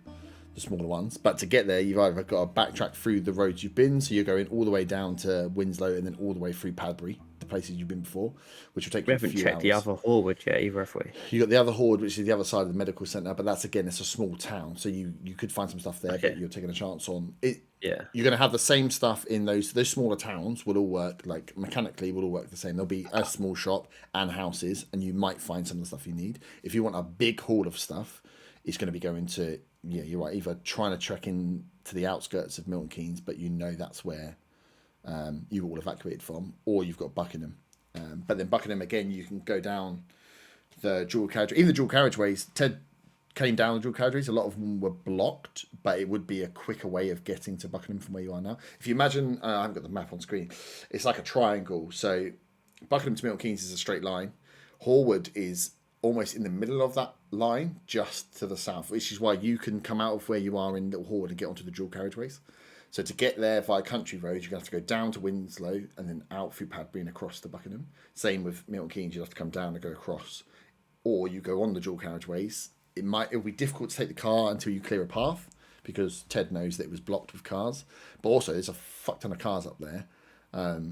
smaller ones. But to get there, you've either got to backtrack through the roads you've been, so you're going all the way down to Winslow and then all the way through Padbury, the places you've been before, which will take you a few hours. We haven't checked the other Horde yet either, have we? You got the other Horde, which is the other side of the medical centre, but that's, again, it's a small town, so you could find some stuff there, but you're taking a chance on it. Yeah. You're going to have the same stuff in those smaller towns. Will all work, like mechanically, will all work the same. There'll be a small shop and houses, and you might find some of the stuff you need. If you want a big haul of stuff, it's going to be going to, yeah, you're right, either trying to trek in to the outskirts of Milton Keynes, but you know that's where you all evacuated from, or you've got Buckingham. But then Buckingham, again, you can go down the dual carriageway. Even the dual carriageways, Ted came down the dual carriageways. A lot of them were blocked, but it would be a quicker way of getting to Buckingham from where you are now. If you imagine, I haven't got the map on screen, it's like a triangle. So Buckingham to Milton Keynes is a straight line. Horwood is almost in the middle of that line, just to the south, which is why you can come out of where you are in Little Horwood and get onto the dual carriageways. So to get there via country roads, you're going to have to go down to Winslow and then out through Padbury and across to Buckingham. Same with Milton Keynes, you'll have to come down and go across. Or you go on the dual carriageways. It'll be difficult to take the car until you clear a path, because Ted knows that it was blocked with cars. But also, there's a fuck ton of cars up there,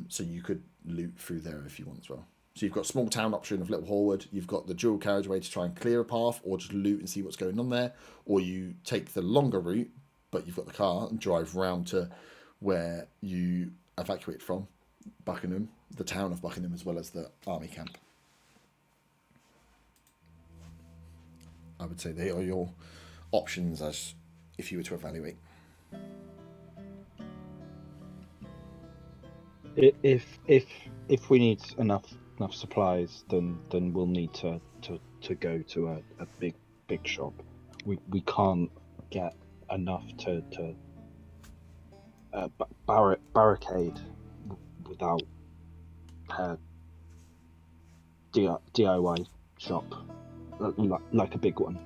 so you could loot through there if you want as well. So you've got small town option of Little Horwood. You've got the dual carriageway to try and clear a path, or just loot and see what's going on there. Or you take the longer route, but you've got the car, and drive round to where you evacuate from, Buckingham, the town of Buckingham, as well as the army camp. I would say they are your options as if you were to evaluate. If we need enough supplies, then we'll need to go to a big shop. We can't get enough to barricade without a DIY shop like a big one.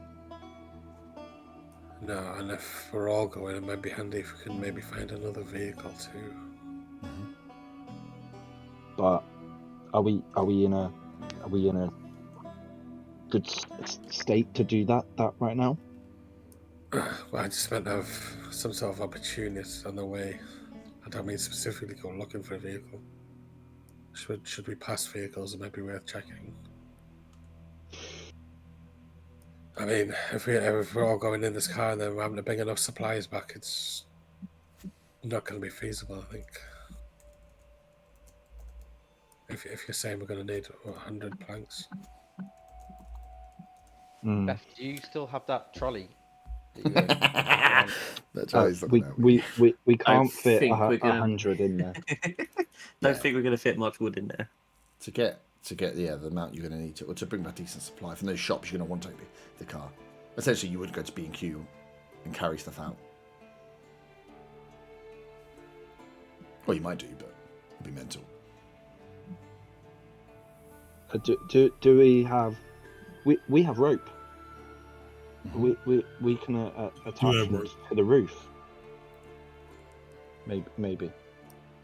No, and if we're all going, it might be handy if we can maybe find another vehicle too. But are we in a good state to do that right now? Well, I just meant to have some sort of opportunist on the way. I don't mean specifically go looking for a vehicle. Should we pass vehicles, it might be worth checking. I mean, if we're all going in this car and then we're having to bring enough supplies back, it's not going to be feasible, I think. If you're saying we're going to need 100 planks. Beth, do you still have that trolley? We can't fit 100 in there. Don't think we're going to fit much wood in there. To get the amount you're going to need to, or to bring back decent supply from those shops, you're going to want to take the car. Essentially, you would go to B&Q and carry stuff out. Well, you might do, but it'd be mental. Do we have? We have rope. Mm-hmm. We can attach have them rope. to the roof. Maybe.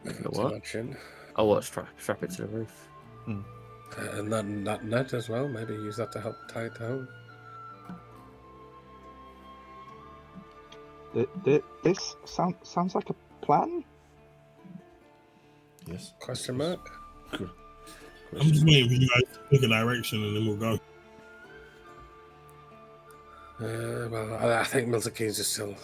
Not what? to mention. Oh, what? Strap it to the roof. And that net as well. Maybe use that to help tie it down. This sounds like a plan. Yes. Question mark? Good. I'm just waiting for you guys to pick a direction and then we'll go. Well, I think Milton Keynes is still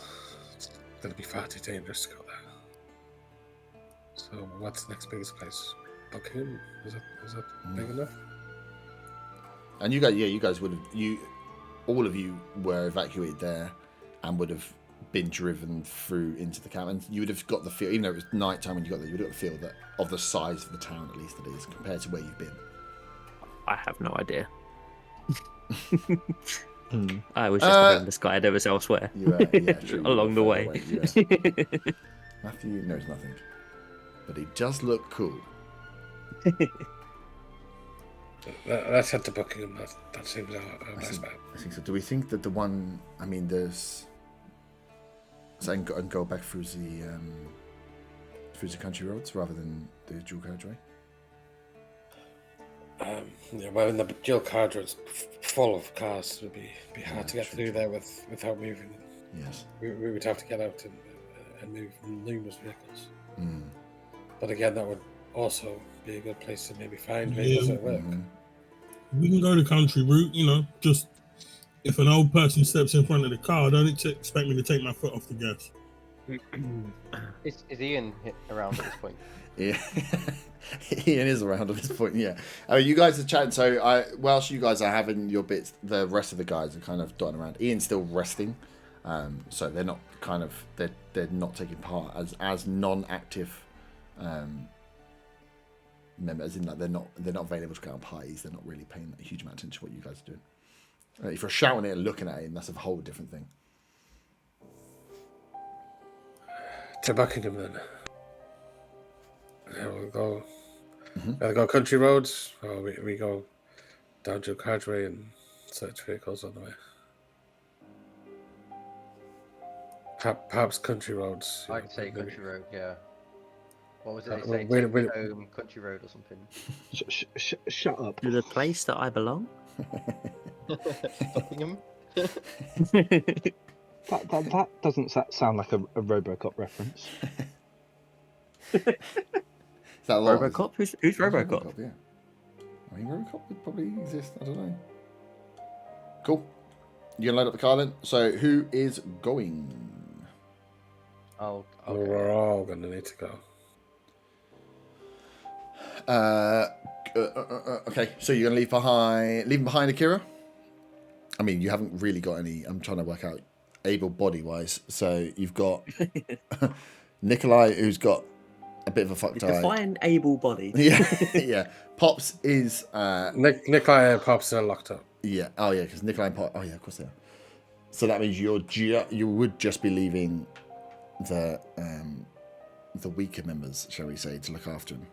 going to be far too dangerous to go there. So, what's the next biggest place? Buckingham? Is that big enough? And you guys would have, all of you were evacuated there and would have been driven through into the camp, and you would have got the feel, even though it was night time when you got there, you would have got the feel that of the size of the town, at least it is, compared to where you've been. I have no idea. I was just a homeless guy that was elsewhere. You were, yeah, true, you along the were way. further away, yeah. Matthew knows nothing, but he does look cool. Let's head to Buckingham. That seems our best bet. I think so. Do we think that the one? I mean, there's. So and go back through the country roads rather than the dual carriageway. Yeah, well, in the dual carriageway it's full of cars. It would be hard to get through there without moving. Yes. We would have to get out and move numerous vehicles. Mm. But again, that would also be a good place to maybe find vehicles at work. Mm-hmm. We can go the country route, just if an old person steps in front of the car, don't expect me to take my foot off the gas. Is Ian around at this point? Yeah, Ian is around at this point. Yeah, you guys are chatting. So, whilst you guys are having your bits, the rest of the guys are kind of dotting around. Ian's still resting, so they're not they're not taking part as non-active members. In that they're not available to go on parties. They're not really paying a huge amount of attention to what you guys are doing. If you're shouting it and looking at him, that's a whole different thing. To Buckingham then. Yeah, we'll go. Either go country roads, or we go down to a carriageway and search vehicles on the way. Perhaps country roads. I'd say country road, yeah. What was it? Well, They say wait. home country road or something. Shut up. To the place that I belong. Buckingham. That doesn't sound like a RoboCop reference. Is that a lot? Robocop? Who's Robocop? Yeah. I mean, Robocop would probably exist. I don't know. Cool. You gonna load up the car then? So, who is going? Oh, Well, okay. we're all going to need to go. Okay, so you're gonna leaving behind Akira? I mean, you haven't really got any. I'm trying to work out able body wise. So you've got Nikolai, who's got a bit of a fucked eye. Define able body. Yeah, yeah. Pops is Nikolai and Pops are locked up. yeah. Oh yeah, because Nikolai and Pops. Oh yeah, of course they are. So that means you would just be leaving the weaker members, shall we say, to look after him.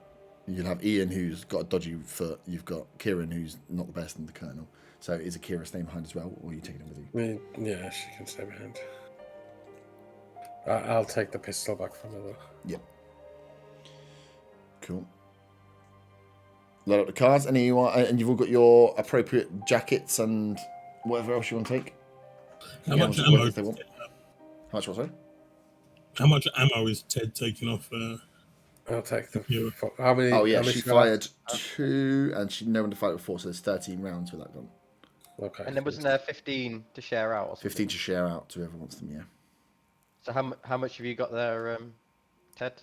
You'll have Ian, who's got a dodgy foot. You've got Kieran, who's not the best, and the Colonel. So is Akira staying behind as well, or are you taking him with you? I mean, yeah, she can stay behind. I'll take the pistol back from her though. Yep. Cool. Load up the cars, and you've all got your appropriate jackets and whatever else you want to take. How much ammo? How much what, sorry? How much ammo is Ted taking off? I'll take the. Yeah. How many? Oh yeah, how many she shall I- fired 2, and she no one to fight with 4, so there's 13 rounds with that gun. Okay. And then wasn't there 15 to share out or something? 15 to share out to whoever wants them. Yeah. So how much have you got there, Ted?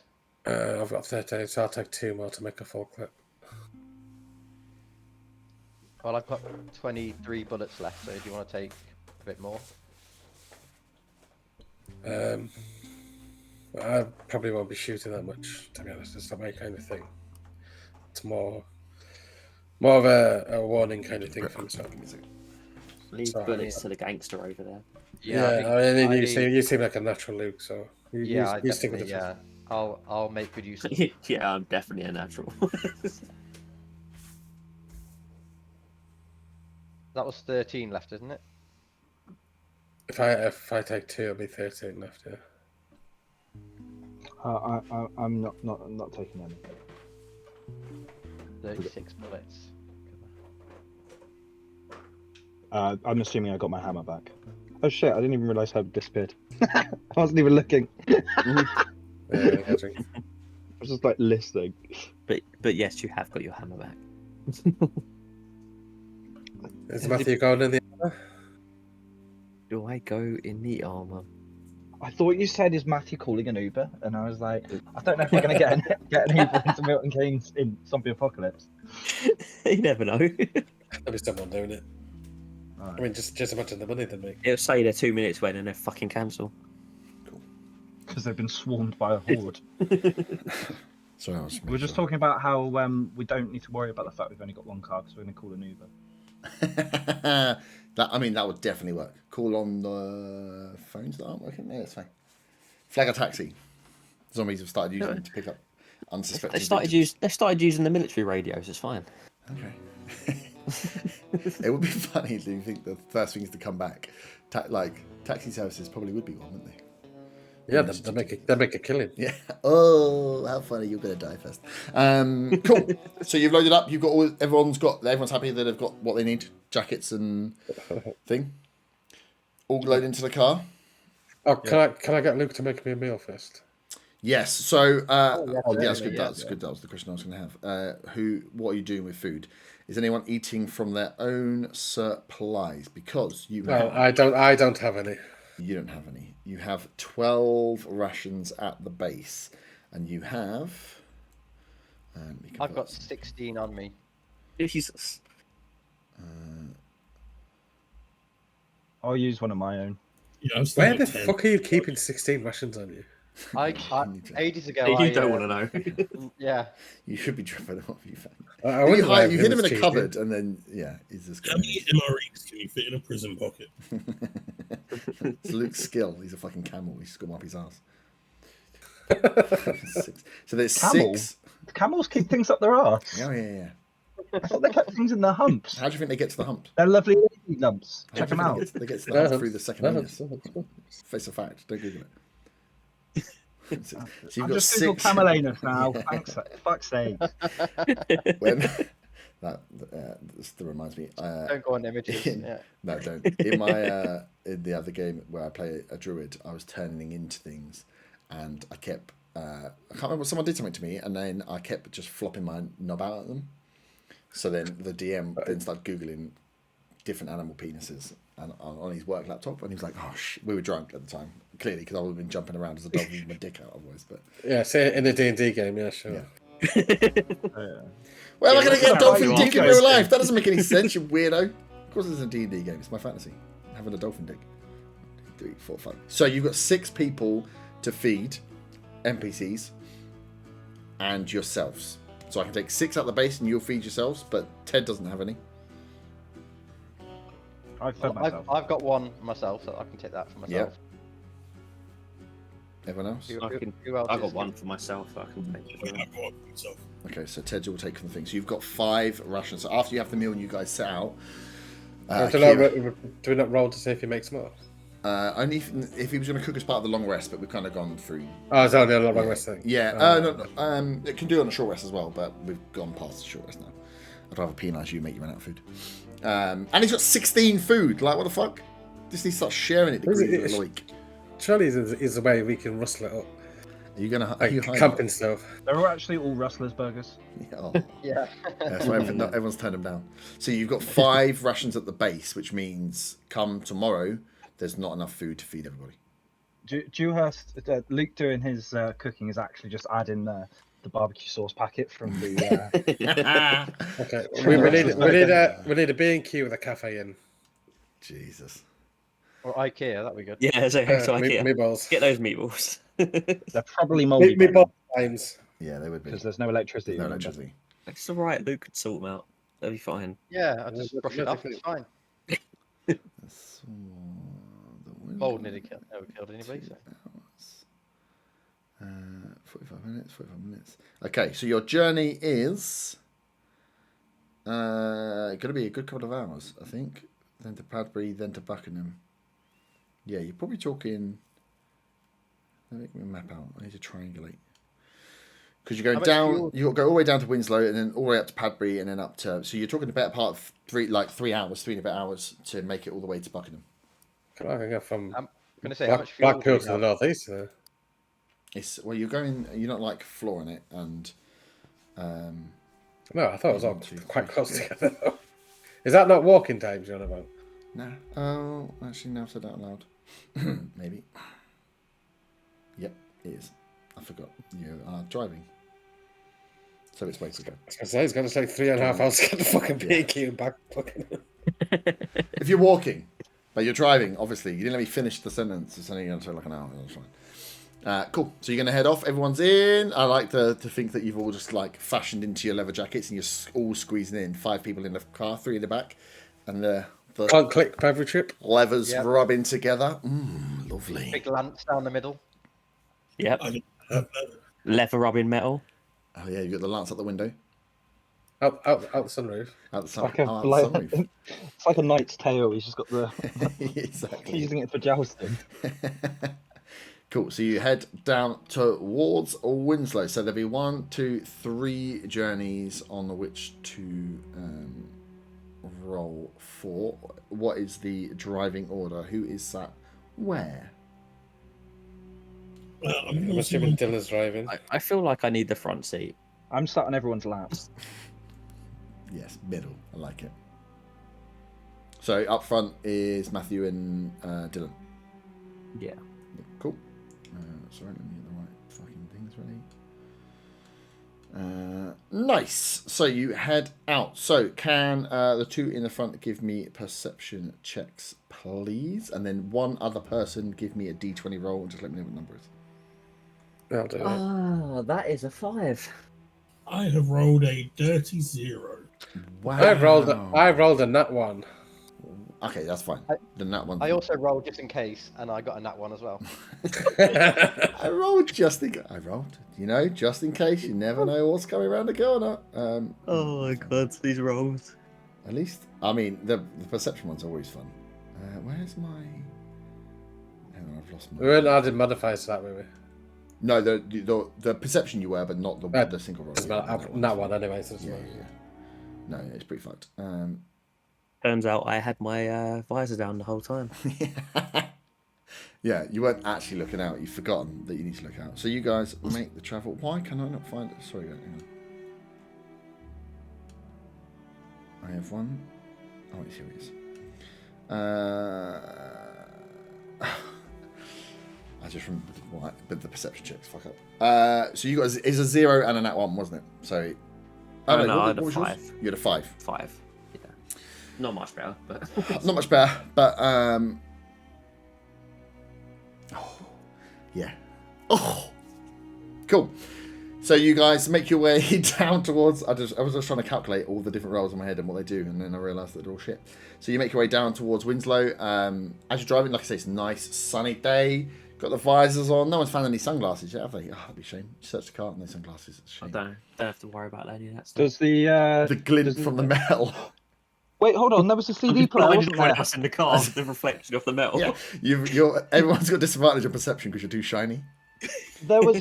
I've got 13, so I'll take 2 more to make a full clip. Well, I've got 23 bullets left, so do you want to take a bit more? I probably won't be shooting that much, to be honest. It's not my kind of thing. It's more of a warning kind of thing for myself. Leave Sorry, bullets yeah. to the gangster over there. Yeah, I mean, you seem like a natural Luke, so you stick with the yeah. I'll make good use of them. Yeah, I'm definitely a natural. That was 13 left, isn't it? If I take 2, it'll be 13 left. Yeah. I'm not taking any. 36 bullets. I'm assuming I got my hammer back. Oh shit! I didn't even realise how it disappeared. I wasn't even looking. I Yeah, I think. was just like listening. But yes, you have got your hammer back. Is Matthew going in the other? Do I go in the armor? I thought you said, "Is Matthew calling an Uber?" And I was like, I don't know if we're gonna get an Uber into Milton Keynes in Zombie Apocalypse. You never know. There'll be someone doing it. Alright. I mean, just imagine the money then, mate. It'll say they're 2 minutes when and they fucking cancel. Because they've been swarmed by a horde. Sorry, I was We were just talking about how we don't need to worry about the fact we've only got one car because we're going to call an Uber. that would definitely work. Call on the phones that aren't working. Yeah, it's fine. Flag a taxi. Zombies have started using them to pick up unsuspecting. They started using the military radios. It's fine. Okay. It would be funny if you think the first things to come back, taxi services probably would be one, wouldn't they? Yeah, they make a killing. Yeah. Oh, how funny! You're gonna die first. Cool. So you've loaded up. You've got everyone's happy that they've got what they need: jackets and thing. All load into the car. Oh, can I get Luke to make me a meal first? Yes. So that's definitely, good. That's good. That was the question I was going to have. What are you doing with food? Is anyone eating from their own supplies? Because you No, have, I don't have any. you don't have any. You have 12 rations at the base, and you have. I've got 16 on me. Jesus. I'll use one of my own. Yeah, I'm still Where at the 10. fuck are you keeping 16 rations on you? Ages ago, You don't want to know. Yeah. You should be dropping them off. You found. I You wonder why hid him in a everything's cupboard, and then he's just How going. many MREs can you fit in a prison pocket? It's Luke's skill. He's a fucking camel. He's just got him up his ass. So there's Camel? 6. Camels keep things up their arse. Oh yeah. I thought they kept things in their humps. How do you think they get to the hump? They're lovely lady lumps. How Check do them you out. think they get to the hump through the second anus? No, Face a fact. Don't Google it. So you've I'm got just Google 6. camel anus now. Thanks, fuck's sake. When that still reminds me. Don't go on images. Yeah. No, don't. In my in the other game where I play a druid, I was turning into things, and I kept. I can't remember. Someone did something to me, and then I kept just flopping my knob out at them. So then the DM then started googling different animal penises and on his work laptop, and he was like, "Oh, we were drunk at the time, clearly, because I would have been jumping around as a dog with my dick out otherwise." But yeah, say in a D&D game, yeah, sure. Yeah. Where am I going to get a dolphin dick in real life? That doesn't make any sense, you weirdo. Of course, it's a D&D game. It's my fantasy. Having a dolphin dick. 3, 4, 5. So you've got 6 people to feed, NPCs, and yourselves. So I can take 6 out the base and you'll feed yourselves, but Ted doesn't have any. I've fed myself. I've got one myself, so I can take that for myself. Everyone else? Who else? I got is- one for myself. I can take it. I've got myself. Okay, so Ted will take from the thing. So you've got 5 rations. So after you have the meal and you guys set out, Do we not roll to see if he makes more? only if he was going to cook as part of the long rest, but we've kind of gone through. Oh, it's only a long rest thing. Yeah, no, it can do it on a short rest as well, but we've gone past the short rest now. I'd rather penalise you and make you run out of food. And he's got 16 food. Like, what the fuck? Just needs to start sharing it degrees of the week. Surely is a way we can rustle it up. Are you going to Like camping stuff. They're actually all Rustlers burgers. Oh. Yeah. That's why everyone's turned them down. So you've got 5 rations at the base, which means come tomorrow, there's not enough food to feed everybody. Dewhurst, Luke doing his cooking is actually just adding the barbecue sauce packet from the. Okay, we need a B&Q with a cafe in. Jesus. Or IKEA, that'd be good. Yeah, so IKEA. Meatballs. Get those meatballs. They're probably mouldy Meatball times. Yeah, they would be. because there's no electricity. No remember? electricity. It's alright. Luke could sort them out. They'll be fine. Yeah, I just brush it off. It's fine. Bold nearly never killed anybody. So. 45 minutes. 45 minutes. Okay, so your journey is going to be a good couple of hours, I think. Then to Padbury, then to Buckingham. Yeah, you're probably talking. Let me make my map out. I need to triangulate. Because you're going down, you'll go all the way down to Winslow, and then all the way up to Padbury, and then up to. So you're talking a better part of 3 hours, 3 and a bit hours to make it all the way to Buckingham. I can go from I'm going to say how much fuel Blackpool we to the have. northeast. There. It's you're going. You're not like flooring it, and No, I thought it was all 1, 2, quite 3, close together. Is that not walking times you're on about? no. Oh, actually, now I've said that out loud. Maybe. Yep, it is. I forgot. You are driving. So it's way quicker. I was going to say, it's going to take 3.5 hours to get the fucking PQ and back. Fucking... If you're walking, but you're driving, obviously, you didn't let me finish the sentence. It's only going to take like an hour. That's fine. Cool. So you're going to head off. Everyone's in. I like to think that you've all just like fashioned into your leather jackets and you're all squeezing in. 5 people in the car, 3 in the back, and the Can't click per every trip. levers rubbing together. Lovely. Big lance down the middle. Yep. I didn't have that. Leather rubbing metal. Oh yeah, you got the lance out the window. Out the sunroof. Out the Like sun. a, Out the like, sunroof. it's like a knight's tale. He's just got the Exactly. using it for jousting. Cool. So you head down towards Winslow. So there'll be 1, 2, 3 journeys on which to roll for. What is the driving order? Who is sat where? I'm assuming Dylan's driving. I feel like I need the front seat. I'm sat on everyone's laps. Yes, middle. I like it. So up front is Matthew and Dylan. Yeah. Cool. Sorry, let me get the right fucking things ready. Nice. So you head out. So can the 2 in the front give me perception checks, please? And then 1 other person give me a D20 roll and just let me know what number it is. I'll do it. Ah, that is a 5. I have rolled a dirty 0. Wow. I rolled a nat 1. Okay, that's fine. Then that one. I also rolled just in case, and I got a nat 1 as well. I rolled just in. I rolled. You know, just in case. You never know what's coming around the corner. Oh my god, these rolls. At least, I mean, the perception one's always fun. Where's my? Hang on, I've lost my. We weren't adding modifiers to that, were we? No, the perception you were, but not the single roll. It's about nat 1 anyway. So Yeah. No, it's pretty fucked. Turns out I had my visor down the whole time. Yeah, you weren't actually looking out. You've forgotten that you need to look out. So you guys make the travel. Why can I not find it? Sorry, hang on. I have one. Oh, it's here it is. I just remembered why, but the perception checks. Fuck up. So you guys, it's a 0 and a nat 1, wasn't it? So. Oh, no, I had a was yours? 5. You had a 5. 5. Yeah. Not much better, but. Not much better, but oh, yeah. Oh, cool. So you guys make your way down towards. I was just trying to calculate all the different roles in my head and what they do, and then I realised that they're all shit. So you make your way down towards Winslow. As you're driving, like I say, it's a nice sunny day. Got the visors on. No one's found any sunglasses yet, have they? Oh, that'd be a shame. You search the car, no sunglasses. It's a shame. I don't have to worry about any of that stuff. Does the The glint from the metal. wait? Hold on. There was a CD player, wasn't there? Us in the car with the reflection of the metal. Yeah, everyone's got disadvantage on perception because you're too shiny. There was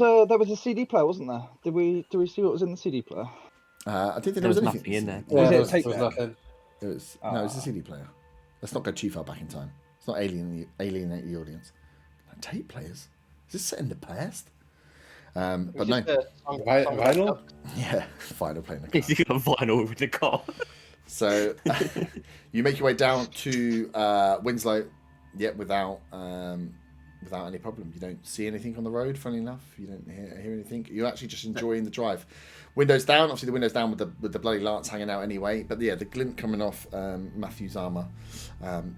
a CD player, wasn't there? Did we see what was in the CD player? I didn't think there There was was anything nothing in there. Was Yeah, it tape there was deck? nothing. It was no, it was a CD player. Let's not go too far back in time. It's not alienate the audience. Tape players. Is this set in the past? But no. Vinyl? Yeah, final playing the car. You got vinyl with the car. So you make your way down to Winslow, without any problem. You don't see anything on the road, funny enough. You don't hear anything. You're actually just enjoying the drive. Windows down, obviously the windows down with the bloody lance hanging out anyway. But yeah, the glint coming off Matthew's armour,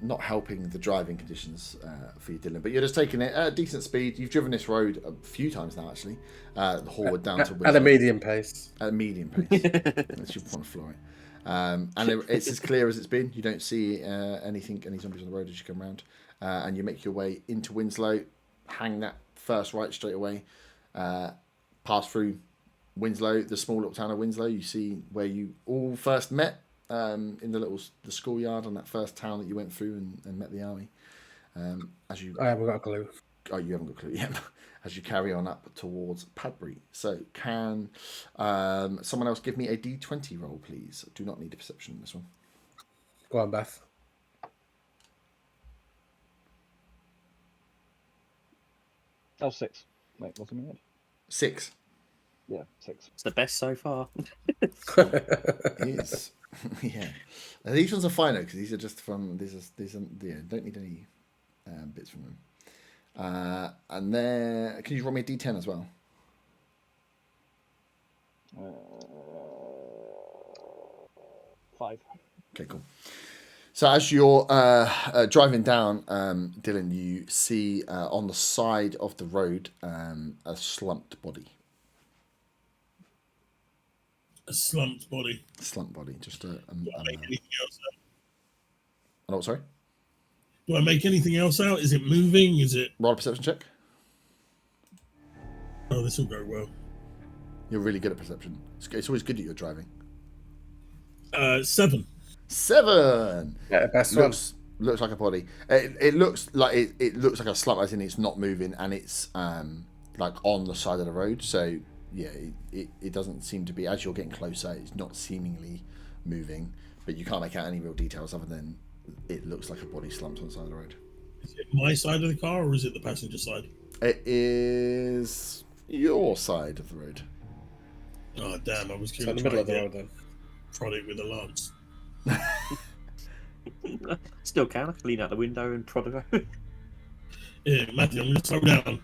not helping the driving conditions for you, Dylan. But you're just taking it at a decent speed. You've driven this road a few times now, actually. Hallward down to Winslow. At a medium pace. At a medium pace. Unless you want to floor it. And it's as clear as it's been. You don't see any zombies on the road as you come around. And you make your way into Winslow, hang that first right straight away. pass through Winslow, the small little town of Winslow. You see where you all first met in the schoolyard on that first town that you went through and met the army. As you, I haven't got a clue. oh, you haven't got a clue yet. As you carry on up towards Padbury. So can someone else give me a D20 roll, please? I do not need a perception in this one. Go on, Beth. Oh, 6. Wait, what's in my head? 6. Yeah, 6. It's the best so far. It is. Yeah. Now, these ones are fine though, because these are just from don't need any bits from them. And then can you roll me a D10 as well? 5. Okay, cool. So as you're driving down, Dylan, you see on the side of the road a slumped body. A slumped body. Slumped body, just a Do I make anything else out? oh, sorry. Do I make anything else out? Is it moving? Is it? Roll a perception check. Oh, this will go well. You're really good at perception. It's always good that you're driving. 7. 7. Yeah, best one. Looks like a body. It looks like it looks like a slump, as in it's not moving and it's like on the side of the road. So yeah, it doesn't seem to be, as you're getting closer, it's not seemingly moving, but you can't make out any real details other than it looks like a body slumped on the side of the road. Is it my side of the car or is it the passenger side? It is your side of the road. Oh damn! I was So going in to the middle try of and the road get then. prod it with a lance. Still can. I can lean out the window and prod it. Yeah, Matthew, I'm going to slow down.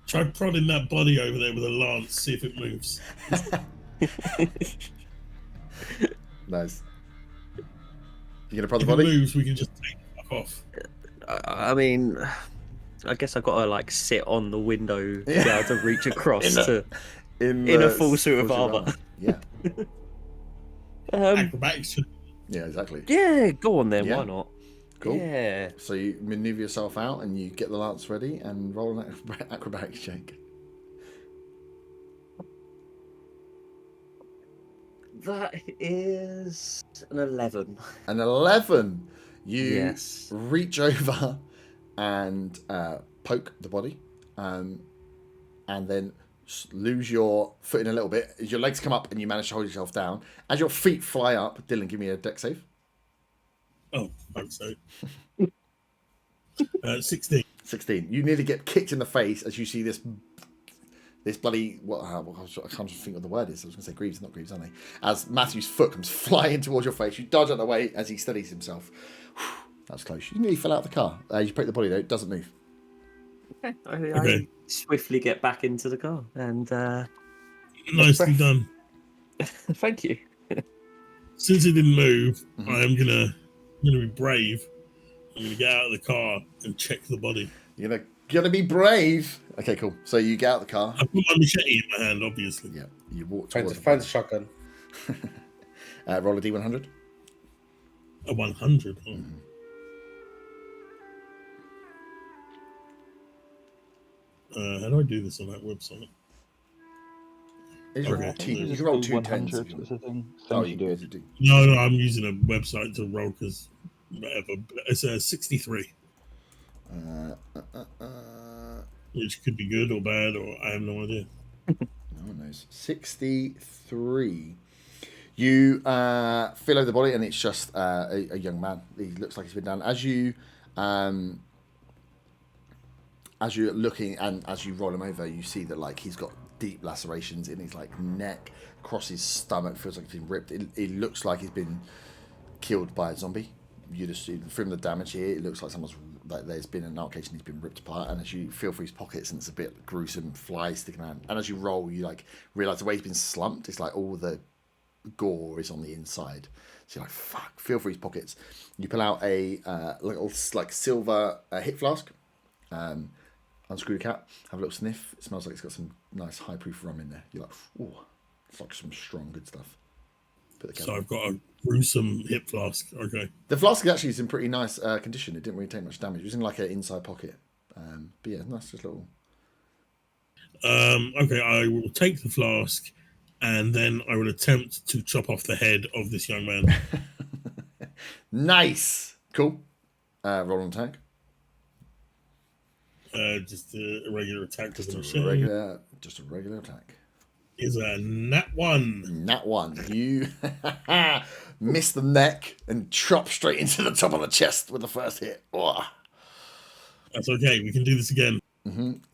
Try prodding that body over there with a lance, see if it moves. Nice. You gonna prod the If it body? moves, we can just take it back off. I mean, I guess I've got to like sit on the window to be able to reach across In in a full suit of armor. Yeah. Acrobatics. Yeah, exactly. Yeah, go on then. Yeah. Why not? Cool. Yeah. So you maneuver yourself out and you get the lance ready and roll an acrobatics check. That is an 11. An 11. You Yes. reach over and poke the body, and then lose your footing a little bit. As your legs come up and you manage to hold yourself down. As your feet fly up, Dylan, give me a dex save. Oh, I'm so. 16. 16. You nearly get kicked in the face as you see this bloody, I can't think of the word is. I was going to say Greaves, not Greaves, aren't they? As Matthew's foot comes flying towards your face, you dodge out of the way as he steadies himself. That's close. You nearly fell out of the car. You poke the body though, it doesn't move. Okay. I Okay. swiftly get back into the car and Nicely done. thank you. Since it didn't move, I am gonna be brave. I'm gonna get out of the car and check the body. You're gonna be brave. Okay, cool. So you get out of the car. I've got my machete in my hand, obviously. Yeah, you walk Find towards a shotgun. roll a D100. A 100. Oh. How do I do this on that website? It's Okay. roll two. You You just can roll do 2 10s. 100 was the thing. Oh, Things you do do. it. No, I'm using a website to roll because whatever. It's a 63, which could be good or bad, or I have no idea. No one knows. 63. You feel over the body, and it's just a young man. He looks like he's been down. As you're looking and as you roll him over, you see that like he's got deep lacerations in his like neck, across his stomach. Feels like he's been ripped. It looks like he's been killed by a zombie. You just see from the damage here, it looks like someone's like there's been an altercation. He's been ripped apart, and as you feel through his pockets, and it's a bit gruesome, flies sticking out. And as you roll, you like realize the way he's been slumped. It's like all the gore is on the inside. So you're like, fuck. Feel through his pockets. You pull out a little like silver hip flask. Unscrew the cap, have a little sniff. It smells like it's got some nice high proof rum in there. You're like, ooh, it's like some strong, good stuff. Put the cap So in. I've got a gruesome hip flask. Okay. The flask actually is in pretty nice condition. It didn't really take much damage. It was in like an inside pocket. But yeah, nice, just little. Okay, I will take the flask, and then I will attempt to chop off the head of this young man. Nice. Cool. Roll an attack. Just a regular attack with Just a a machete. regular attack. Is a nat 1. Nat 1. You miss the neck and chop straight into the top of the chest with the first hit. Oh. That's okay. We can do this again.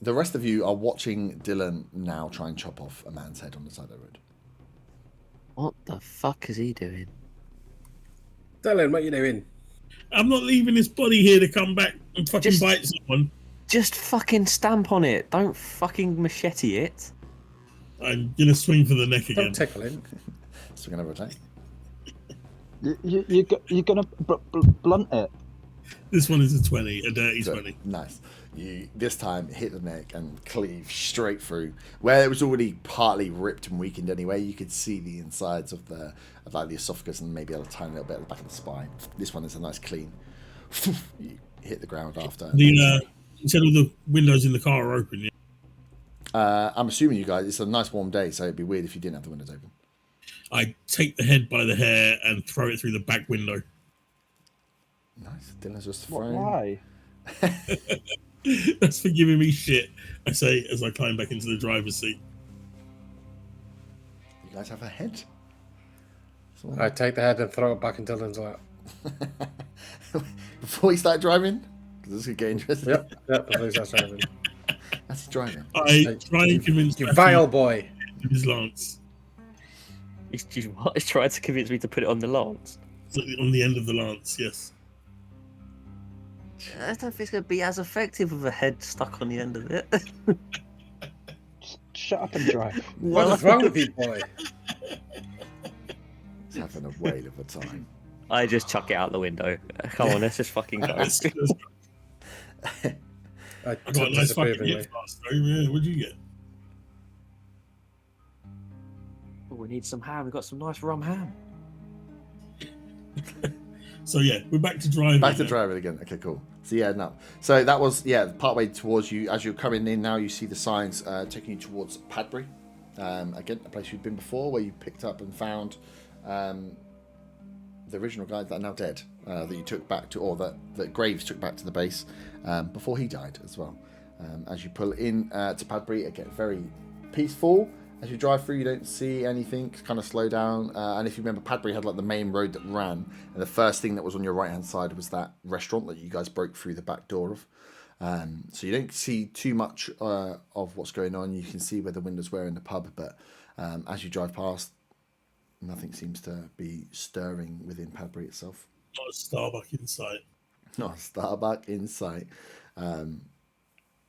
The rest of you are watching Dylan now try and chop off a man's head on the side of the road. What the fuck is he doing? Dylan, what are you doing? I'm not leaving this body here to come back and fucking bite someone. Just fucking stamp on it. Don't fucking machete it. I'm gonna swing for the neck again. Don't tickle him. So we're going to attack. You're gonna blunt it. This one is a 20, a dirty So, 20. nice. You this time hit the neck and cleave straight through where it was already partly ripped and weakened anyway. You could see the insides of the esophagus and maybe a tiny little bit at the back of the spine. This one is a nice clean. You hit the ground after. You said all the windows in the car are open. Yeah? I'm assuming you guys. It's a nice warm day, so it'd be weird if you didn't have the windows open. I take the head by the hair and throw it through the back window. Nice. Dylan's just thrown. Why? That's for giving me shit, I say as I climb back into the driver's seat. You guys have a head? I take the head and throw it back in Dylan's lap. Before you start driving? Because this could get interesting. Yep, before he starts driving. That's driving. I try and convince You Matthew vile boy. with his lance. He's trying to convince me to put it on the lance. So on the end of the lance, yes. I don't think it's going to be as effective with a head stuck on the end of it. Just shut up and drive. What is wrong with you, boy? He's having a whale of a time. I just chuck it out the window. Come on, let's just fucking go. I I got a nice fucking hit fast though. Yeah, what'd you get? Oh, we need some ham. We've got some nice rum ham. So yeah, we're back to driving. Back to driving again. Okay, cool. So yeah, no. So that was partway towards you. As you're coming in now, you see the signs taking you towards Padbury. Again, a place you'd been before, where you picked up and found the original guys that are now dead. That you took back to, or that Graves took back to the base before he died as well. As you pull in to Padbury, again, very peaceful. As you drive through, you don't see anything, kind of slow down. And if you remember, Padbury had like the main road that ran. And the first thing that was on your right-hand side was that restaurant that you guys broke through the back door of. So you don't see too much of what's going on. You can see where the windows were in the pub. But as you drive past, nothing seems to be stirring within Padbury itself. Not a Starbucks in sight. Not a Starbucks in sight.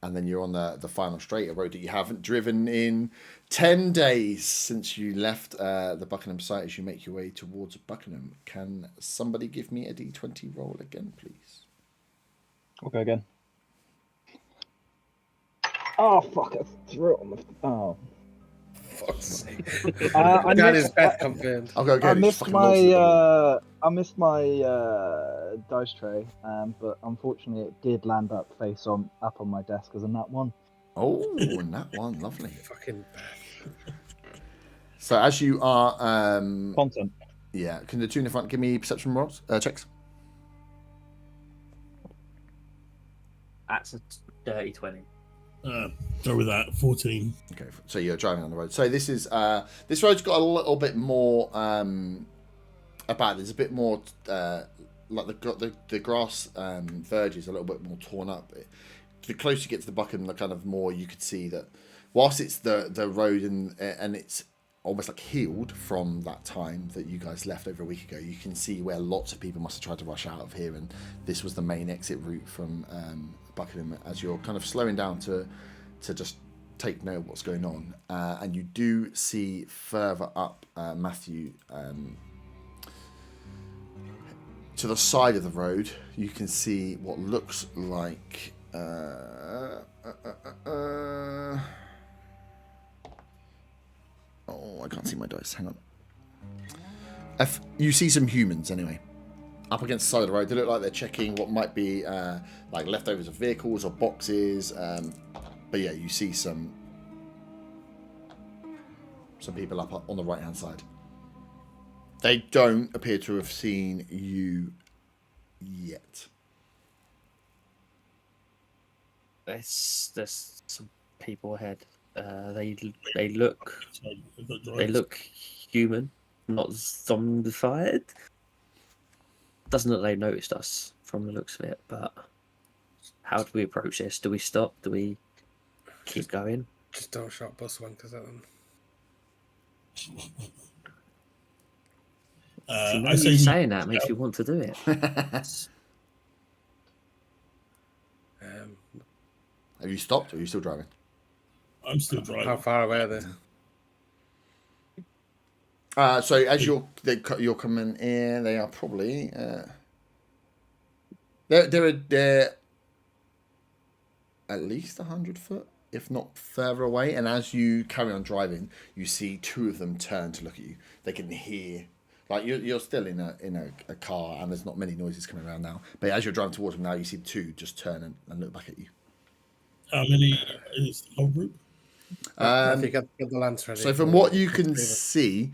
And then you're on the final straight, a road that you haven't driven in 10 days since you left the Buckingham site as you make your way towards Buckingham. Can somebody give me a D20 roll again, please? I'll go again. Oh, fuck. I threw it on the... Oh. Fuck's sake. I That missed- is bet confirmed. I'll go again. I missed my dice tray, but unfortunately it did land up up on my desk as a nat 1. Oh, and that one, lovely. Fucking bet. So as you are, Content. yeah, can the two in the front give me perception rolls, checks? That's a dirty 20. Go with that. 14. Okay, so you're driving on the road. So this is this road's got a little bit more about. There's a bit more like the grass verge is a little bit more torn up. The closer you get to the Buckingham, the kind of more you could see that whilst it's the road and it's almost like healed from that time that you guys left over a week ago, you can see where lots of people must have tried to rush out of here, and this was the main exit route from Buckingham. As you're kind of slowing down to just take note of what's going on, and you do see further up, Matthew, to the side of the road, you can see what looks like oh, I can't see my dice. Hang on. You see some humans anyway, up against the side of the road. They look like they're checking what might be like leftovers of vehicles or boxes. But yeah, you see some some people up on the right-hand side. They don't appear to have seen you yet. There's some people ahead. They look human, not zombified. Doesn't look like they noticed us from the looks of it, but how do we approach this? Do we stop? Do we keep going? Just don't shot bus wankers at them. I say saying that makes you want to do it. Have you stopped or are you still driving? I'm still driving. How far away are they? So as you're coming in, they are probably they're at least 100 foot, if not further away. And as you carry on driving, you see two of them turn to look at you. They can hear, like you're still in a car, and there's not many noises coming around now. But as you're driving towards them now, you see two just turn and look back at you. How many is the whole group? If you get the lance ready. So from what you can see,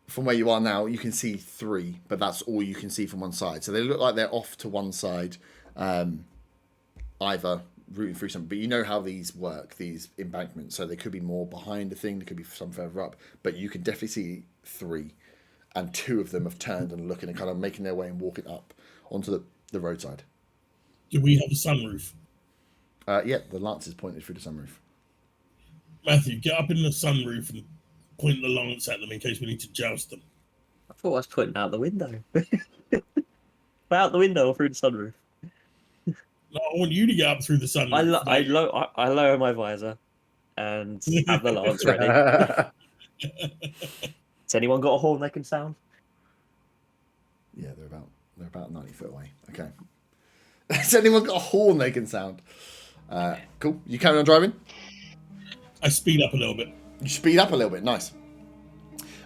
from where you are now, you can see three, but that's all you can see from one side. So they look like they're off to one side, either rooting through something. But you know how these work, these embankments. So they could be more behind the thing, there could be some further up. But you can definitely see three, and two of them have turned and looking and kind of making their way and walking up onto the roadside. Do we have a sunroof? Yeah, the lance is pointed through the sunroof. Matthew, get up in the sunroof and point the lance at them in case we need to joust them. I thought I was pointing out the window. Out the window or through the sunroof? No, I want you to get up through the sunroof. I lower my visor and have the lance ready. Has anyone got a horn they can sound? Yeah, they're about 90 foot away. Okay. Has anyone got a horn they can sound? Cool. You carry on driving? I speed up a little bit. You speed up a little bit. Nice.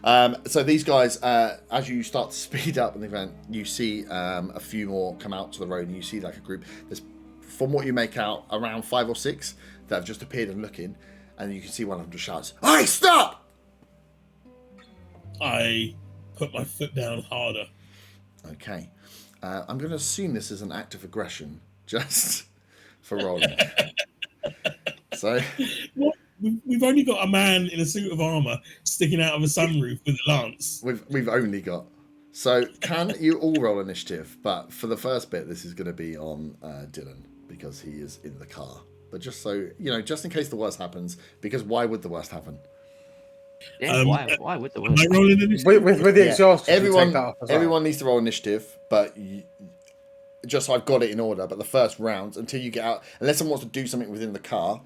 So these guys, as you start to speed up in the event, you see a few more come out to the road, and you see like a group. There's, from what you make out, around 5 or 6 that have just appeared and looking, and you can see one of them just shouts, "Hey, stop!" I put my foot down harder. Okay. I'm going to assume this is an act of aggression, just for rolling. So... What? We've only got a man in a suit of armour sticking out of a sunroof with a lance. We've only got. So can you all roll initiative? But for the first bit, this is going to be on Dylan because he is in the car. But just so you know, just in case the worst happens, because why would the worst happen? Yeah, why would the worst? Am I rolling initiative? With the exhaustion, Everyone needs to roll initiative, but just so I've got it in order. But the first round, until you get out, unless someone wants to do something within the car,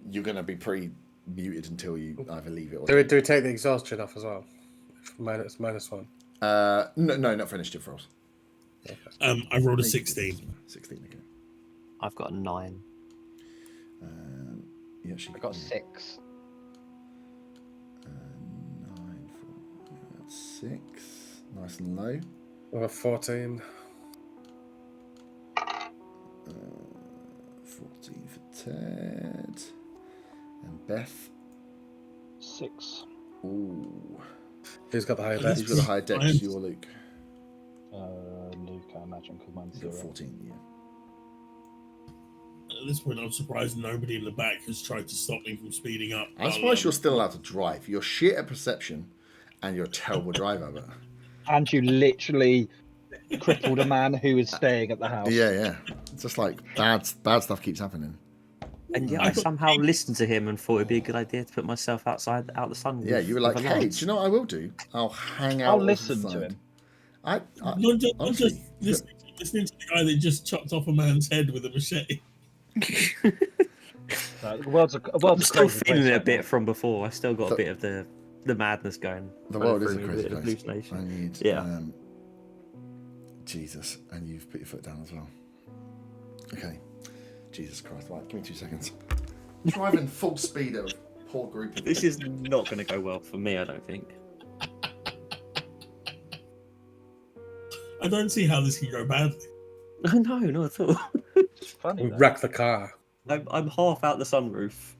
you're going to be pretty muted until you either leave it or... Do we take the exhaustion off as well? Minus one. No, not for initiative rolls. I rolled a 16. 16 again. I've got a 9. Yeah, I got 6. 9, 4, 6. Nice and low. Or 14. 14 for Ted. And Beth. 6. Ooh. Who's got the higher Who's dex? got the higher dex? You or Luke? Luke, I imagine, because mine's You got 0. 14, yeah. At this point, I'm surprised nobody in the back has tried to stop me from speeding up. I'm surprised you're still allowed to drive. You're shit at perception and you're a terrible driver. But... And you literally crippled a man who was staying at the house. Yeah. It's just like bad stuff keeps happening. And yet I somehow listened to him and thought it'd be a good idea to put myself out the sun. Yeah, you were like, hey, do you know what I will do? I'll hang out. I'll listen to him. Not just listening to the guy that just chopped off a man's head with a machete. The world's I'm still crazy feeling place it a right bit now. from before. I still got a bit of the madness going. The world is a through crazy bit of place. hallucination. I need, Yeah. Jesus, and you've put your foot down as well. Okay. Jesus Christ. Right, give me 2 seconds. Driving full speed at a poor group of... This is not going to go well for me, I don't think. I don't see how this can go badly. No, not at all. It's funny, We though. wrecked the car. I'm half out the sunroof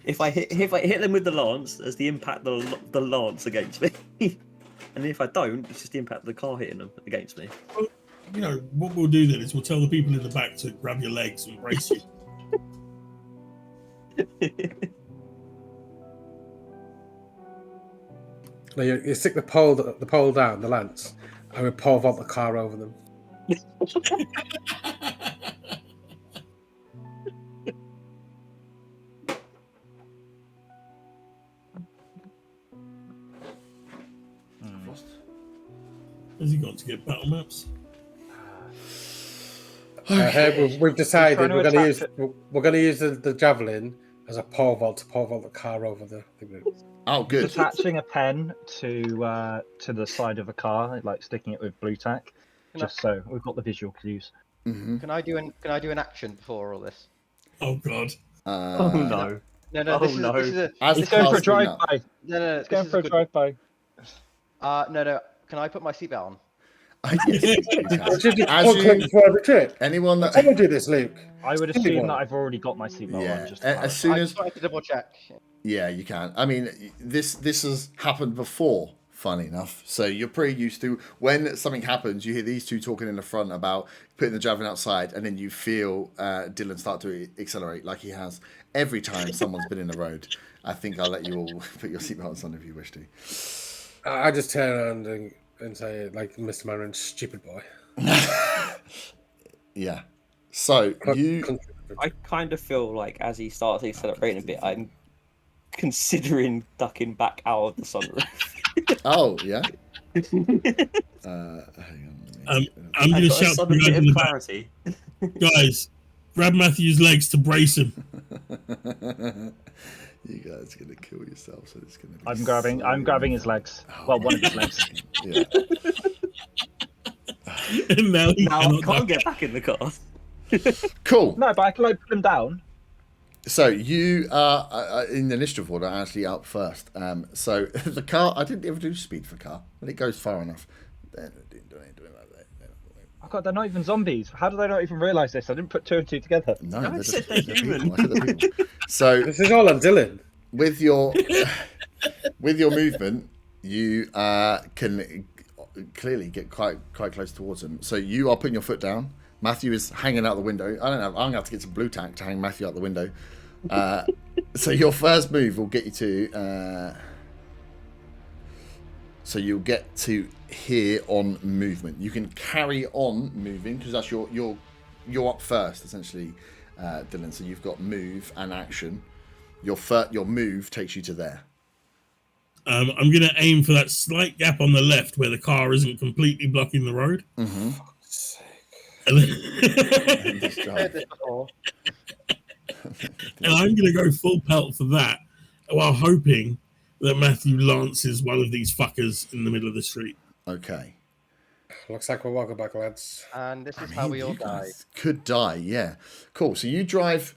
If I hit them with the lance, there's the impact of the lance against me, and if I don't, it's just the impact of the car hitting them against me. You know, what we'll do then is we'll tell the people in the back to grab your legs and brace you. No, you stick the pole down, the lance, and we pole vault the car over them. Has he gone to get battle maps? We've decided trying to we're going to use attack the javelin as a pole vault to pole vault the car over the thing. Oh, good. Attaching a pen to the side of a car, like sticking it with blue tack, just so we've got the visual cues. Can I do an action before all this? Oh God! Oh no! No. This is a. It's going for a drive-by. No. It's going for a drive-by. No. Can I put my seatbelt on? Anyone that Someone do this, Luke. I would assume that I've already got my seatbelt on. Just as soon I as just wanted to double check. yeah, you can. I mean, this has happened before. Funny enough, so you're pretty used to when something happens. You hear these two talking in the front about putting the javelin outside, and then you feel Dylan start to accelerate like he has every time someone's been in the road. I think I'll let you all put your seatbelts on if you wish to. I just turn around and say, like, Mr. Maron, stupid boy. Yeah. So I kind of feel like as he starts accelerating a bit, I'm considering ducking back out of the sunroof. Oh yeah. Hang on. I'm going to shout to the guys in the back. Clarity. Guys, grab Matthew's legs to brace him. You guys are gonna kill yourself, so it's gonna be I'm grabbing his legs. Well, one of his legs. Yeah. And now I can't get back in the car. Cool. No, but I can like put him down. So you are in the initiative order actually up first. So the car, I didn't ever do speed for car, but it goes far enough. Oh god, they're not even zombies. How do they not even realise this? I didn't put 2 and 2 together. No, I they're said just they're people. human. I said they're people. So This is all on Dylan. with your movement, you can clearly get quite close towards them. So you are putting your foot down. Matthew is hanging out the window. I don't know. I'm gonna have to get some blue tack to hang Matthew out the window. So your first move will get you to. So you'll get to here on movement. You can carry on moving because that's you're up first essentially, Dylan. So you've got move and action. Your move takes you to there. I'm going to aim for that slight gap on the left where the car isn't completely blocking the road. Mm-hmm. And I'm going to go full pelt for that while hoping that Matthew lances one of these fuckers in the middle of the street. Okay. Looks like we're welcome back, lads. And this is how we all you die. guys could die, yeah. Cool. So you drive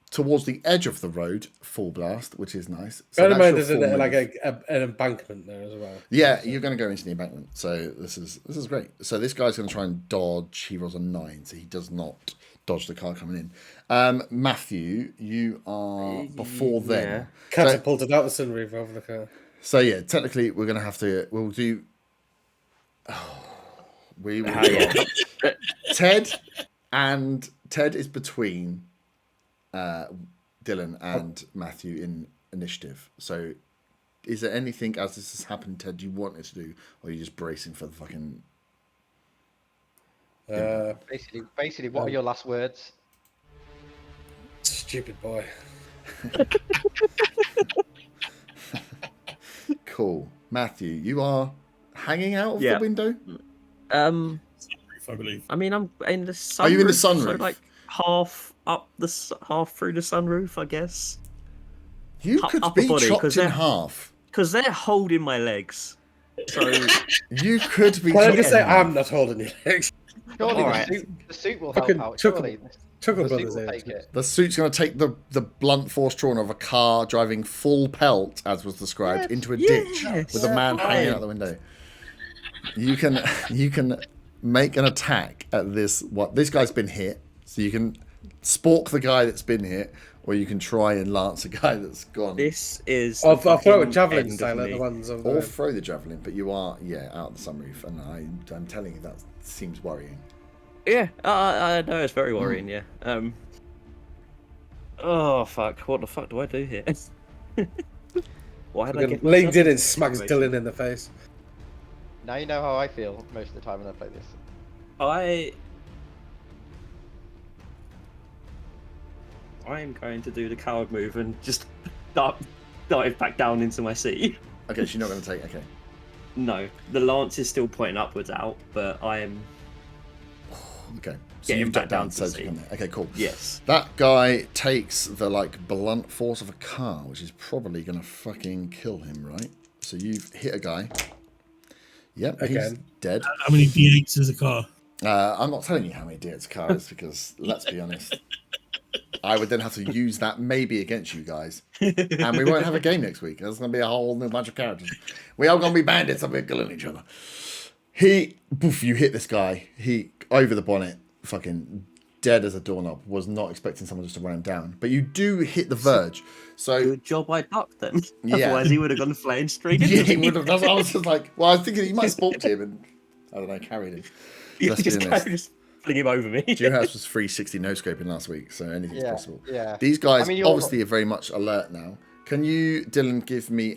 towards the edge of the road, full blast, which is nice. So Bear in mind, that's there's your full like move. an embankment there as well. Yeah, you're going to go into the embankment. So this is great. So this guy's going to try and dodge. He rolls a 9, so he does not dodge the car coming in. Matthew, you are before then. Catapulted out the sunroof over the car. So yeah, technically we're going to have to. We'll do. We will. Ted is between Dylan and Matthew in initiative. So, is there anything as this has happened, Ted, you wanted to do, or are you just bracing for the fucking? Basically, what are your last words? Stupid boy. Cool, Matthew. You are hanging out of the window. I believe. I mean, I'm in the sunroof. Are you in the sunroof? So like half through the sunroof, I guess. You could upper be body, chopped in half. Because they're holding my legs. So you could be. Can I chopped just in say half. I'm not holding your legs? Surely Alright. the suit will help Fucking out. Chuckle- Surely Chuckle the suit Brothers will here. take it. The suit's going to take the blunt force trauma of a car driving full pelt, as was described, into a ditch with a man hanging out the window. You can make an attack at this. This guy's been hit, so you can spork the guy that's been hit, or you can try and lance a guy that's gone. This is. I'll the throw a fucking javelin end of style at me. the ones on Or the... throw the javelin, but you are, out of the sunroof, and I'm telling you that seems worrying. Yeah, I know it's very worrying. Yeah. Oh fuck! What the fuck do I do here? Why did I get Leaned myself in in and this smacks situation? Dylan in the face. Now you know how I feel most of the time when I play this. I'm going to do the coward move and just dive back down into my seat. Okay, so you're not going to take. Okay. No, the lance is still pointing upwards out, but I am. Okay. So Getting you've back ducked down so to you can- Okay, cool. Yes. That guy takes the blunt force of a car, which is probably going to fucking kill him, right? So you've hit a guy. Yep, he's Again. dead. How many D8s is a car? I'm not telling you how many D8s a car is because, let's be honest, I would then have to use that maybe against you guys. And we won't have a game next week. There's going to be a whole new bunch of characters. We are going to be bandits and we're killing each other. You hit this guy. He, over the bonnet, fucking dead as a doorknob. Was not expecting someone just to run him down. But you do hit the verge. So Good job I ducked then. Yeah. Otherwise he would have gone flying straight yeah, into he me. would have. That's what I was just like. Well, I was thinking he might have spalked him and I don't know, carried him. Let's be honest. Just fling him over me. Your house was 360 no scoping last week, so anything's Yeah, possible. yeah. These guys I mean, you're- obviously are very much alert now. Can you, Dylan, give me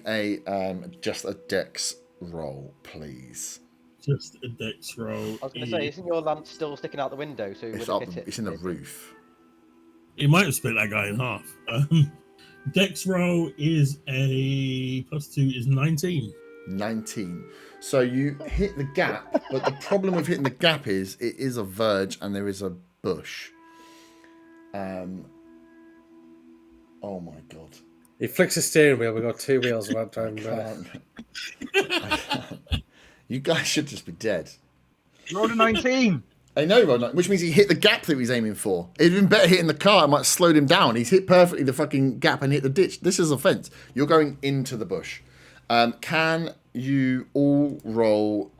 just a dex roll, please? Just a dex roll. I was going to say, isn't your lance still sticking out the window, so you It's would up. hit it? It's in the roof. It might have split that guy in half. Dex roll is a +2 is 19. 19. So you hit the gap, but the problem with hitting the gap is it is a verge and there is a bush. Oh my god. He flicks the steering wheel. We got two wheels about driving I can't. You guys should just be dead. Rolled a 19. I know, Rod, which means he hit the gap that he was aiming for. It'd been better hitting the car. It might have slowed him down. He's hit perfectly the fucking gap and hit the ditch. This is a fence. You're going into the bush. Can you all roll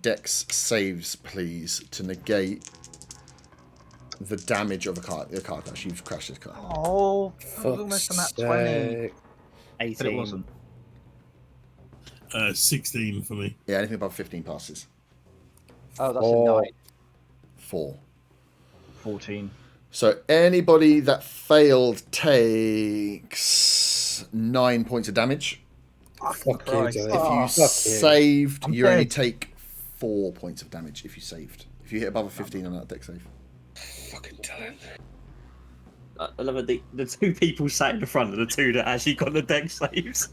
dex saves, please, to negate the damage of a car crash? You've crashed this car. Oh, I was almost on that 20. 18. But it wasn't. 16 for me. Yeah, anything above 15 passes. Oh, that's Oh. a 9. 4. 14. So anybody that failed takes 9 points of damage. Fuck you, Christ. Dylan. If you Fuck you. saved, I'm you only dead. take 4 points of damage if you saved. If you hit above a 15 on that deck save. Fucking Dylan. I love it. The two people sat in the front of the two that actually got the deck saves.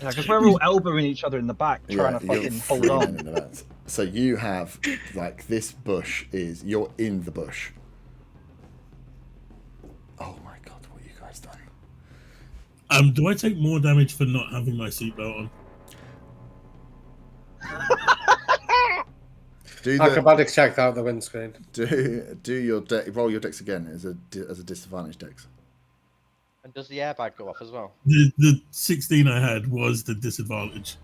Yeah, because we're all elbowing each other in the back, trying to you're fucking hold 3 men on. into that. So you have, this bush is, you're in the bush. Oh my god, what have you guys done? Do I take more damage for not having my seatbelt on? Do Acrobatics checked out the windscreen. do your roll your dex again as a disadvantage dex. And does the airbag go off as well? The 16 I had was the disadvantage.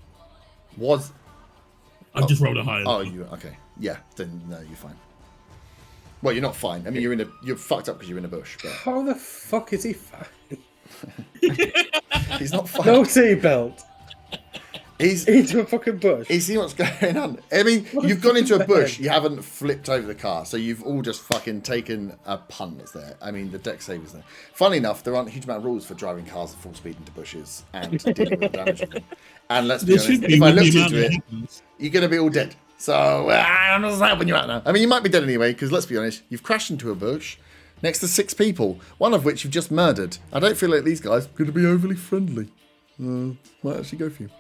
Was I just rolled a higher. oh you okay? Yeah, then no, you're fine. Well, you're not fine. I mean, you're fucked up because you're in a bush, but How the fuck is he fine? he's not fine. No seatbelt. He's Into a fucking bush. You see what's going on? I mean, you've gone into a bush, you haven't flipped over the car, so you've all just fucking taken a punt that's there. I mean, the deck save is there. Funnily enough, there aren't a huge amount of rules for driving cars at full speed into bushes and dealing with the damage of them. And let's be There honest, should be if I with the looked amount into that it, happens. you're going to be all dead. So, I'm not helping you out now. I mean, you might be dead anyway, because let's be honest, you've crashed into a bush next to 6 people, one of which you've just murdered. I don't feel like these guys are going to be overly friendly. Might actually go for you.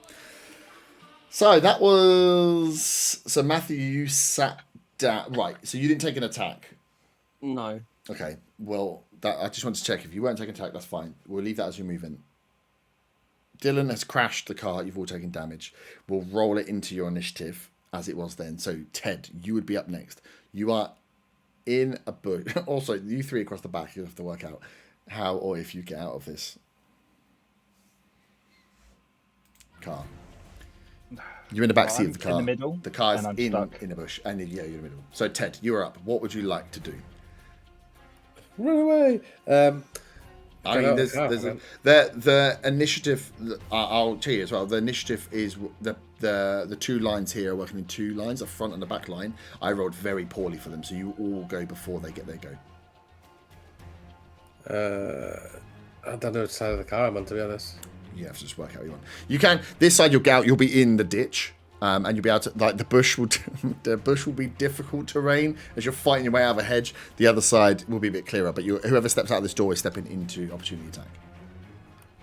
So that was... So Matthew, you sat down... Right, so you didn't take an attack. No. Okay, well, I just wanted to check. If you weren't taking an attack, that's fine. We'll leave that as you move in. Dylan has crashed the car. You've all taken damage. We'll roll it into your initiative as it was then. So Ted, you would be up next. You are in a bush. Also, you three across the back, you'll have to work out how or if you get out of this car. You're in the back seat of the car. in the middle, The car's and I'm stuck. in a bush. And yeah, you're in the middle. So Ted, you're up. What would you like to do? Run away! I mean, the initiative. I'll tell you as well. The initiative is the two lines here are working in two lines, the front and the back line. I rolled very poorly for them, so you all go before they get their go. I don't know which side of the car I'm on, to be honest. You have to just work out what you want. You can this side. You'll get out. You'll be in the ditch. And you'll be able to, like, the bush will be difficult terrain as you're fighting your way out of a hedge. The other side will be a bit clearer, but whoever steps out of this door is stepping into opportunity attack.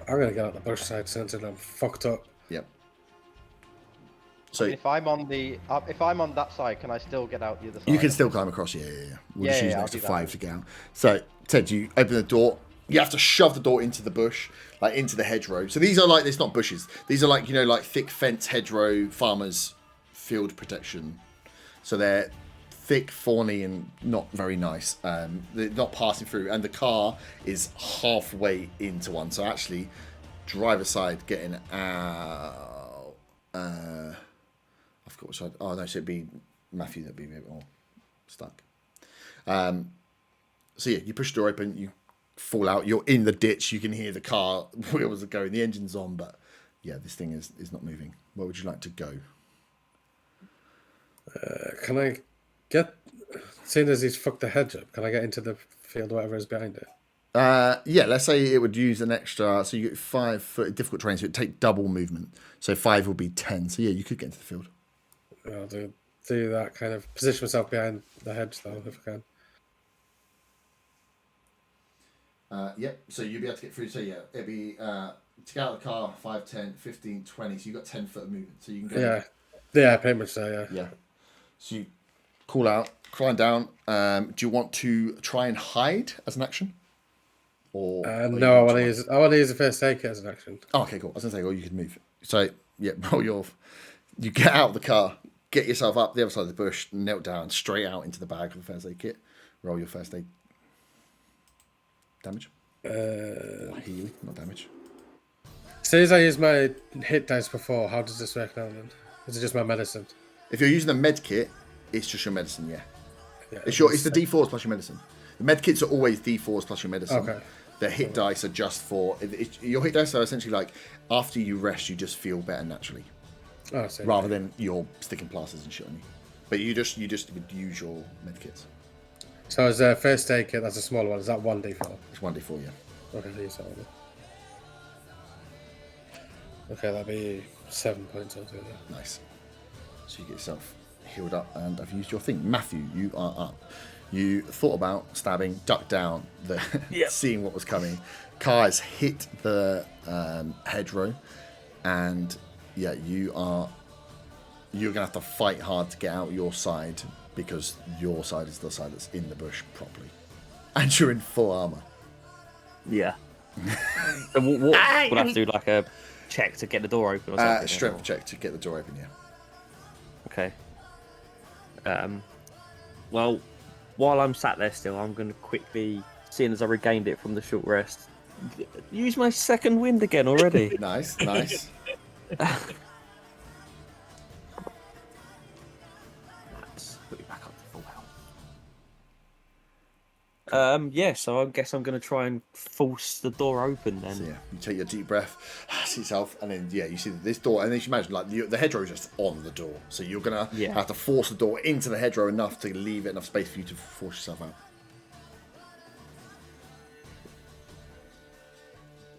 I'm gonna get out the bush side since I'm fucked up. Yep. So if I'm on that side, can I still get out the other side? you can still climb across. Yeah. We'll just use I'll next to do that. 5 to get out. So Ted, you open the door. You have to shove the door into the bush, like into the hedgerow. So these are like, it's not bushes. These are like, like thick fence hedgerow farmers field protection. So they're thick, thorny, and not very nice. They're not passing through. And the car is halfway into one. So actually, driver's side getting out. I've got which side. Oh no, so it'd be Matthew that'd be a bit more stuck. So yeah, you push the door open, you fall out, you're in the ditch, you can hear the car wheels are going, the engine's on, but yeah, this thing is not moving. Where would you like to go? Can I get, seeing as he's fucked the hedge up, can I get into the field, whatever is behind it? Yeah, let's say it would use an extra, so you get 5 foot difficult terrain, so it'd take double movement, so 5 will be 10, so yeah, you could get into the field. I'll do that, kind of position myself behind the hedge though, if I can. So you'll be able to get through. So yeah, it'd be to get out of the car 5, 10, 15, 20. So you've got 10 foot of movement. So you can go. Yeah, pretty much so. Yeah. So you call out, climb down. Do you want to try and hide as an action? Or no, I want to use the first aid kit as an action. Oh, okay, cool. I was gonna say, you could move. So yeah, you get out of the car, get yourself up the other side of the bush, knelt down, straight out into the bag of the first aid kit. Roll your first aid. Damage? Healing, not damage. Say as I used my hit dice before, how does this work now then? Is it just my medicine? If you're using the med kit, it's just your medicine, yeah. It's the D4s plus your medicine. The med kits are always D4s plus your medicine. Okay. The hit dice are just for... your hit dice are essentially like, after you rest, you just feel better naturally. Oh, I see. Rather than you're sticking plasters and shit on you. But you just would use your med kits. So as a first aid kit, that's a smaller one. Is that 1d4? It's 1d4, yeah. Okay, use that one. Okay, that'd be 7 points altogether. Nice. So you get yourself healed up and I've used your thing. Matthew, you are up. You thought about stabbing, ducked down, seeing what was coming. Car has hit the hedgerow, and yeah, you're gonna have to fight hard to get out your side because your side is the side that's in the bush properly, and you're in full armor. Yeah. So what we'll have to do like a check to get the door open or something. Strength check to get the door open. Yeah. Okay. Well, while I'm sat there still, I'm going to quickly, seeing as I regained it from the short rest, use my second wind again already. Nice. Let's put you back up to full health. So I guess I'm going to try and force the door open then. So yeah, you take your deep breath, see yourself, and then you see this door, and then you imagine like the hedgerow is just on the door, so you're gonna have to force the door into the hedgerow enough to leave it enough space for you to force yourself out.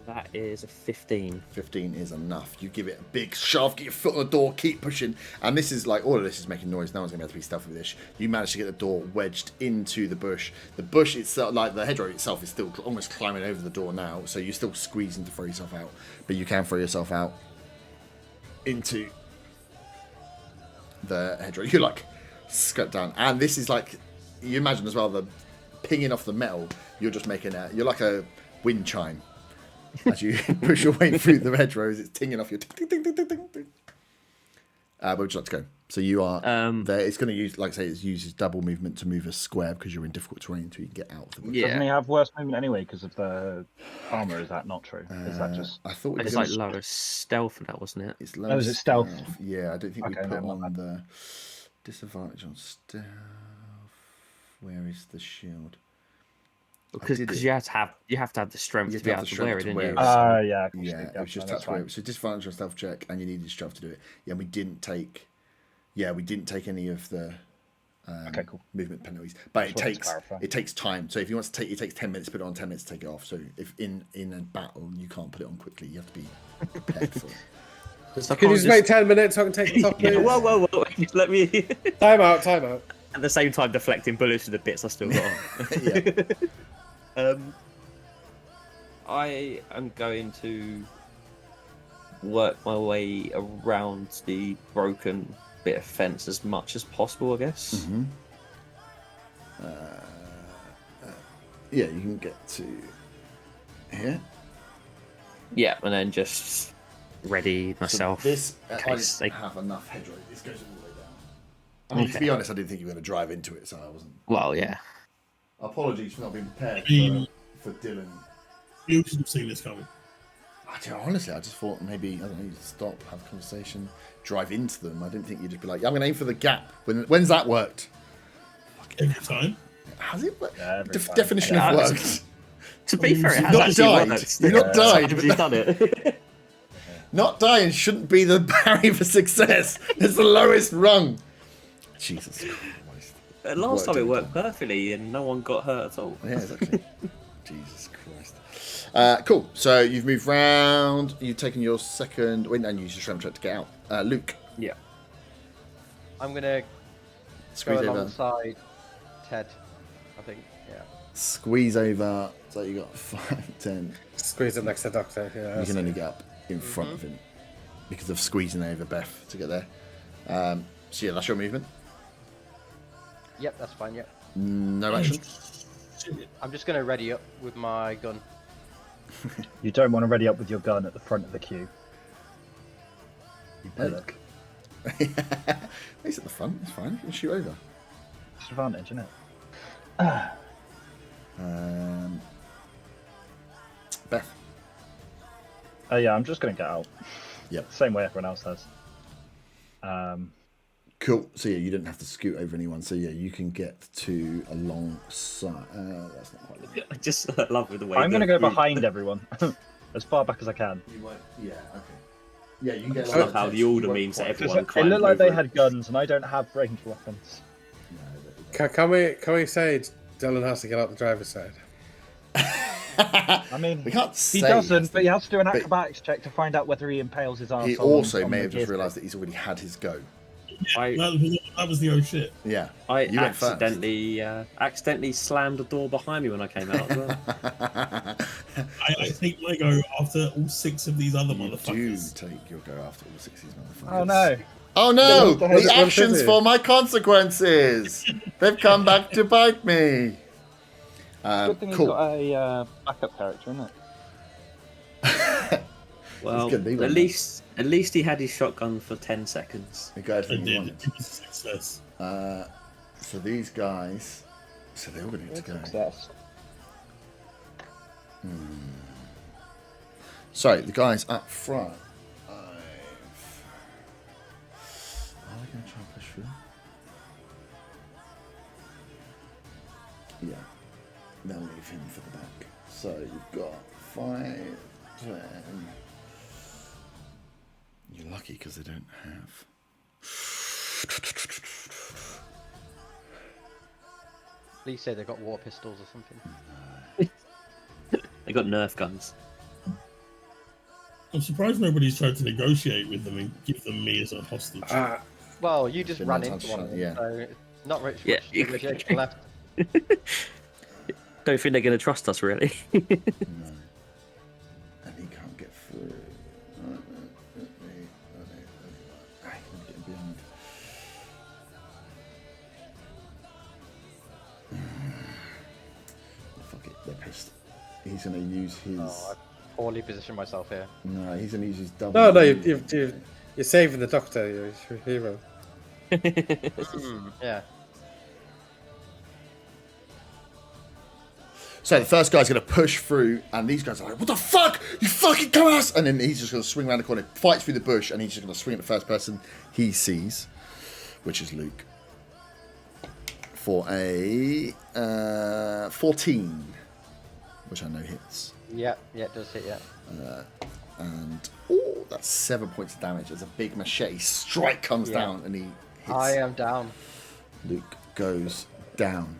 That is a 15. 15 is enough. You give it a big shove, get your foot on the door, keep pushing, and this is like all of this is making noise. No one's gonna be able to be stealthy with this. You manage to get the door wedged into the bush. The bush itself, like the hedgerow itself, is still almost climbing over the door now, so you're still squeezing to throw yourself out, but you can throw yourself out into the hedgerow. You're like scut down, and this is like you imagine as well the pinging off the metal. You're just making you're like a wind chime. As you push your way through the hedgerows, it's tinging off your ting, ting, ting, ting, ting, ting. Where would you like to go? So you are there. It's going to use, like I say, it uses double movement to move a square because you're in difficult terrain until you can get out of the bush. Doesn't he have worse movement anyway because of the armor? Is that not true? Is that just? I thought It's like lower stealth for that, wasn't it? It's lower is it stealth? Yeah, I don't think we Okay, put no, on the disadvantage on stealth. Where is the shield? Because did it. you have to have the strength You to be have able the to strength wear it, to didn't wear you? it. Yeah, Yeah, it was just that's that's where. fine. So disadvantage on stealth check, and you needed strength to do it. Yeah, we didn't take. Yeah, we didn't take any of the Okay, cool. movement penalties, but Just wanted to clarify. it takes time. So if you want to take, it takes 10 minutes to put it on, 10 minutes to take it off. So if in a battle you can't put it on quickly, you have to be prepared for it. Can you just wait 10 minutes so I can take the top, please? Yeah, whoa! Just let me. Time out. At the same time, deflecting bullets to the bits I still got on. I am going to work my way around the broken bit of fence as much as possible, I guess. Mm-hmm. Yeah, you can get to here. Yeah, and then just ready myself. So this in I case didn't they- have enough hedgerow. This goes all the way down. I mean, to be honest, I didn't think you were going to drive into it, so I wasn't. Well, yeah. Apologies for not being prepared for Dylan. You should have seen this coming. Honestly, I just thought maybe, I don't know, you'd stop, have a conversation, drive into them. I didn't think you'd just be like, yeah, I'm going to aim for the gap. When's that worked? Every time. Has it worked? Yeah, every time. Definition Yeah, of it's- worked. To be fair, it You've has not actually died. worked. You've not died. Somebody's done it. Not dying shouldn't be the barrier for success. It's the lowest rung. Jesus Christ. Last time it every worked perfectly and no one got hurt at all. Yeah, exactly. Jesus Christ. Cool. So you've moved round. You've taken your second win and used your shrimp check to get out. Luke, Yeah. I'm gonna squeeze go over. alongside Ted. I think. Yeah. Squeeze over. So you got 5, 10. Squeeze it next to the doctor. Yeah, You can only get up in front of him because of squeezing over Beth to get there. So yeah, that's your movement. Yep, that's fine. Yep. No action. I'm just gonna ready up with my gun. You don't want to ready up with your gun at the front of the queue. You pillock. He's at the front. It's fine. You can shoot over. It's advantage, isn't it? Beth. Oh yeah, I'm just going to get out. Yep. Same way everyone else has. Cool. So yeah, you didn't have to scoot over anyone. So yeah, you can get to alongside. That's not quite. It. I just love the way. I'm going to go behind everyone, as far back as I can. You might. Yeah. Okay. Yeah, you can get. I love how the order means that everyone It climbs looked like they over had it. guns, and I don't have ranged weapons. Can we say Dylan has to get out the driver's side? I mean, We can't say he doesn't, yes, but he has to do an but- acrobatics check to find out whether he impales his arse. He also may have just realised that he's already had his go. That was the oh shit. Yeah. I You went first. accidentally slammed the door behind me when I came out as well. I think my go after all 6 of these other You do motherfuckers. take your go after all 60s motherfuckers. Oh no! Oh no! What the hell is The it? What actions is it? for my consequences! They've come back to bite me! Good thing he's Cool. got a backup character, isn't it? Well, gonna be one, at least he had his shotgun for 10 seconds. You got I everything you did. wanted. It was a success. So these guys... So they're all going to get to go. Success. Sorry, the guys up front. Are they going to try and push through? Yeah. They'll leave him for the back. So you've got 5, 10. You're lucky because they don't have. Please say they've got water pistols or something. They got Nerf guns. I'm surprised nobody's tried to negotiate with them and give them me as a hostage. Well, you just Been ran that into time one of them, yeah. so it's not much Yeah. negotiation left. Don't think they're going to trust us, really. No. And he can't get through. I can get beyond. Fuck it, they're pissed. He's going to use his. Oh, I poorly positioned myself here. No, he's going to use his double. No, you're saving the doctor. You're a hero. Yeah. So the first guy's going to push through, and these guys are like, "What the fuck? You fucking dumbass!" And then he's just going to swing around the corner, fights through the bush, and he's just going to swing at the first person he sees, which is Luke, for a 14. which I know hits. Yeah, it does hit, yeah. And oh, that's 7 points of damage as a big machete strike comes down and he hits. I am down. Luke goes down.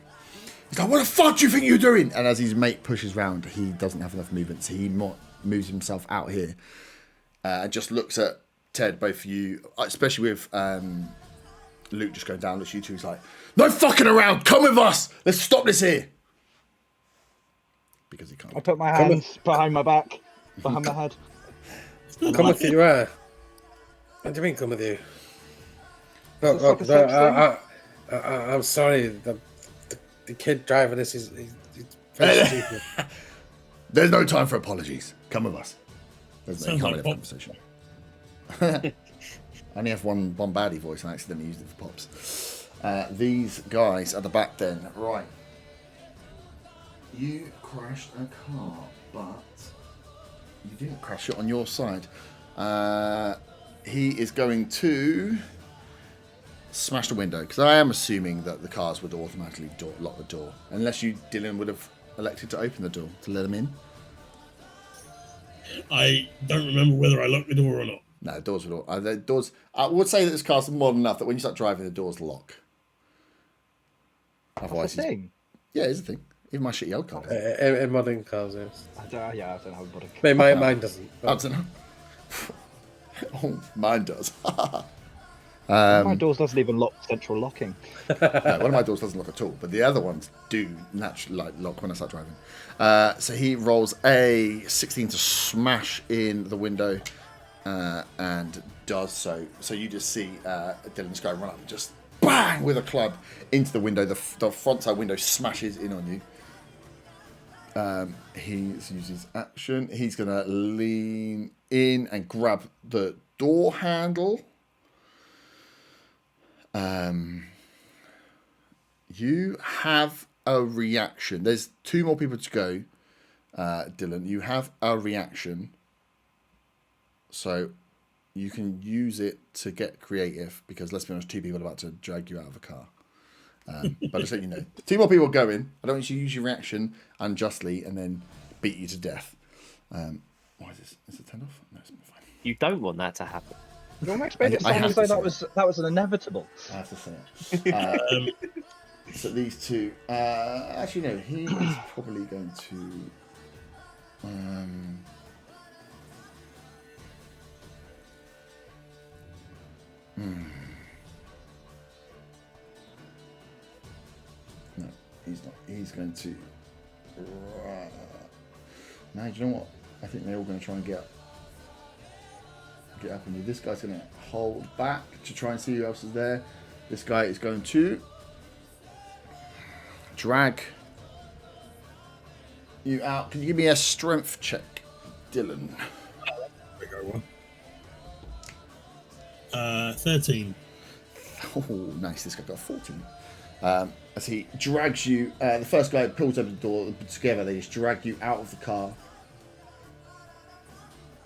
He's like, what the fuck do you think you're doing? And as his mate pushes round, he doesn't have enough movement, so he moves himself out here. And just looks at Ted, both of you, especially with Luke just going down, looks at you two, he's like, no fucking around, come with us, let's stop this here. Because he can't. I put my hands behind my back, behind my head. Come with you, where? What do you mean, come with you? It's like a sex thing. I'm sorry, the kid driving this is he's very stupid. There's no time for apologies. Come with us. There's no Sounds kind like of conversation. I only have one baddie voice and I accidentally used it for Pops. These guys at the back then. Right. You crashed a car, but you didn't crash it on your side. He is going to smash the window, because I am assuming that the cars would automatically lock the door. Unless you, Dylan, would have elected to open the door to let them in. I don't remember whether I locked the door or not. No, the doors would all... the doors, I would say that this car's modern enough that when you start driving, the doors lock. Otherwise, That's a thing. yeah, it's a thing. Even my shitty old car does. In modern cars, yes. I don't have a body. Mine doesn't. I don't know. Oh, mine does. My doors doesn't even lock central locking. No, one of my doors doesn't lock at all, but the other ones do naturally lock when I start driving. So he rolls a 16 to smash in the window, and does so. So you just see Dylan's guy run up and just bang with a club into the window. The front side window smashes in on you. He uses action. He's going to lean in and grab the door handle. You have a reaction. There's 2 more people to go, Dylan. You have a reaction. So you can use it to get creative, because let's be honest, 2 people are about to drag you out of a car. But just let you know, 2 more people going. I don't want you to use your reaction unjustly and then beat you to death. Why is this? Is it turned off? No, it's fine. You don't want that to happen. You almost made it I sound have as though to say that was an inevitable. I have to say it. So these 2. Actually, no. He is probably going to. No, he's not. He's going to. Now, do you know what? I think they're all going to try and get up on you. This guy's going to hold back to try and see who else is there. This guy is going to drag you out. Can you give me a strength check, Dylan? There you go, 13. Oh, nice. This guy got 14. As he drags you, the first guy pulls open the door. Together, they just drag you out of the car.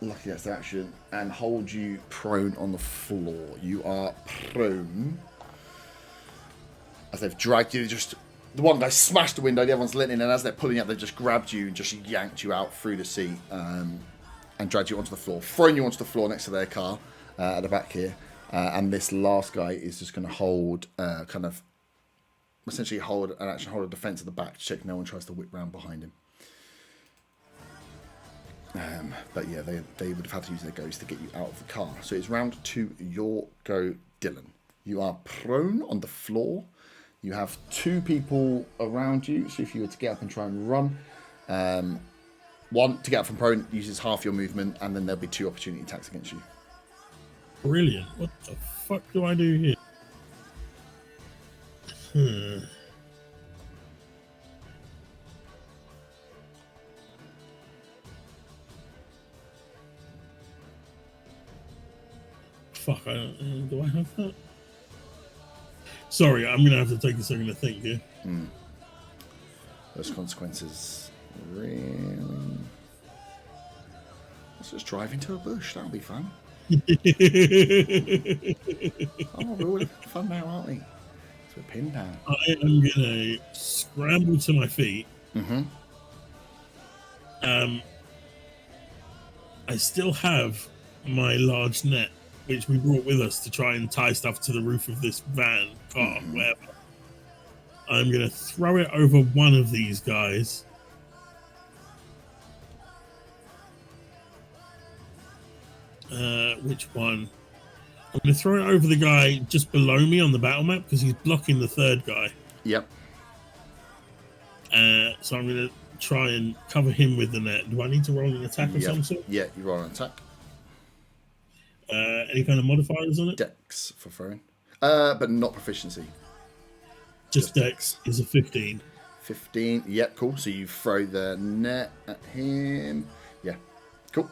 Lucky that's their action. And hold you prone on the floor. You are prone. As they've dragged you, just the one guy smashed the window, the other one's letting in, and as they're pulling out, they've just grabbed you and just yanked you out through the seat and dragged you onto the floor, thrown you onto the floor next to their car at the back here. And this last guy is just going to hold, essentially hold a defense at the back to check no one tries to whip round behind him. But yeah, they would have had to use their goes to get you out of the car. So it's round 2, your go, Dylan. You are prone on the floor. You have 2 people around you, so if you were to get up and try and run, one, to get up from prone, uses half your movement, and then there'll be 2 opportunity attacks against you. Brilliant. What the fuck do I do here? Fuck, do I have that? Sorry, I'm going to have to take a second to think here. Those consequences, really... Let's just drive into a bush, that'll be fun. Oh, we're all having fun now, aren't we? So we're pinned down. I am going to scramble to my feet. Mm-hmm. I still have my large net, which we brought with us to try and tie stuff to the roof of this van, car, whatever. I'm going to throw it over one of these guys. Which one? I'm going to throw it over the guy just below me on the battle map because he's blocking the third guy. Yep. So I'm going to try and cover him with the net. Do I need to roll an attack of some sort? Yeah, you roll an attack. Any kind of modifiers on it? Dex for throwing. But not proficiency. Just Dex is a 15. 15. Yep, cool. So you throw the net at him. Yeah, cool.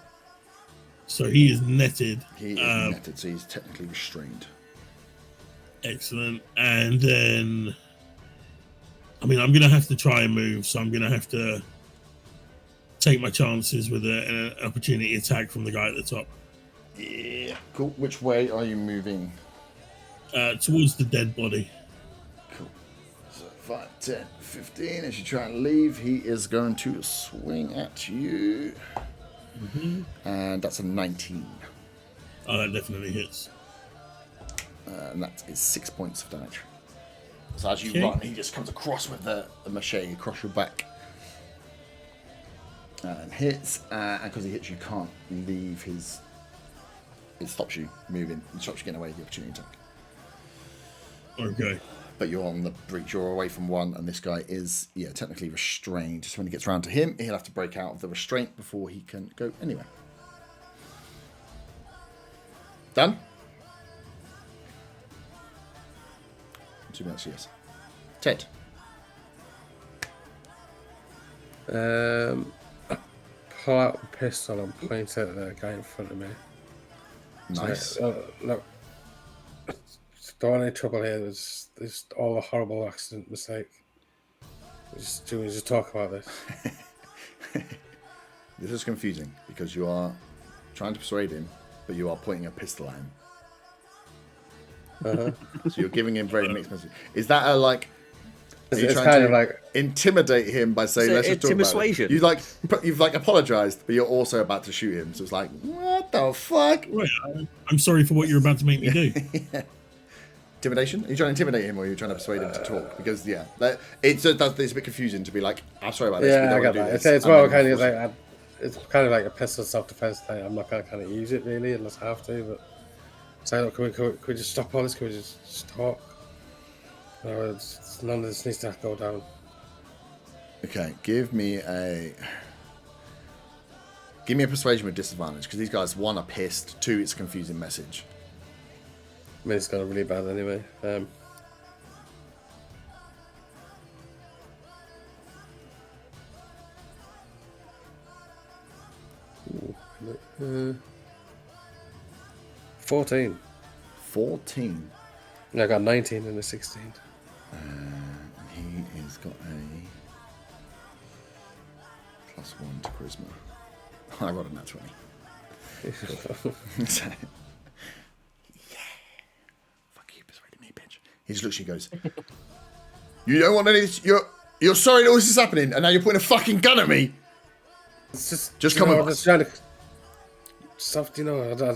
So he is netted. He is netted, so he's technically restrained. Excellent. And then, I mean, I'm going to have to try and move, so I'm going to have to take my chances with an opportunity attack from the guy at the top. Yeah, cool. Which way are you moving? Towards the dead body. Cool. So 5, 10, 15. As you try and leave, he is going to swing at you. And that's a 19. Oh, that definitely hits. And that is 6 points of damage. So as you run, he just comes across with the machete across your back. And hits. And because he hits, you can't leave his... It stops you moving. It stops you getting away with the opportunity attack. Okay. But you're on the breach. You're away from one, and this guy is, technically restrained. So when he gets around to him, he'll have to break out of the restraint before he can go anywhere. Done? 2 minutes, yes. Ted. I pull out a pistol and point it at the guy in front of me. Nice. So, look, don't want any trouble here. There's all a horrible accident mistake. We just talk about this. This is confusing because you are trying to persuade him, but you are pointing a pistol at him. So you're giving him very mixed messages. Is that a like? It's kind of like intimidate him by saying, "Let's just talk about it." You've apologized, but you're also about to shoot him. So it's like, what the fuck? Wait, I'm sorry for what you're about to make me do. Yeah. Intimidation? Are you trying to intimidate him, or are you trying to persuade him to talk? Because it's a bit confusing to be like, "I'm sorry about this." Yeah, I got that. It's well kind of like it's kind of like a pistol self-defense thing. I'm not going to kind of use it really unless I have to. But say, look, can we just stop all this? Can we just talk? No, none of this needs to go down. Okay, give me a persuasion with disadvantage because these guys, 1, are pissed, 2, it's a confusing message. I mean, it's gone really bad anyway. Ooh, 14. 14. Yeah, I got 19 and a 16. He has got a +1 to charisma. I rolled a nat 20. So, fuck you, persuaded me, bitch. He just looks at you and goes, "You don't want any of this. You're sorry that all this is happening, and now you're pointing a fucking gun at me." It's Just come with us. trying to soft, I don't want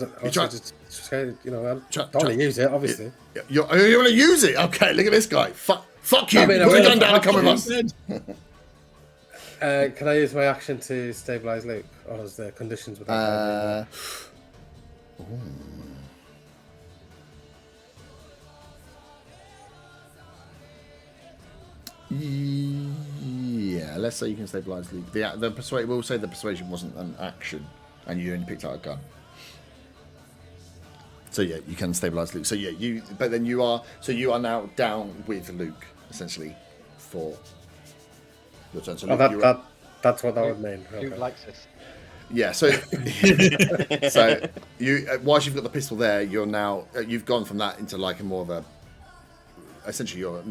to use it, obviously. You want to use it? Okay, look at this guy. Fuck you. I mean, Put the gun down and come with us. Can I use my action to stabilize Luke, or is there conditions with that? Yeah, let's say you can stabilize Luke. We'll say the persuasion wasn't an action, and you only picked out a gun. So yeah, you can stabilize Luke. So yeah, you are now down with Luke essentially for your turn. So Luke, that's what that would mean. Luke likes this. Yeah, so so you whilst you've got the pistol there, you're now you've gone from that into like a more of a essentially you're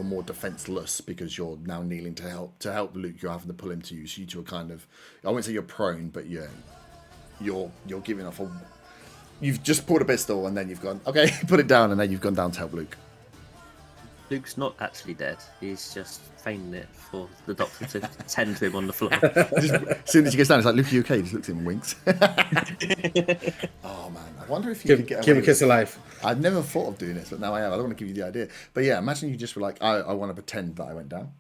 more defenseless because you're now kneeling to help Luke. You're having to pull him to you. So you two are kind of, I wouldn't say you're prone, but yeah, you're giving off a. You've just pulled a pistol and then you've gone, okay, put it down, and then you've gone down to help Luke. Luke's not actually dead. He's just feigning it for the doctor to tend to him on the floor. As soon as he gets down, it's like, Luke, are you okay? He just looks at him and winks. Oh, man. I wonder if you could get Keep away a kiss with it. alive. I've never thought of doing this, but now I have. I don't want to give you the idea. But yeah, imagine you just were like, I want to pretend that I went down.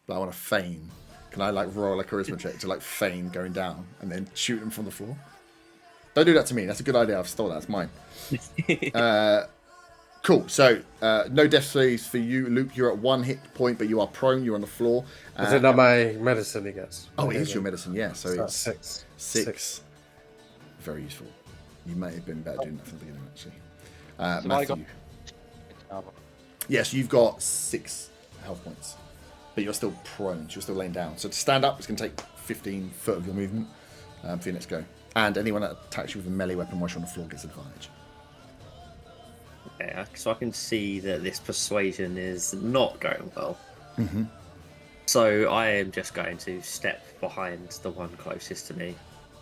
But I want to feign. Can I like roll a charisma check to like feign going down and then shoot him from the floor? Don't do that to me. That's a good idea. I've stolen that. It's mine. Cool. So no death saves for you, Luke. You're at 1 hit point, but you are prone. You're on the floor. Is it not my medicine he gets? Oh, it is your medicine. Yeah. So it's six. 6. Very useful. You may have been better doing that from the beginning, actually. So I Matthew. Yes, you've got 6 health points, but you're still prone. So you're still laying down. So to stand up, it's going to take 15 foot of your movement for your next go. And anyone that attacks you with a melee weapon while you're on the floor gets advantage. Okay, so I can see that this persuasion is not going well. Mm-hmm. So I am just going to step behind the one closest to me.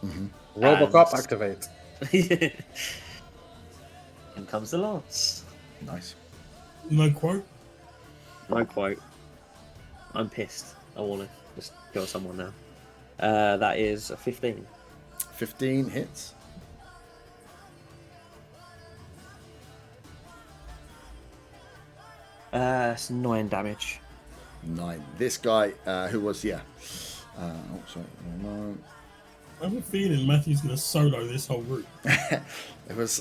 Mm-hmm. Robocop activate. In comes the lance. Nice. No quote. No quote. I'm pissed. I want to just kill someone now. That is a 15. 15 hits. It's 9 damage. 9. This guy, who was, sorry. No. I have a feeling Matthew's going to solo this whole route. It was,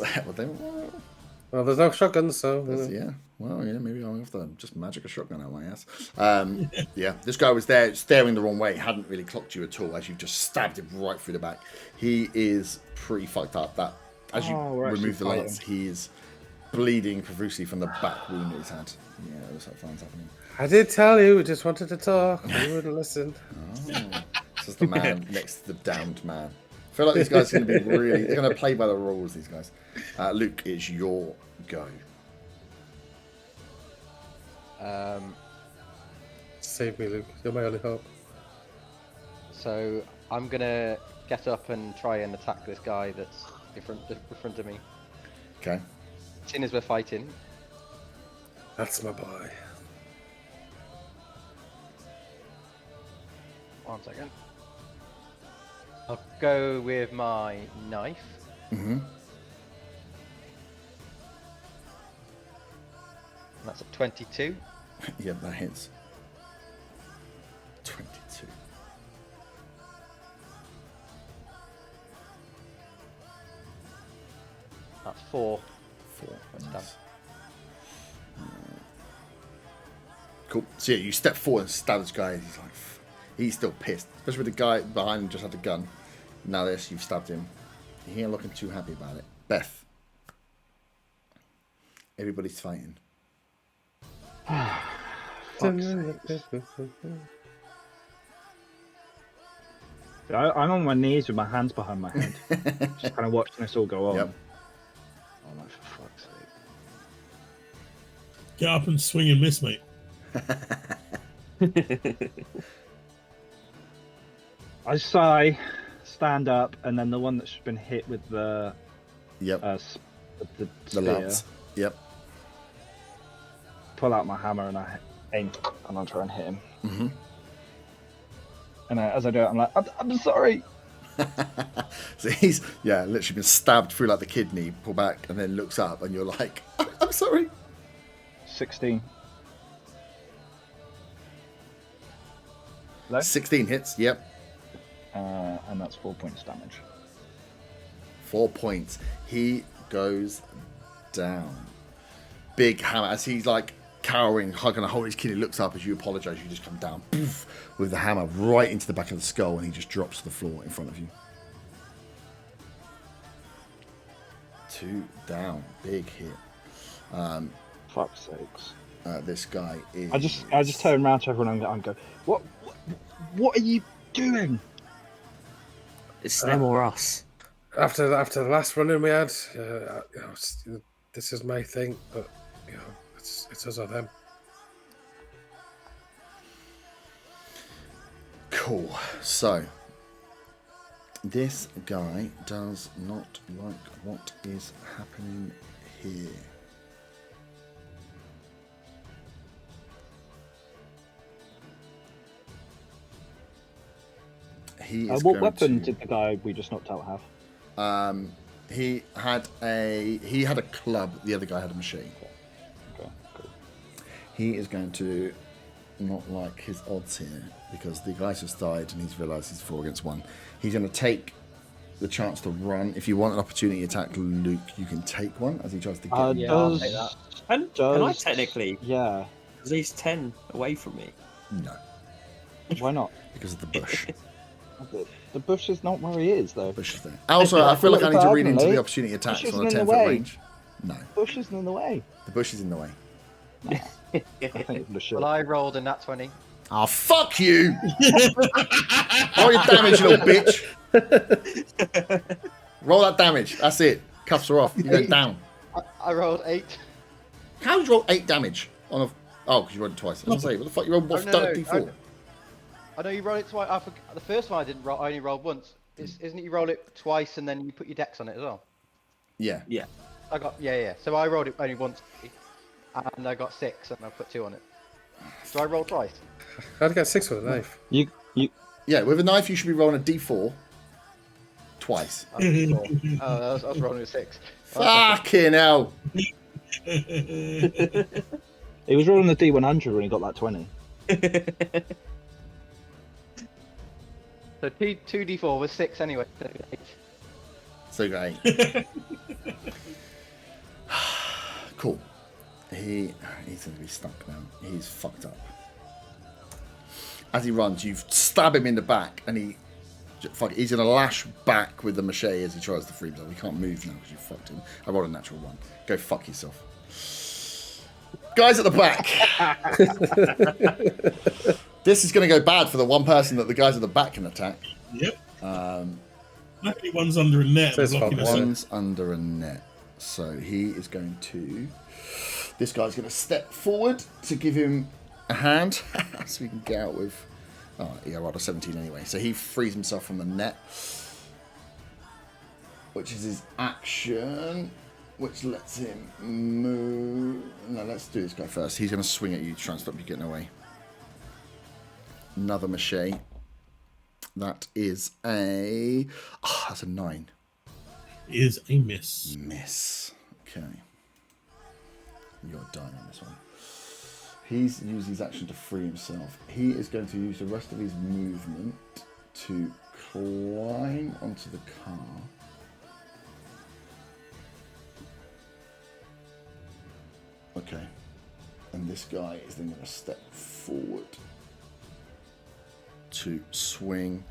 Well, there's no shotguns, so. yeah. Well, yeah, maybe I'll have to just magic a shotgun out my ass. Yeah, this guy was there staring the wrong way, hadn't really clocked you at all as you just stabbed him right through the back. He is pretty fucked up. That as you remove the lance, he is bleeding profusely from the back wound that he's had. Yeah, it looks like fines happening. I did tell you, we just wanted to talk. You wouldn't listen. Oh, this is the man next to the damned man. I feel like these guys are going to be really, they're going to play by the rules, these guys. Luke, it's your go. Save me, Luke. You're my only hope. So I'm gonna get up and try and attack this guy that's in front of me. Okay. Seeing as we're fighting, That's my boy. 1 second. I'll go with my knife. Mm-hmm. And that's a 22. Yeah, that hits. 22. That's 4. 4. That's Nice. done. Cool. So yeah, you step forward and stab this guy. He's like, he's still pissed, especially with the guy behind him just had the gun. Now this, you've stabbed him. He ain't looking too happy about it. Beth. Everybody's fighting. I'm on my knees with my hands behind my head, just kind of watching this all go on. Yep. I'm like, for fuck's sake. Get up and swing and miss, mate. I sigh, stand up, and then the one that's been hit with the Yep. the The spear, lance. Yep. pull out my hammer and I aim and I'll try and hit him. Mm-hmm. And as I do it, I'm like, I'm sorry. So he's literally been stabbed through like the kidney, pull back, and then looks up, and you're like, I'm sorry. 16. Hello? 16 hits. Yep. And that's 4 points damage. 4 points. He goes down. Big hammer as he's like cowering, hugging a hold his kidney, looks up as you apologise. You just come down poof, with the hammer right into the back of the skull, and he just drops to the floor in front of you. 2 down. Big hit. Fuck's sakes. This guy is. I just turn around to everyone and go, what are you doing? It's them or us. After the last run-in we had, this is my thing, but it's us or them. Cool. So, this guy does not like what is happening here. he is What going weapon to... did the guy we just knocked out have? He had a club. The other guy had a machine. Okay, cool. He is going to not like his odds here because the guy's just died and he's realised he's 4 against 1. He's going to take the chance to run. If you want an opportunity attack, Luke, you can take one as he tries to get. Yeah, I'll take that. Can I technically? Yeah. Because he's 10 away from me. No, Why not? because of the bush. The bush is not where he is, though. Bush is there. Also, I feel like I need to read into the Diagonally, opportunity attacks bush on a isn't in 10-foot the way. range. No, Bush isn't in the way. the bush is in the way. I think the shit. Well, I rolled a nat 20. Oh, fuck you! Roll your damage, you little bitch. Roll that damage. That's it. Cuffs are off. You go down. I rolled 8. How did you roll 8 damage on a... Oh, because you rolled it twice. I was going to say, what the fuck? You rolled what, D4? I know you rolled it twice. The first one I didn't roll. I only rolled once. Isn't it you roll it twice and then you put your dex on it as well? Yeah. Yeah. I got yeah. So I rolled it only once, and I got 6, and I put 2 on it. So I rolled twice. How'd I get 6 with a knife? You Yeah, with a knife, you should be rolling a D4 twice. I was rolling a 6. Fucking hell. He was rolling the D100 when he got that 20. So 2d4 was 6 anyway. So 8. So great. Cool. He's going to be stuck now. He's fucked up. As he runs, you stab him in the back, and he's going to lash back with the machete as he tries to free himself. He can't move now because you fucked him. I rolled a natural 1. Go fuck yourself. Guys at the back. This is going to go bad for the one person that the guys at the back can attack. Yep. Luckily, one's under a net. So it's blocking us out. One's under a net. So he is going to... This guy's going to step forward to give him a hand. So we can get out with... Oh, yeah, I rolled a 17 anyway. So he frees himself from the net. Which is his action. Which lets him move... No, let's do this guy first. He's going to swing at you to try and stop you getting away. Another machete. That is a... Oh, that's a 9. Is a miss. Miss. Okay. You're dying on this one. He's used his action to free himself. He is going to use the rest of his movement to climb onto the car. Okay. And this guy is then going to step forward to swing.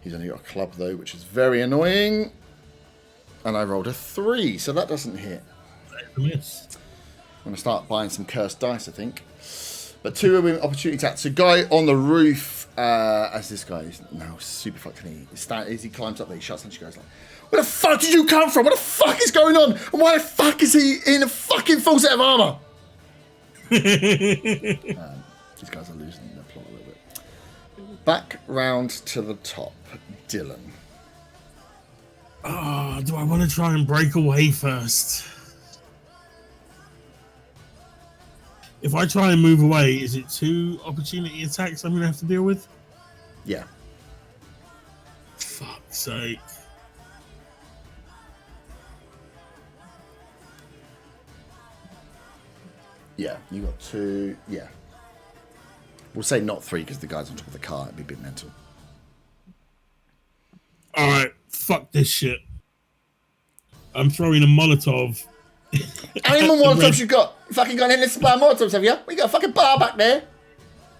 He's only got a club though, which is very annoying. And I rolled a 3, so that doesn't hit. That's a miss. I'm going to start buying some cursed dice, I think. But 2 of opportunity attacks. So guy on the roof, as this guy is now super fucking as he climbs up there, he shuts and she goes like, where the fuck did you come from? What the fuck is going on? And why the fuck is he in a fucking full set of armour? These guys are losing their plot a little bit. Back round to the top. Dylan. Oh, do I want to try and break away first? If I try and move away, is it 2 opportunity attacks I'm going to have to deal with? Yeah. Fuck's sake. Yeah, you got 2. Yeah. We'll say not 3 because the guy's on top of the car. It'd be a bit mental. Alright, fuck this shit. I'm throwing a Molotov. How many more Molotovs you got? You fucking got an endless supply of Molotovs, have you? We got a fucking bar back there.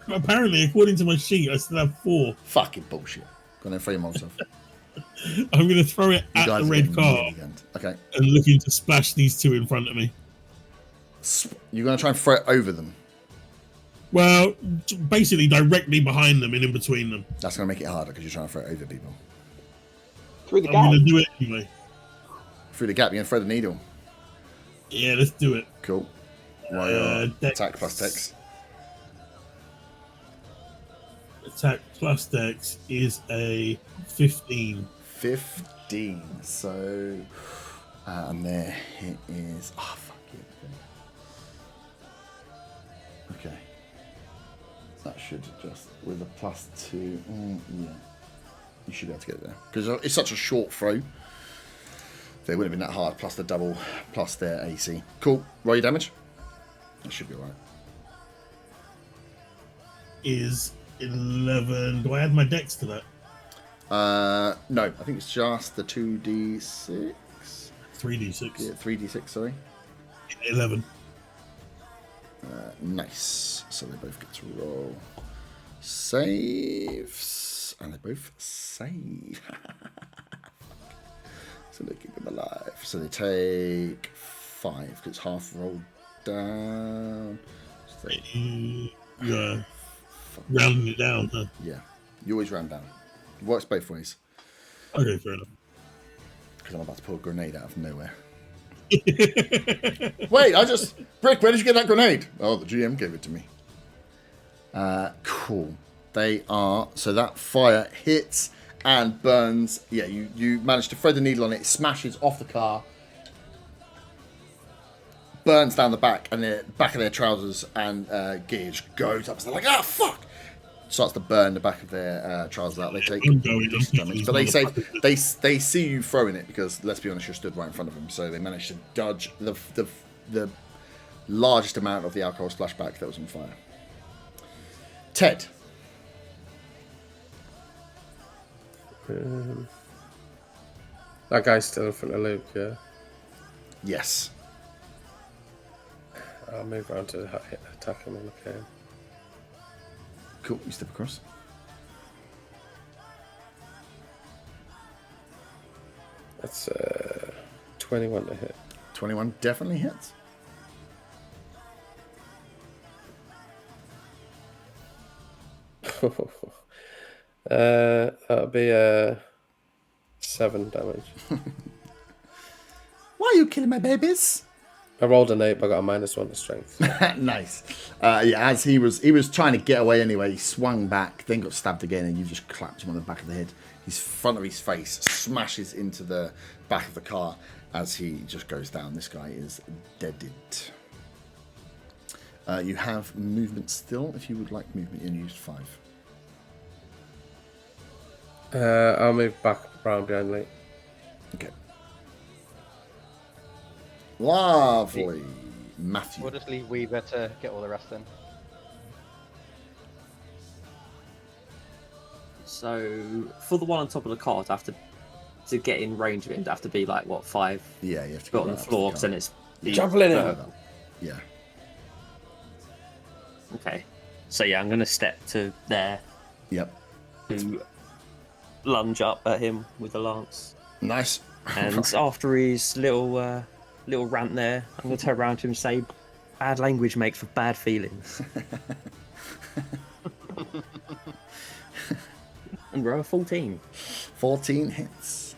Apparently, according to my sheet, I still have 4. Fucking bullshit. Got an free Molotov. I'm going to throw it You at guys the are red getting car really gunned. Okay. and looking to splash these 2 in front of me. You're going to try and throw it over them. Well, basically directly behind them and in between them. That's going to make it harder because you're trying to throw it over people. Through the I'm gap. going to do it anyway. Through the gap, you're going to throw the needle. Yeah, let's do it. Cool. Why Dex. attack plus dex. Attack plus dex is a 15. 15. So, and their hit is... Oh, fuck it. Okay. That should just... With a plus 2... yeah. You should be able to get it there. Because it's such a short throw. They wouldn't have been that hard, plus the double, plus their AC. Cool. Roll your damage. That should be alright. Is 11. Do I add my dex to that? No, I think it's just the 2d6. 3d6. Yeah, 3d6, sorry. 11. Nice. So they both get to roll saves. And they both save. So they keep them alive. So they take 5, because it's half rolled down. So Yeah. Rounding it down, huh? yeah. You always round down. It works both ways. Okay, fair enough. Because I'm about to pull a grenade out of nowhere. Wait, Brick, where did you get that grenade? Oh, the GM gave it to me. Cool. They are, so that fire hits and burns. Yeah, you manage to thread the needle on it, smashes off the car, burns down the back and the back of their trousers, and Gage goes up. So they're like, ah, fuck! Starts to burn the back of their trousers out. They take damage, but they see you throwing it because, let's be honest, you're stood right in front of them. So they managed to dodge the largest amount of the alcohol splashback that was on fire. Ted. That guy's still in front of Luke, yeah? Yes. I'll move around to attack him when I can. Cool, you step across. That's 21 to hit. 21 definitely hits. That'll be 7 damage. Why are you killing my babies? I rolled an 8, but I got a -1 to strength. Nice. Yeah, as he was trying to get away anyway, he swung back, then got stabbed again, and you just clapped him on the back of the head. His front of his face smashes into the back of the car as he just goes down. This guy is deaded. You have movement still. If you would like movement, you used 5. I'll move back around behind Luke. Okay. Lovely. Matthew. We'll just leave Weaver to get all the rest in. So for the one on top of the car, to get in range of it, it'd have to be like what 5 Yeah, you have to foot go on the right up floor, to because the then car. it's Javelin in. further. Yeah. Okay, so yeah, I'm gonna step to there Yep. to lunge up at him with the lance, Nice. and after his little rant there, I'm gonna turn around to him and say, "Bad language makes for bad feelings." And roll a 14. 14 hits.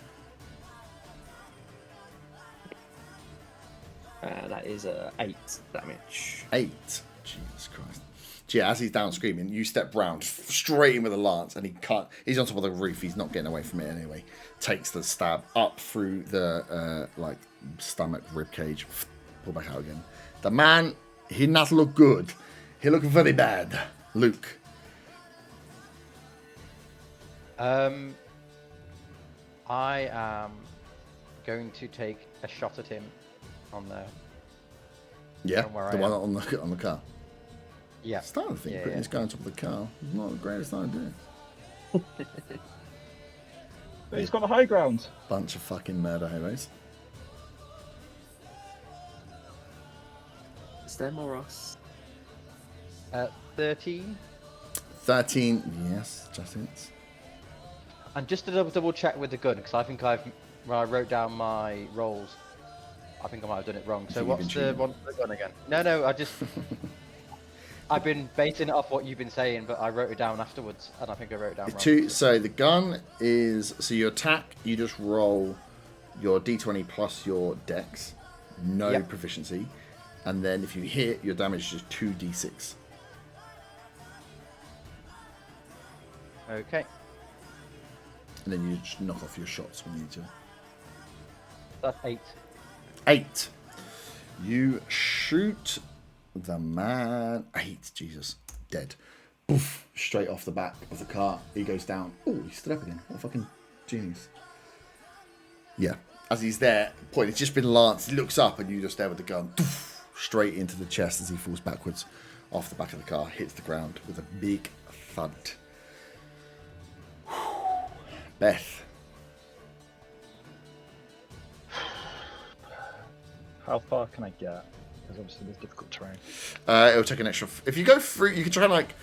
That is 8 damage. 8. Jesus Christ. Yeah, as he's down screaming, you step round straight in with a lance, and he's on top of the roof. He's not getting away from it anyway. Takes the stab up through the stomach, rib cage, pull back out again. The man, he not look good. He look very bad. Luke. I am going to take a shot at him on the. Yeah, From where the I one am. on the car. Yeah. Starting to think Yeah, putting yeah. this guy on top of the car is not the greatest idea. But he's got the high ground. Bunch of fucking murder heroes. Is there more us? 13. 13, yes, just hits. And just to double check with the gun, because I think when I wrote down my rolls, I think I might have done it wrong. So think you've what's been the cheating? one for the gun again? No, I've been basing it off what you've been saying, but I wrote it down afterwards, and I think I wrote it down wrong. So the gun is, so you attack, you just roll your d20 plus your dex, no Yep. proficiency, and then if you hit, your damage is just 2d6. Okay, And then you just knock off your shots when you need to. that's 8. 8. You shoot the man. 8, Jesus. Dead. poof, straight off the back of the car. He goes down. Oh, he stood up again. What a fucking genius. Yeah. As he's there, point, it's just been lanced. He looks up and you just there with the gun. Poof, straight into the chest as he falls backwards off the back of the car. Hits the ground with a big thud. Beth. How far can I get? Because obviously there's difficult terrain. It'll take an extra... If you go through, you can try and like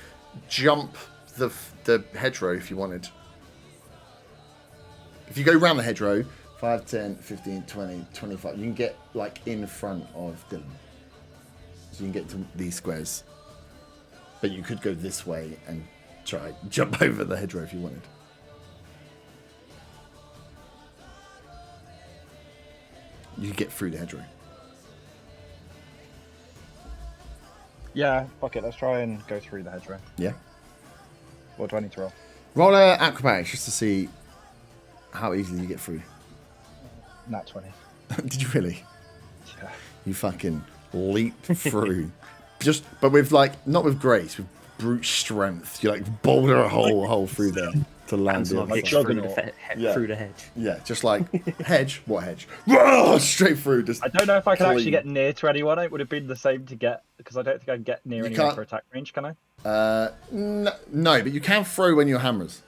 jump the hedgerow if you wanted. If you go around the hedgerow, 5, 10, 15, 20, 25, you can get like in front of Dylan. So you can get to these squares. But you could go this way and try jump over the hedgerow if you wanted. You could get through the hedgerow. Yeah, fuck it. Let's try and go through the hedgerow. Yeah. What do I need to roll? Roll a acrobatics just to see how easily you get through. Nat 20. Did you really? Yeah. You fucking leap through. But with like, not with grace, with brute strength. You like boulder a hole through there to land Like it. through the hedge. Yeah, just like hedge. What hedge? Whoa, straight through. Just I don't know if I can actually clean. get near to anyone. It would have been the same to get, because I don't think I'd get near You anyone can't- for attack range, can I? No, but you can throw when you're hammers.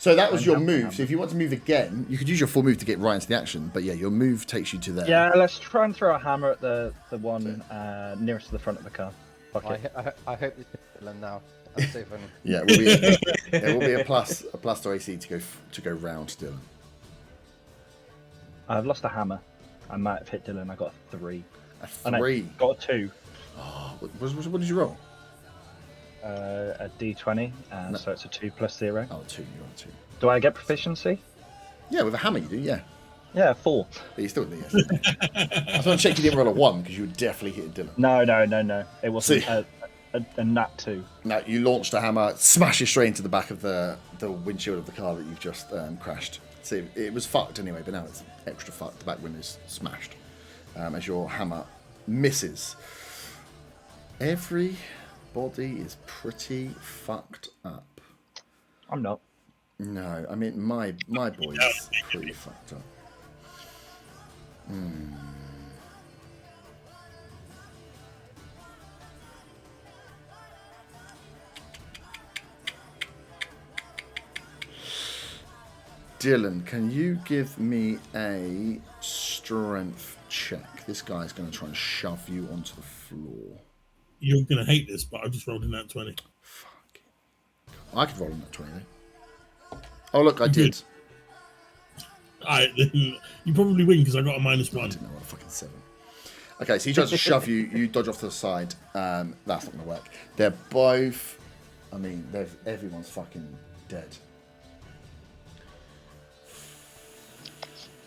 So that was I'm your hammering move. hammer. So if you want to move again, you could use your full move to get right into the action. But yeah, your move takes you to there. Yeah, let's try and throw a hammer at the one nearest to the front of the car. Fuck it. I hope this is Dylan now. That's so funny. Yeah, it will be a plus to AC to go round Dylan. I've lost a hammer. I might have hit Dylan. I got a 3. A Oh, no, 3. got a 2. What did you roll? A D20, so it's a 2 plus 0. Oh, 2. You're on 2. Do I get proficiency? Yeah, with a hammer you do. Yeah, Yeah, 4. but you still do. Yes. I just want to check you didn't roll a 1 because you would definitely hit Dylan. No. It wasn't See- a nat 2. Now you launched a hammer, smashes straight into the back of the windshield of the car that you've just crashed. See, it was fucked anyway, but now it's extra fucked. The back window's smashed as your hammer misses. Everybody is pretty fucked up. I'm not. No, I mean my boy's pretty fucked up. Dylan, can you give me a strength check? This guy's going to try and shove you onto the floor. You're gonna hate this, but I just rolled in that 20. Fuck. I could roll on that 20 though. Oh look, I did. Alright, then you probably win because I got a I -1. didn't know what a fucking 7. Okay, so he tries to shove you. You dodge off to the side. That's not going to work. They're both. I mean, everyone's fucking dead.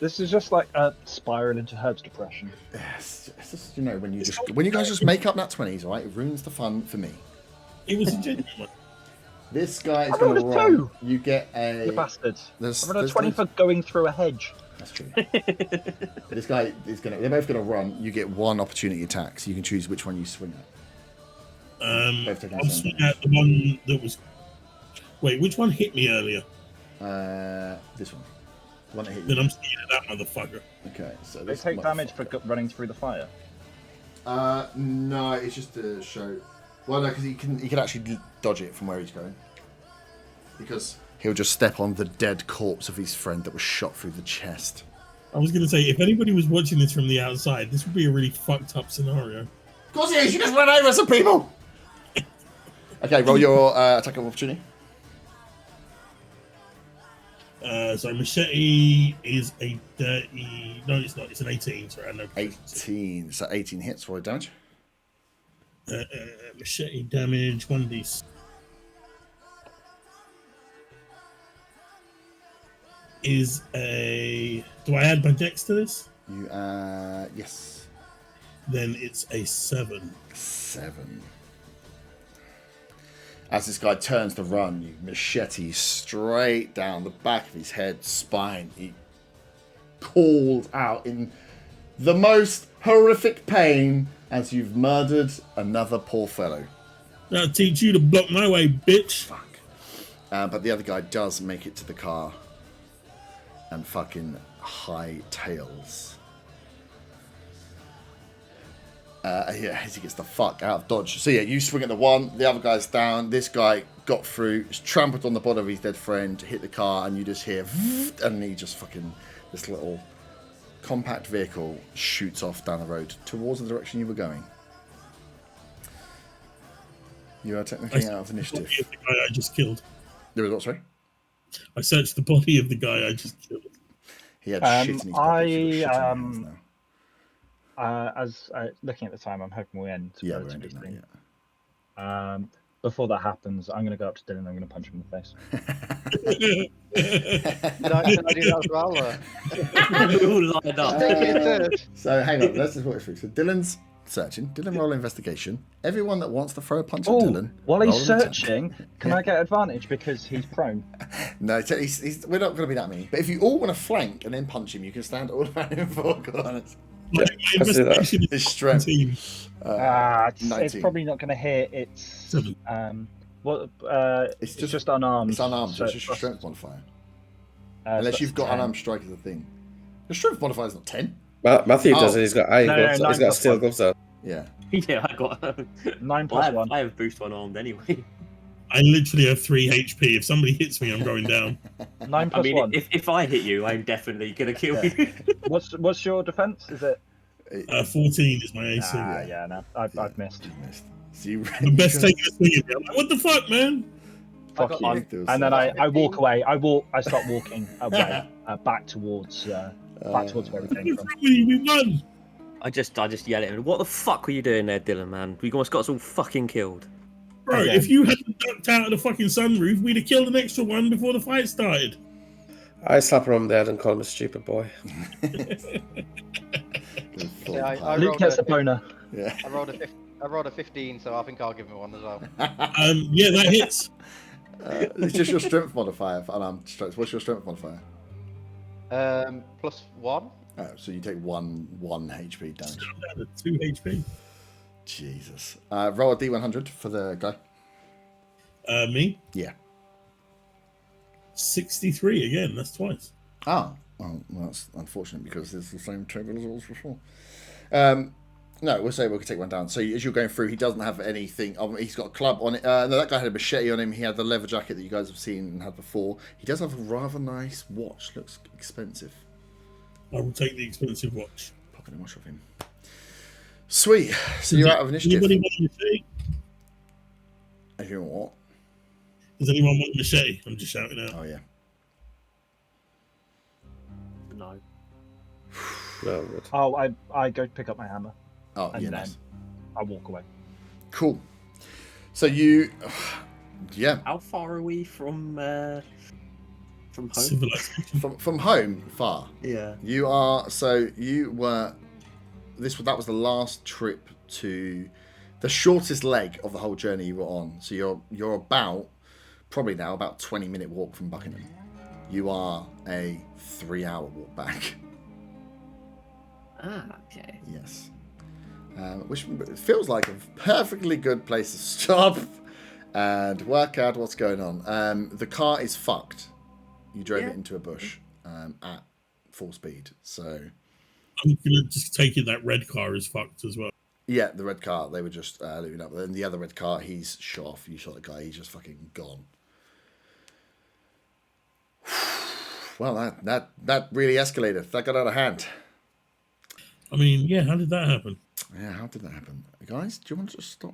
This is just like a spiral into Herb's depression. It's just, you know, when you guys just make up that 20s, all right? It ruins the fun for me. It was a genuine one. This guy is I going to rolled a run. 2. You get a. You bastard. There's- I rolled a there's 20 loads- for going through a hedge. That's true. This guy is going to. They're both going to run. You get 1 opportunity attack, so you can choose which one you swing at. Both taking I'm the same swinging at the one that was. Wait, which one hit me earlier? This one. The one that hit Then you. I'm swinging at that motherfucker. Okay, so They this take damage for motherfucker- running through the fire. No, it's just to show. Well, no, because he can actually dodge it from where he's going. Because he'll just step on the dead corpse of his friend that was shot through the chest. I was gonna say, if anybody was watching this from the outside, this would be a really fucked up scenario. Of course he is. You just ran over some people. Okay, roll your attack of opportunity. So machete is a dirty. No, it's not. It's an 18. Sorry, I know. 18. So 18 hits for damage. Machete damage 1d. Is a. Do I add my dex to this? You yes. Then it's a 7. 7. As this guy turns to run, you machete straight down the back of his head, spine. He calls out in the most horrific pain as you've murdered another poor fellow. That'll teach you to block my way, bitch. Fuck. But the other guy does make it to the car and fucking hightails. Yeah, as he gets the fuck out of Dodge. So yeah, you swing at the one, the other guy's down. This guy got through, trampled on the body of his dead friend, hit the car, and you just hear, and he just fucking, this little compact vehicle shoots off down the road towards the direction you were going. You are technically out of initiative. The guy I just killed. There was what, sorry? I searched the body of the guy I just killed. He had shit in his pockets. He's got shit in his hands now. As looking at the time, I'm hoping we'll end. Yeah, we're ending now, yeah. Before that happens, I'm going to go up to Dylan and I'm going to punch him in the face. Can I do that as well? We're all lined up. So hang on, let's just walk through. So Dylan's searching. Dylan, roll investigation. Everyone that wants to throw a punch at Dylan. While he's roll an attack. searching, can I get advantage because he's prone? No, we're not going to be that many. But if you all want to flank and then punch him, you can stand all around him for corners. My investigation His is strength. 19. It's 19. probably not going to hit. It's 7. it's just unarmed. It's unarmed, so it's just your strength modifier. Unless you've got unarmed strike as a thing. Your strength modifier is not 10. Matthew does it. He's got iron gloves. No, He's got 9 steel plus gloves on. Yeah. Yeah, I got 9 Well, plus 1. I have boost one armed anyway. I literally have 3 HP. If somebody hits me, I'm going down. 9 plus I mean, 1. if I hit you, I'm definitely gonna kill you. What's your defense? Is it? 14 is my AC. Yeah, no, I've missed. You missed. So you, The best taking a swing at me. I'm like, what the fuck, man? Fuck you. And then I walk away. I start walking away back towards where we came from. We won. I just yell at him. What the fuck were you doing there, Dylan? Man, we almost got us all fucking killed. Bro, Okay. if you hadn't ducked out of the fucking sunroof, we'd have killed an extra one before the fight started. I slap him on the head and call him a stupid boy. Yeah, I Luke rolled gets a a boner. Yeah. I rolled a 15, so I think I'll give him one as well. Yeah, that hits. It's just your strength modifier for unarmed strikes. What's your strength modifier? Plus 1. Oh, so you take one HP damage. Down to 2 HP. Jesus. Roll a D100 for the guy. Me? Yeah. 63 again. That's twice. Ah, well, that's unfortunate because it's the same table as it was before. No, we'll say we can take one down. So as you're going through, he doesn't have anything. He's got a club on it. No, that guy had a machete on him. He had the leather jacket that you guys have seen and had before. He does have a rather nice watch. Looks expensive. I will take the expensive watch. Popping a watch off him. Sweet. So you're out of initiative. Anybody want a machete? If you want what? Does anyone want a machete? I'm just shouting out. Oh, yeah. No. No, good. Oh, I go pick up my hammer. Oh, And yeah, then nice. I walk away. Cool. So you... Yeah. How far are we from home? Civilization. From home, far. Yeah. You are... So you were... That was the last trip to... The shortest leg of the whole journey you were on. So you're about... Probably now about 20-minute walk from Buckingham. You are a 3-hour walk back. Ah, okay. Yes. Which feels like a perfectly good place to stop and work out what's going on. The car is fucked. You drove it into a bush at full speed. So I'm gonna just take it that red car is fucked as well. yeah, the red car, they were just looting up. Then the other red car, he's shot off. You shot the guy, he's just fucking gone. Well, that really escalated. That got out of hand. I mean, yeah, how did that happen? Yeah, how did that happen? Guys, do you want to just stop?